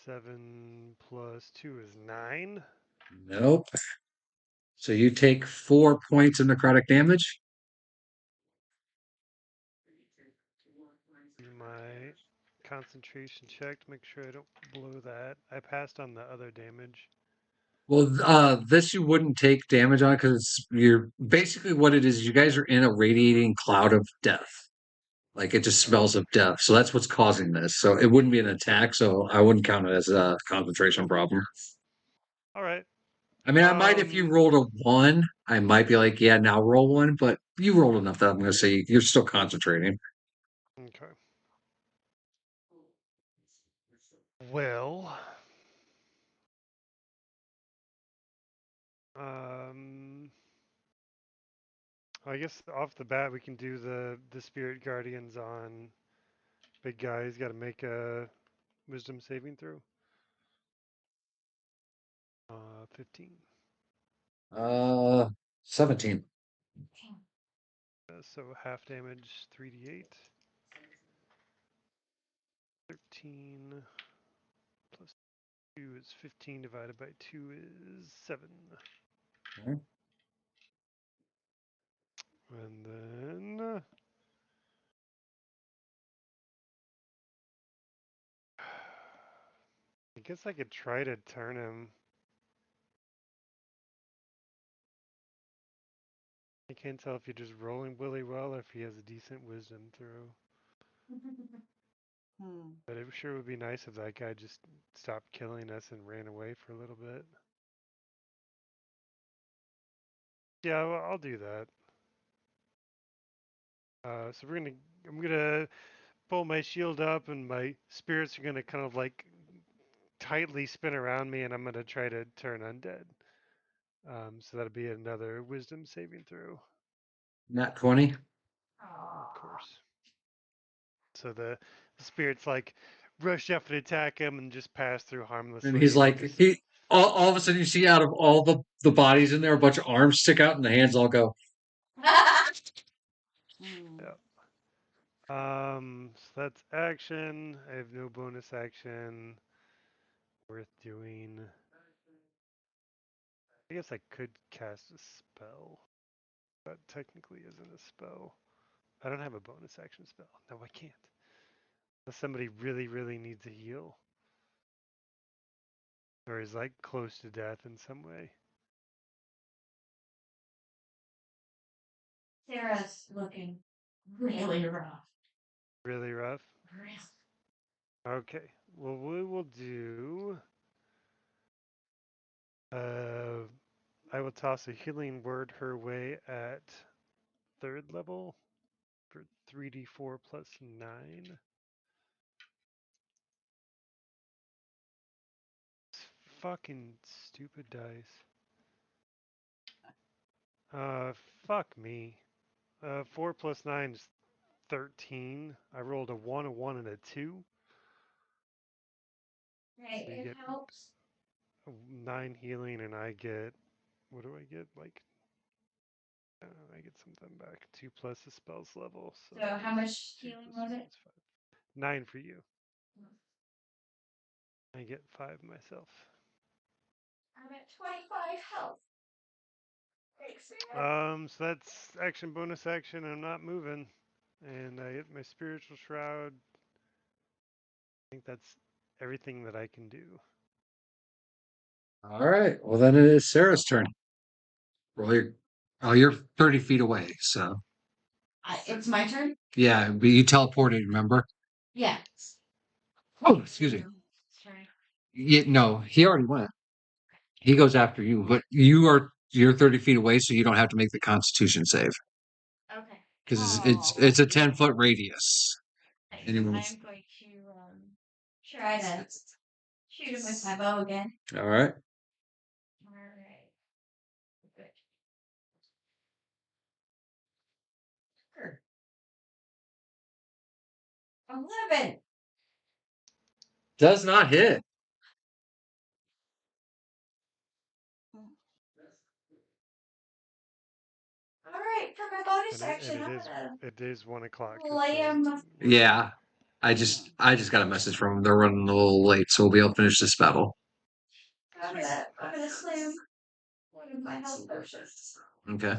7 plus 2 is 9. Nope. So you take 4 points of necrotic damage. Do my concentration check to make sure I don't blow that. I passed on the other damage. Well, this you wouldn't take damage on because you're basically what it is. You guys are in a radiating cloud of death. Like it just smells of death. So that's what's causing this. So it wouldn't be an attack. So I wouldn't count it as a concentration problem. All right. I mean, I might if you rolled a 1, I might be like, yeah, now roll 1. But you rolled enough that I'm going to say you're still concentrating. Okay. Well, I guess off the bat we can do the spirit guardians on big guy. He's got to make a wisdom saving throw. 15. 17. So half damage, 3d8. 13 plus 2 is 15 divided by 2 is 7. Okay. And then I guess I could try to turn him. I can't tell if you're just rolling really well or if he has a decent wisdom throw. But it sure would be nice if that guy just stopped killing us and ran away for a little bit. Yeah, well, I'll do that. So I'm gonna pull my shield up and my spirits are gonna kind of like tightly spin around me and I'm gonna try to turn undead. So that'll be another wisdom saving throw, Nat 20. of course. So the spirits like rush up and attack him and just pass through harmlessly. And he's like, just, all of a sudden you see out of all the bodies in there, a bunch of arms stick out and the hands all go. yeah. So that's action. I have no bonus action worth doing. I guess I could cast a spell. That technically isn't a spell. I don't have a bonus action spell. No, I can't. Unless somebody really, really needs a heal. Or is like close to death in some way. Sarah's looking really rough. Really rough? Really. Okay. Well, we will do. I will toss a healing word her way at 3rd level for 3d4 plus 9. It's fucking stupid dice. Fuck me. 4 plus 9 is 13. I rolled a 1, a 1, and a 2. Hey, So you it get helps. 9 healing, and I get. What do I get? Like. I get something back. 2 plus the spell's level. So how much healing was it? 9 for you. I get 5 myself. I'm at 25 health. Thanks, Sarah. So that's action, bonus action. I'm not moving, and I hit my spiritual shroud. I think that's everything that I can do. All right. Well, then it is Sarah's turn. Roll your. Oh, you're 30 feet away, so. It's my turn? Yeah, but you teleported, remember? Yeah. Oh, excuse me. Sorry. Yeah, no, he already went. He goes after you, but you're 30 feet away, so you don't have to make the Constitution save Okay. because it's a 10-foot radius. Nice. Anyone? I'm going to try to shoot him with my bow again. All right. All right. Good. 11. Does not hit. All right, for my bonus And action, I'm gonna it is 1 o'clock. slam. Yeah. I just got a message from them. They're running a little late, so we'll be able to finish this battle. I'm gonna slam one of my health potions. Okay.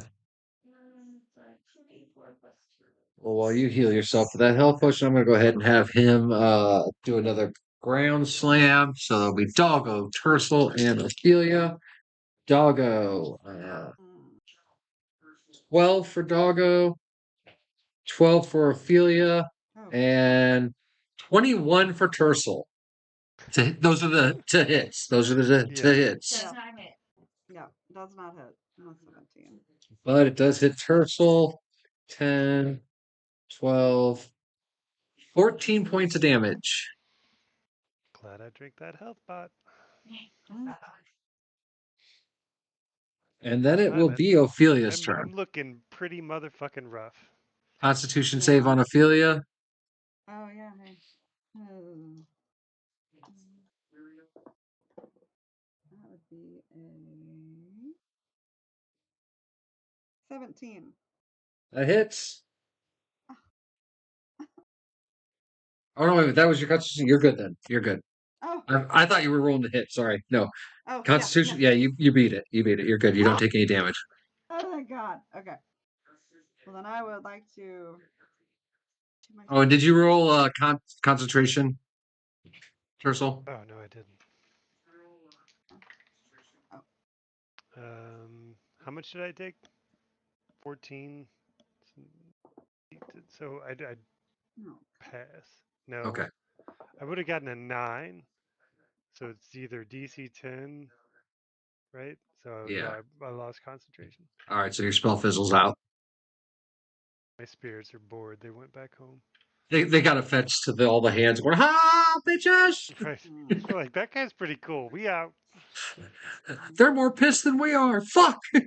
So 2d4 plus 2. Well, while you heal yourself with that health potion, I'm gonna go ahead and have him do another ground slam. So there'll be Doggo, Tercel, and Ophelia. Doggo, 12 for Doggo, 12 for Ophelia, and 21 for Tercel. Those are the to hits. Those are the to hits. Does not hit. Yeah, does not hit. No 17. But it does hit Tercel. 10, 12, 14 points of damage. Glad I drank that health pot. And then it will be Ophelia's turn. I'm looking pretty motherfucking rough. Constitution save on Ophelia. Oh, yeah. Hey. That would be a 17. That hits. Oh, no, wait, that was your Constitution. You're good then. You're good. Oh. I thought you were rolling the hit. Sorry. No. Oh, Constitution. Yeah, you beat it. You beat it. You're good. You don't take any damage. Oh, my God. Okay. Well, then I would like to. Oh, and did you roll concentration, Tercel? Oh, no, I didn't. How much did I take? 14. So I'd pass. No. Okay. I would have gotten a 9. So it's either DC 10, right? So yeah, I lost concentration. All right, so your spell fizzles out. My spirits are bored. They went back home. They got a fetch to all the hands going, ha, bitches! Right. Mm. They're like, that guy's pretty cool. We out. They're more pissed than we are. Fuck! All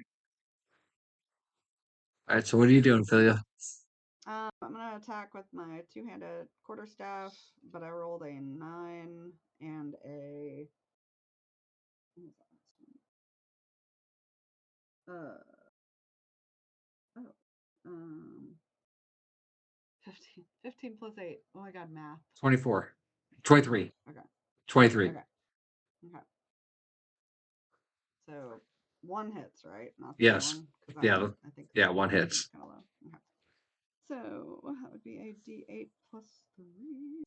right, so what are you doing, Philia? I'm gonna attack with my two-handed quarterstaff, but I rolled a 9 and a. What was that last one? Oh, 15 plus 8. Oh my god, math. 24. 23. Okay. 23. Okay. Okay. So one hits, right? Not the Yes. other one. 'Cause Yeah. I think Yeah, one I think hits. it's kind of low. Okay. So that would be a D8 plus 3.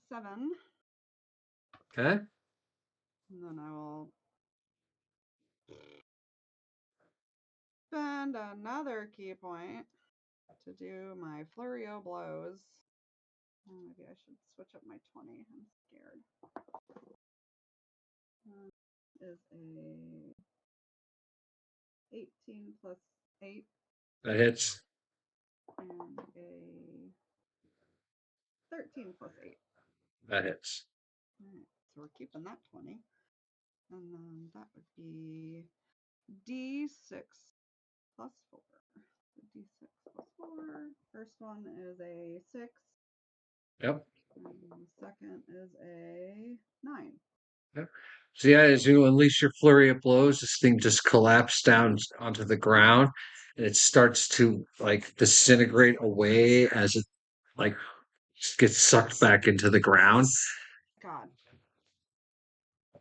7. Okay. And then I will spend another key point to do my flurry of blows. Oh, maybe I should switch up my 20. I'm scared. Is a 18 plus 8 That hits. and a 13 plus 8. That hits. All right, so we're keeping that 20. And then that would be D6 plus 4. D6 plus 4. First one is a 6. Yep. And the second is a 9. Yep. So yeah, as you unleash your flurry of blows, this thing just collapses down onto the ground, and it starts to like disintegrate away as it like gets sucked back into the ground. God.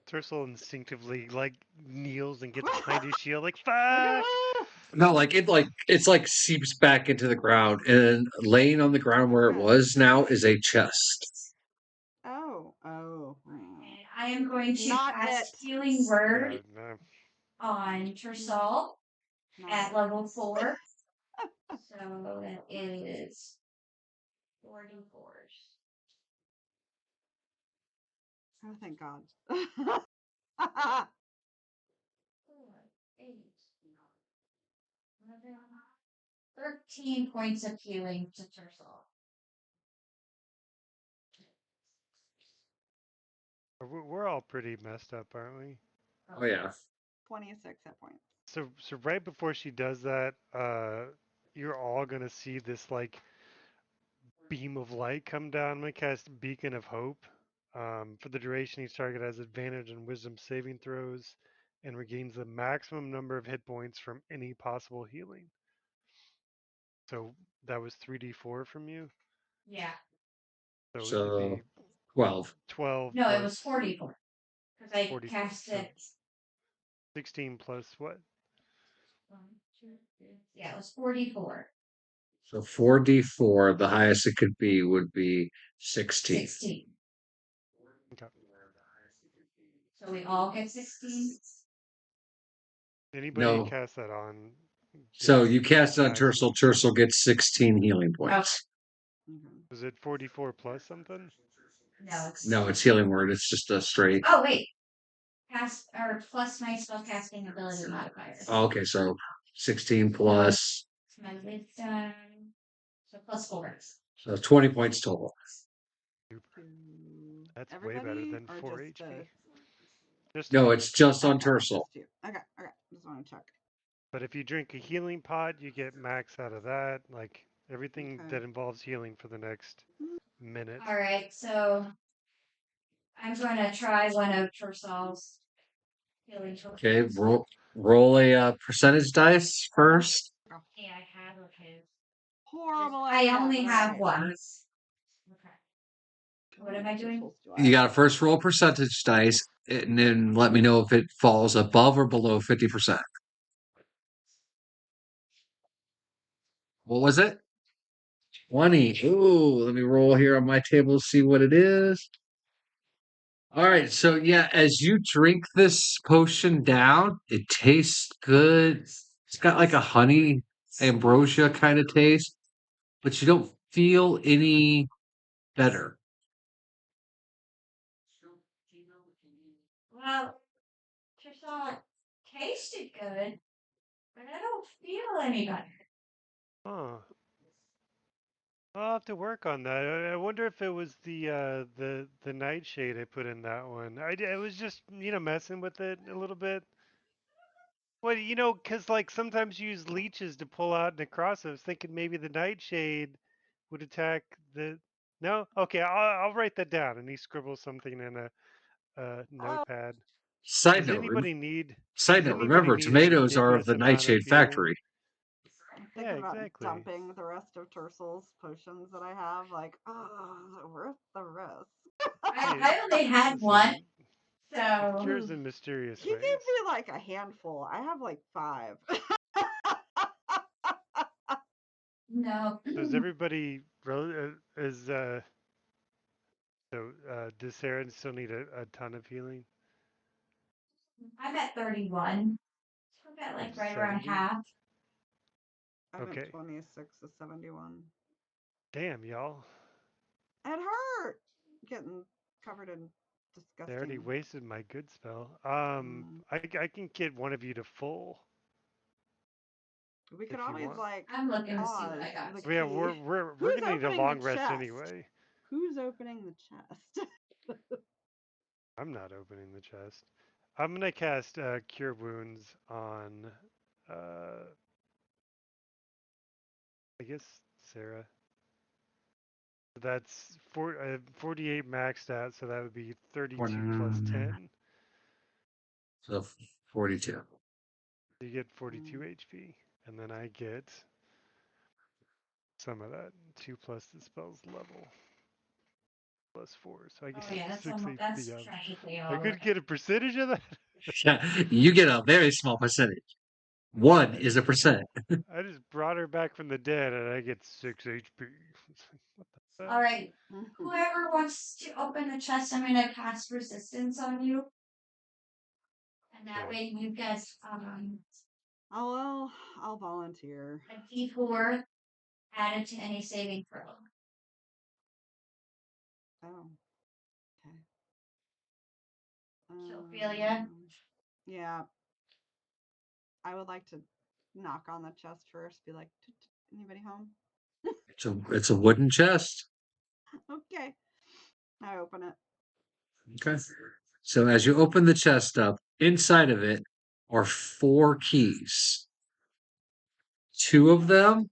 Tercel instinctively like kneels and gets behind his shield, like Like, fuck. ah! No, it's like seeps back into the ground, and laying on the ground where it Okay. was now is a chest. Oh. Oh. And I am going to Not cast it. Healing Yeah, Word no. on Tersal Not at it. level 4. So that is 44. Oh, thank God. 4, 8, 11, 13 points of healing to Tersal. We're all pretty messed up, aren't we? Oh yeah. 26 hit points. So right before she does that, you're all gonna see this like beam of light come down. I'm gonna cast Beacon of Hope. For the duration, each target has advantage on Wisdom saving throws and regains the maximum number of hit points from any possible healing. So that was 3d4 from you. Yeah. So it would So be 12. 12 No, it plus was 44. Because I 44. cast So it. 16 plus what? 1, 2, 3. Yeah, it was 44. So 4d4, the highest it could be would be 16. 16. Okay. So we all get 16. Anybody No. cast that on So gets you cast it on Tercel. maximum. Tercel gets 16 healing points. Okay. Was it 44 plus something? No, it's No, it's healing word. It's just a straight. Oh wait, cast or plus my spellcasting ability modifiers. Oh, okay, so 16 plus. It's my wisdom. So plus 4. So 20 points total. To That's way better everybody than or 4 just HP. Just No, you. it's just on Okay, Tercel. just you. Okay. Okay. Just want to check. But if you drink a healing pot, you get max out of that. Like everything Okay. that involves healing for the next minute. All right, so I'm going to try one of Tersal's healing tokens. Okay, roll a percentage dice first. Yeah, I have okay. Horrible. I only idea, have right. one. Okay. How What many am I doing? crystals do I You got to have? first roll percentage dice, and then let me know if it falls above or below 50%. What was it? 20. Ooh, let me roll here on my table, see what it is. All right, so yeah, as you drink this potion down, it tastes good. It's got like a honey ambrosia kind of taste, but you don't feel any better. Well, Tersal tasted good. but I don't feel any better. Huh. I'll have to work on that. I wonder if it was the nightshade I put in that one. I was just messing with it a little bit. Well, because like sometimes you use leeches to pull out necrosis. I was thinking maybe the nightshade would attack the. No, okay, I'll write that down. And he scribbles something in a notepad. Side Does note, anybody need? side Does note, anybody remember, need a tomatoes are of ridiculous the amount of Nightshade healing? factory. I'm Yeah, thinking about exactly. dumping the rest of Tersel's potions that I have. Like, oh, is it worth the risk? I only had one, Listen, it so cures in mysterious He gave ways. me like a handful. I have like 5. no. Does everybody does Sarah still need a ton of healing? I'm at 31. So I'm at like right around 70? half. I'm Okay. at 26 to 71. Damn, y'all. It hurt getting covered in They already disgusting. wasted my good spell. Mm. I can get one of you to full. We could If you always want. like I'm looking to see what pause I got. the Yeah, key. we're Who's gonna need a opening long the rest chest? anyway. Who's opening the chest? I'm not opening the chest. I'm gonna cast Cure Wounds on I guess Sarah. That's 48 maxed out, so that would be 32 plus 10. So 42. You get 42 HP, and then I get some of that. 2 plus the spell's level. Plus 4, so I get Oh yeah, that's 6 almost, that's HP. practically I all. could get a percentage of that. Yeah, you get a very small percentage. 1 is a percent. I just brought her back from the dead, and I get 6 HP. What the All hell? right. Whoever wants to open the chest, I'm gonna cast resistance on you, and that Okay. way you get Oh well, I'll volunteer. a D4 added to any saving throw. Oh, okay. Ophelia? Yeah. I would like to knock on the chest first. Be like, anybody home? It's a wooden chest. Okay. I open it. Okay. So as you open the chest up, inside of it are 4 keys. 2 of them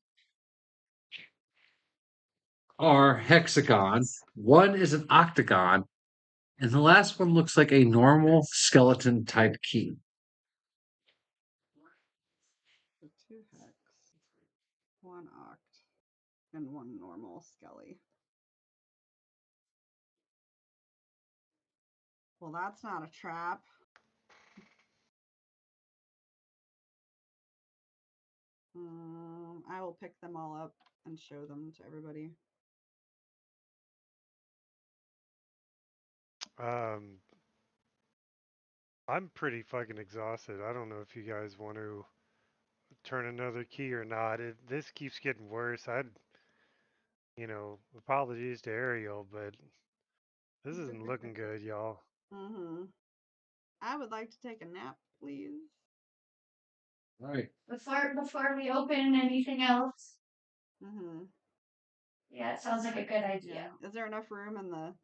are hexagon, 1 is an octagon, and the last one looks like a normal skeleton type key. So 2 hex, 1 oct, and 1 normal skelly. Well, that's not a trap. I will pick them all up and show them to everybody. I'm pretty fucking exhausted. I don't know if you guys want to turn another key or not. This keeps getting worse. Apologies to Ariel, but this isn't looking good, y'all. I would like to take a nap, please. All right. Before we open anything else. Mm-hmm. Yeah, it sounds like a good idea. Yeah. Is there enough room in the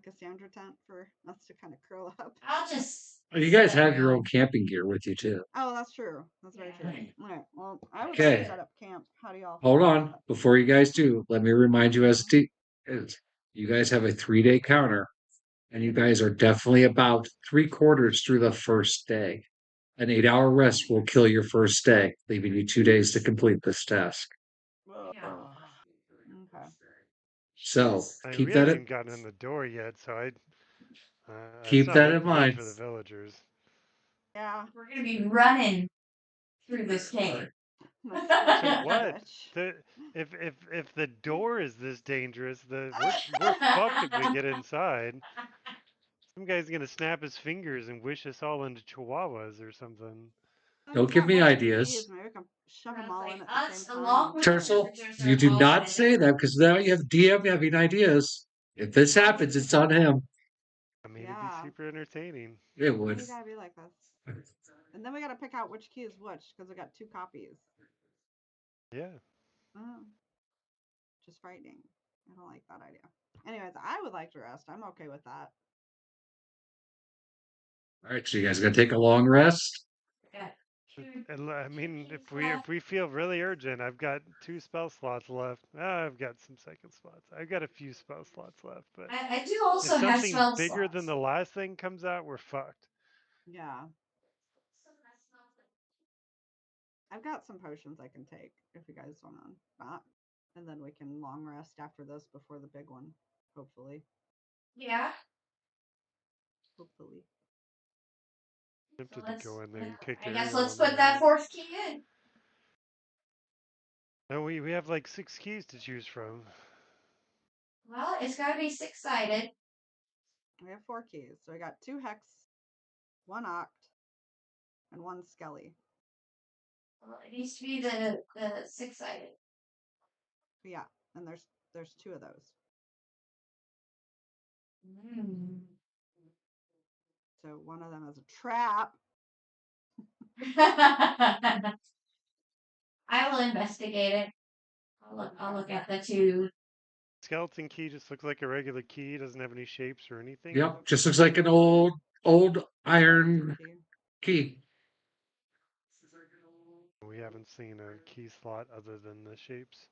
Cassandra tent for us to kind of curl up? I'll just. Oh, you guys have your own camping gear with you too. Oh, that's true. That's very true. All right. Well, I would like Okay. to set up camp. How do y'all? Hold on. Before you guys do, let me remind you as you guys have a 3-day counter, and you guys are definitely about 3/4 through the first day. An 8-hour rest will kill your first day, leaving you 2 days to complete this task. Yeah. Okay. So I mean, keep we that haven't in, even gotten in the door yet, so it's keep not that in looking good mind. for the villagers. Yeah. We're gonna be running through this cave. So what? If the door is this dangerous, we're fucked if we get inside. Some guy's gonna snap his fingers and wish us all into chihuahuas or something. Don't give me ideas. Maybe we can shove them Sounds all like in at the us same along time. with Tercel, villagers you are do all not headed. say that because now you have DM having ideas. If this happens, it's on him. I mean, it'd Yeah. be super entertaining. It Why would. you gotta be like this? And then we got to pick out which key is which because I got 2 copies. Yeah. Oh, just frightening. I don't like that idea. Anyways, I would like to rest. I'm okay with that. All right, so you guys gonna take a long rest? Got two And I mean, keys if left. we feel really urgent, I've got 2 spell slots left. I've got some second slots. I've got a few spell slots left, but I do if also have something 12 bigger than slots. the last thing comes out, we're fucked. Yeah. I've got some potions I can take if you guys want to not. And then we can long rest after this before the big one. Hopefully. Yeah. Hopefully. So Tempted to go in there and kick I guess Ariel let's in the put that ass. 4th key in. No, we have like 6 keys to choose from. Well, it's got to be 6-sided. We have 4 keys. So we got 2 hex, 1 oct, and 1 skelly. Well, it needs to be the 6-sided. Yeah, and there's 2 of those. Mm. So one of them is a trap. I will investigate it. I'll look at the 2. Skeleton key just looks like a regular key. Doesn't have any shapes or anything. Yep, just looks like an old iron Key. key. We haven't seen a key slot other than the shapes.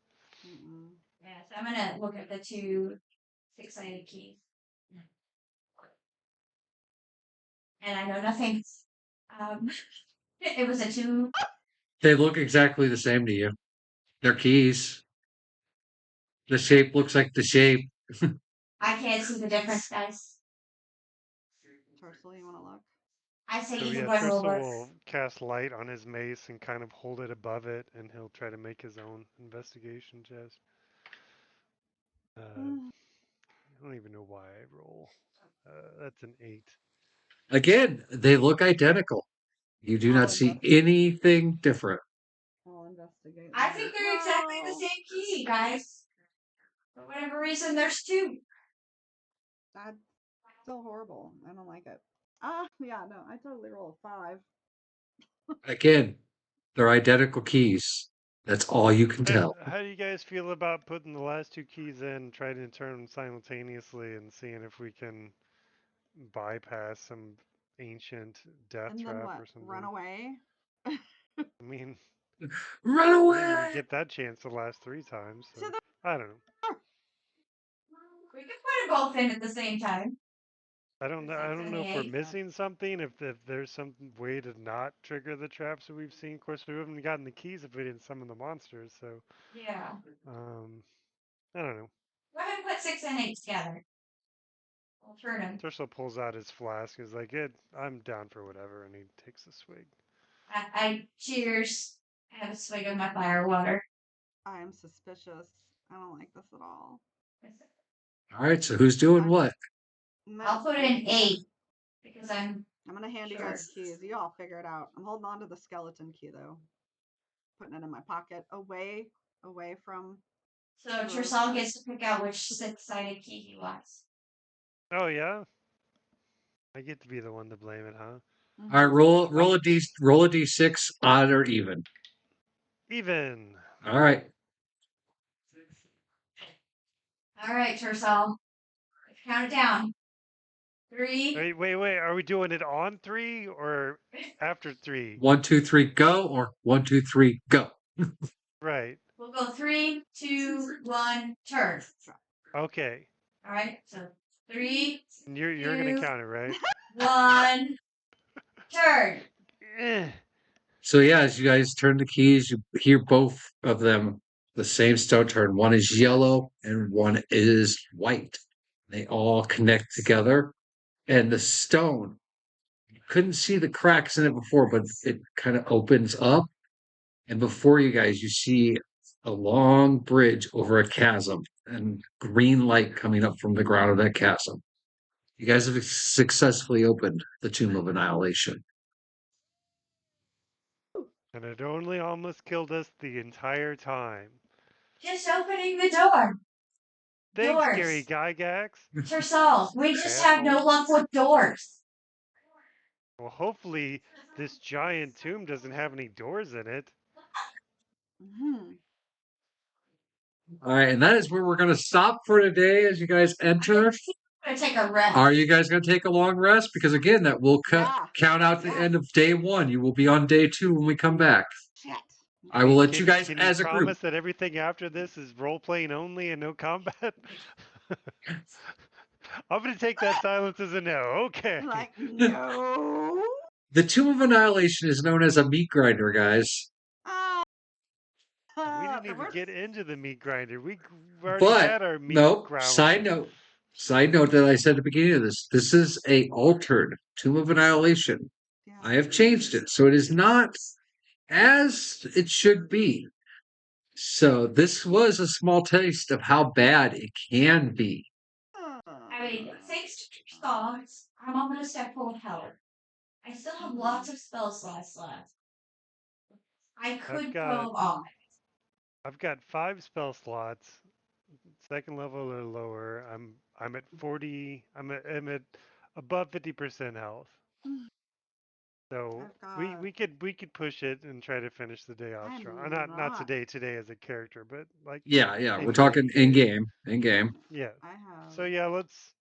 Mm-mm. Yeah, so I'm gonna look at the 2 6-sided keys. And I know nothing. It was a 2. They look exactly the same to you. They're keys. The shape looks like the shape. I can't see the difference, guys. Torsil, you want to look? I say So either yeah, way will Tersa work. will cast light on his mace and kind of hold it above it, and he'll try to make his own investigation test. I don't even know why I roll. That's an 8. Again, they look identical. You do not see anything different. I'll investigate. I think they're exactly the same key, guys. For whatever reason, there's 2. That's still horrible. I don't like it. Yeah, no, I totally roll a 5. Again, they're identical keys. That's all you can tell. How do you guys feel about putting the last 2 keys in, trying to turn them simultaneously, and seeing if we can bypass some ancient death And then trap what? or something? Run away? I mean, Run we away! didn't even get that chance the last 3 times. So I don't know. We can put them both in at the same time. I don't know. I don't know if we're missing something. If there's some way to not trigger the traps that we've seen. Of course, we haven't gotten the keys if we didn't summon the monsters. So Yeah. I don't know. Go ahead and put 6 and 8 together. We'll turn them. Terso pulls out his flask. He's like, I'm down for whatever," and he takes a swig. I cheers. I have a swig of my fire water. I am suspicious. I don't like this at all. All right, so who's doing what? I'll put in 8 because I'm gonna hand you guys keys. You all figure it out. I'm holding on to the skeleton key though. Putting it in my pocket, away from. So Tersal gets to pick out which 6-sided key he wants. Oh yeah, I get to be the one to blame it, huh? Mm-hmm. All right, roll a d6, odd or even. Even. All right. All right, Tersal. Count it down. 3. Wait. Are we doing it on 3 or after 3? 1, 2, 3, go, or 1, 2, 3, go. Right. We'll go 3, 2, 1, turn. Okay. All right. So 3. And you're gonna count it, right? 1, turn. So yeah, as you guys turn the keys, you hear both of them the same stone turn. One is yellow and one is white. They all connect together, and the stone, you couldn't see the cracks in it before, but it kind of opens up, and before you guys, you see a long bridge over a chasm and green light coming up from the ground of that chasm. You guys have successfully opened the Tomb of Annihilation. And it only almost killed us the entire time. Just opening the door. Thanks, Doors. Gary Gygax. Tersal, we just have no Asshole. luck with doors. Well, hopefully this giant tomb doesn't have any doors in it. Mhm. All right, and that is where we're going to stop for today as you guys enter. I'm gonna take a rest. Are you guys going to take a long rest? Because again, that will Yeah. count out the Yeah. end of day 1. You will be on day 2 when we come back. Shit. I will let Can, you guys can as a group. promise that everything after this is role playing only and no combat? I'm gonna take that silence as a no. Okay. Like, no. The Tomb of Annihilation is known as a meat grinder, guys. Ah, We didn't the even worst. get into the meat grinder. We already But had our meat no, ground. side note that I said at the beginning of this. This is a altered Tomb of Annihilation. Yeah. I have changed it, so it is not as it should be. So this was a small taste of how bad it can be. I mean, thanks to your songs, I'm almost at full health. I still have lots of spell slots left. I could go on. I've got 5 spell slots, second level or lower. I'm at 40. I'm at above 50% health. So we could push it and try to finish the day off strong. Not today as a character, but like Yeah. in We're talking in game. game. Yeah. I have. So yeah, let's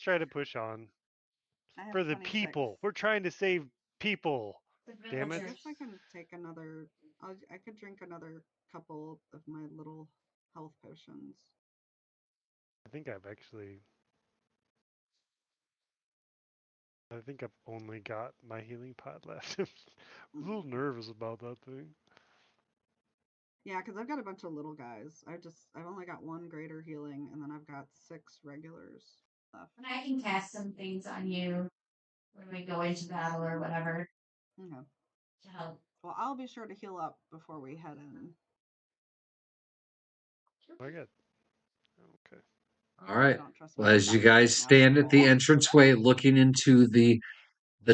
try to push on I have for the 26. people. We're trying to save people. Damn I it. guess I can take another. I could drink another couple of my little health potions. I think I've only got my healing pot left. I'm a little nervous about that thing. Yeah, because I've got a bunch of little guys. I've only got 1 greater healing, and then I've got 6 regulars left. And I can cast some things on you when we go into battle or whatever Okay. to help. Well, I'll be sure to heal up before we head in. I got okay. All right. I don't trust Well, my as you stats guys right now. stand at the entranceway looking into the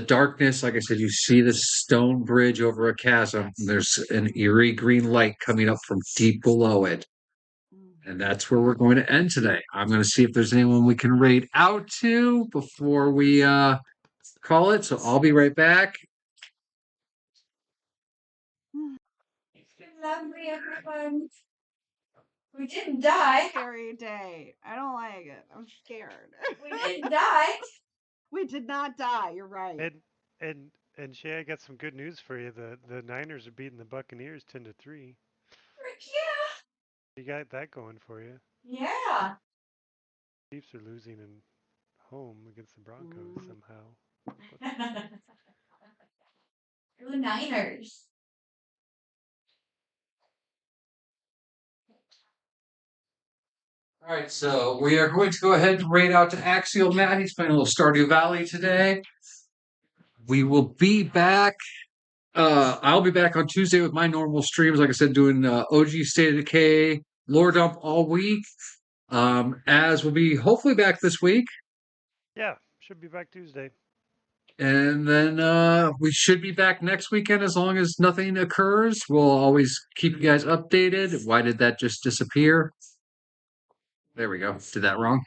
darkness, like I said, you see the stone bridge over a chasm. And there's an eerie green light coming up from deep below it. And that's where we're going to end today. I'm going to see if there's anyone we can raid out to before we call it. So I'll be right back. Good memory, everyone. We didn't die. Scary day. I don't like it. I'm scared. We didn't die. We did not die. You're right. And Shay, I got some good news for you. The Niners are beating the Buccaneers 10-3. Frick yeah. You got that going for you. Yeah. Chiefs are losing in home against the Broncos somehow. Go Niners. All right, so we are going to go ahead and raid out to Axial Matt. He's playing a little Stardew Valley today. We will be back. I'll be back on Tuesday with my normal streams. Like I said, doing OG State of Decay, Lore Dump all week. As we'll be hopefully back this week. Yeah, should be back Tuesday. And then we should be back next weekend as long as nothing occurs. We'll always keep you guys updated. Why did that just disappear? There we go. Did that wrong.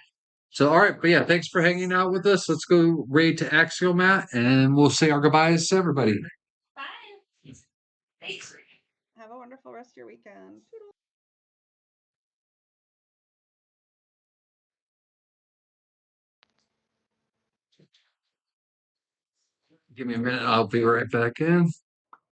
So, all right. But yeah, thanks for hanging out with us. Let's go raid to Axial Matt and we'll say our goodbyes to everybody. Bye. Thanks. Have a wonderful rest of your weekend. Toodles. Give me a minute. I'll be right back in.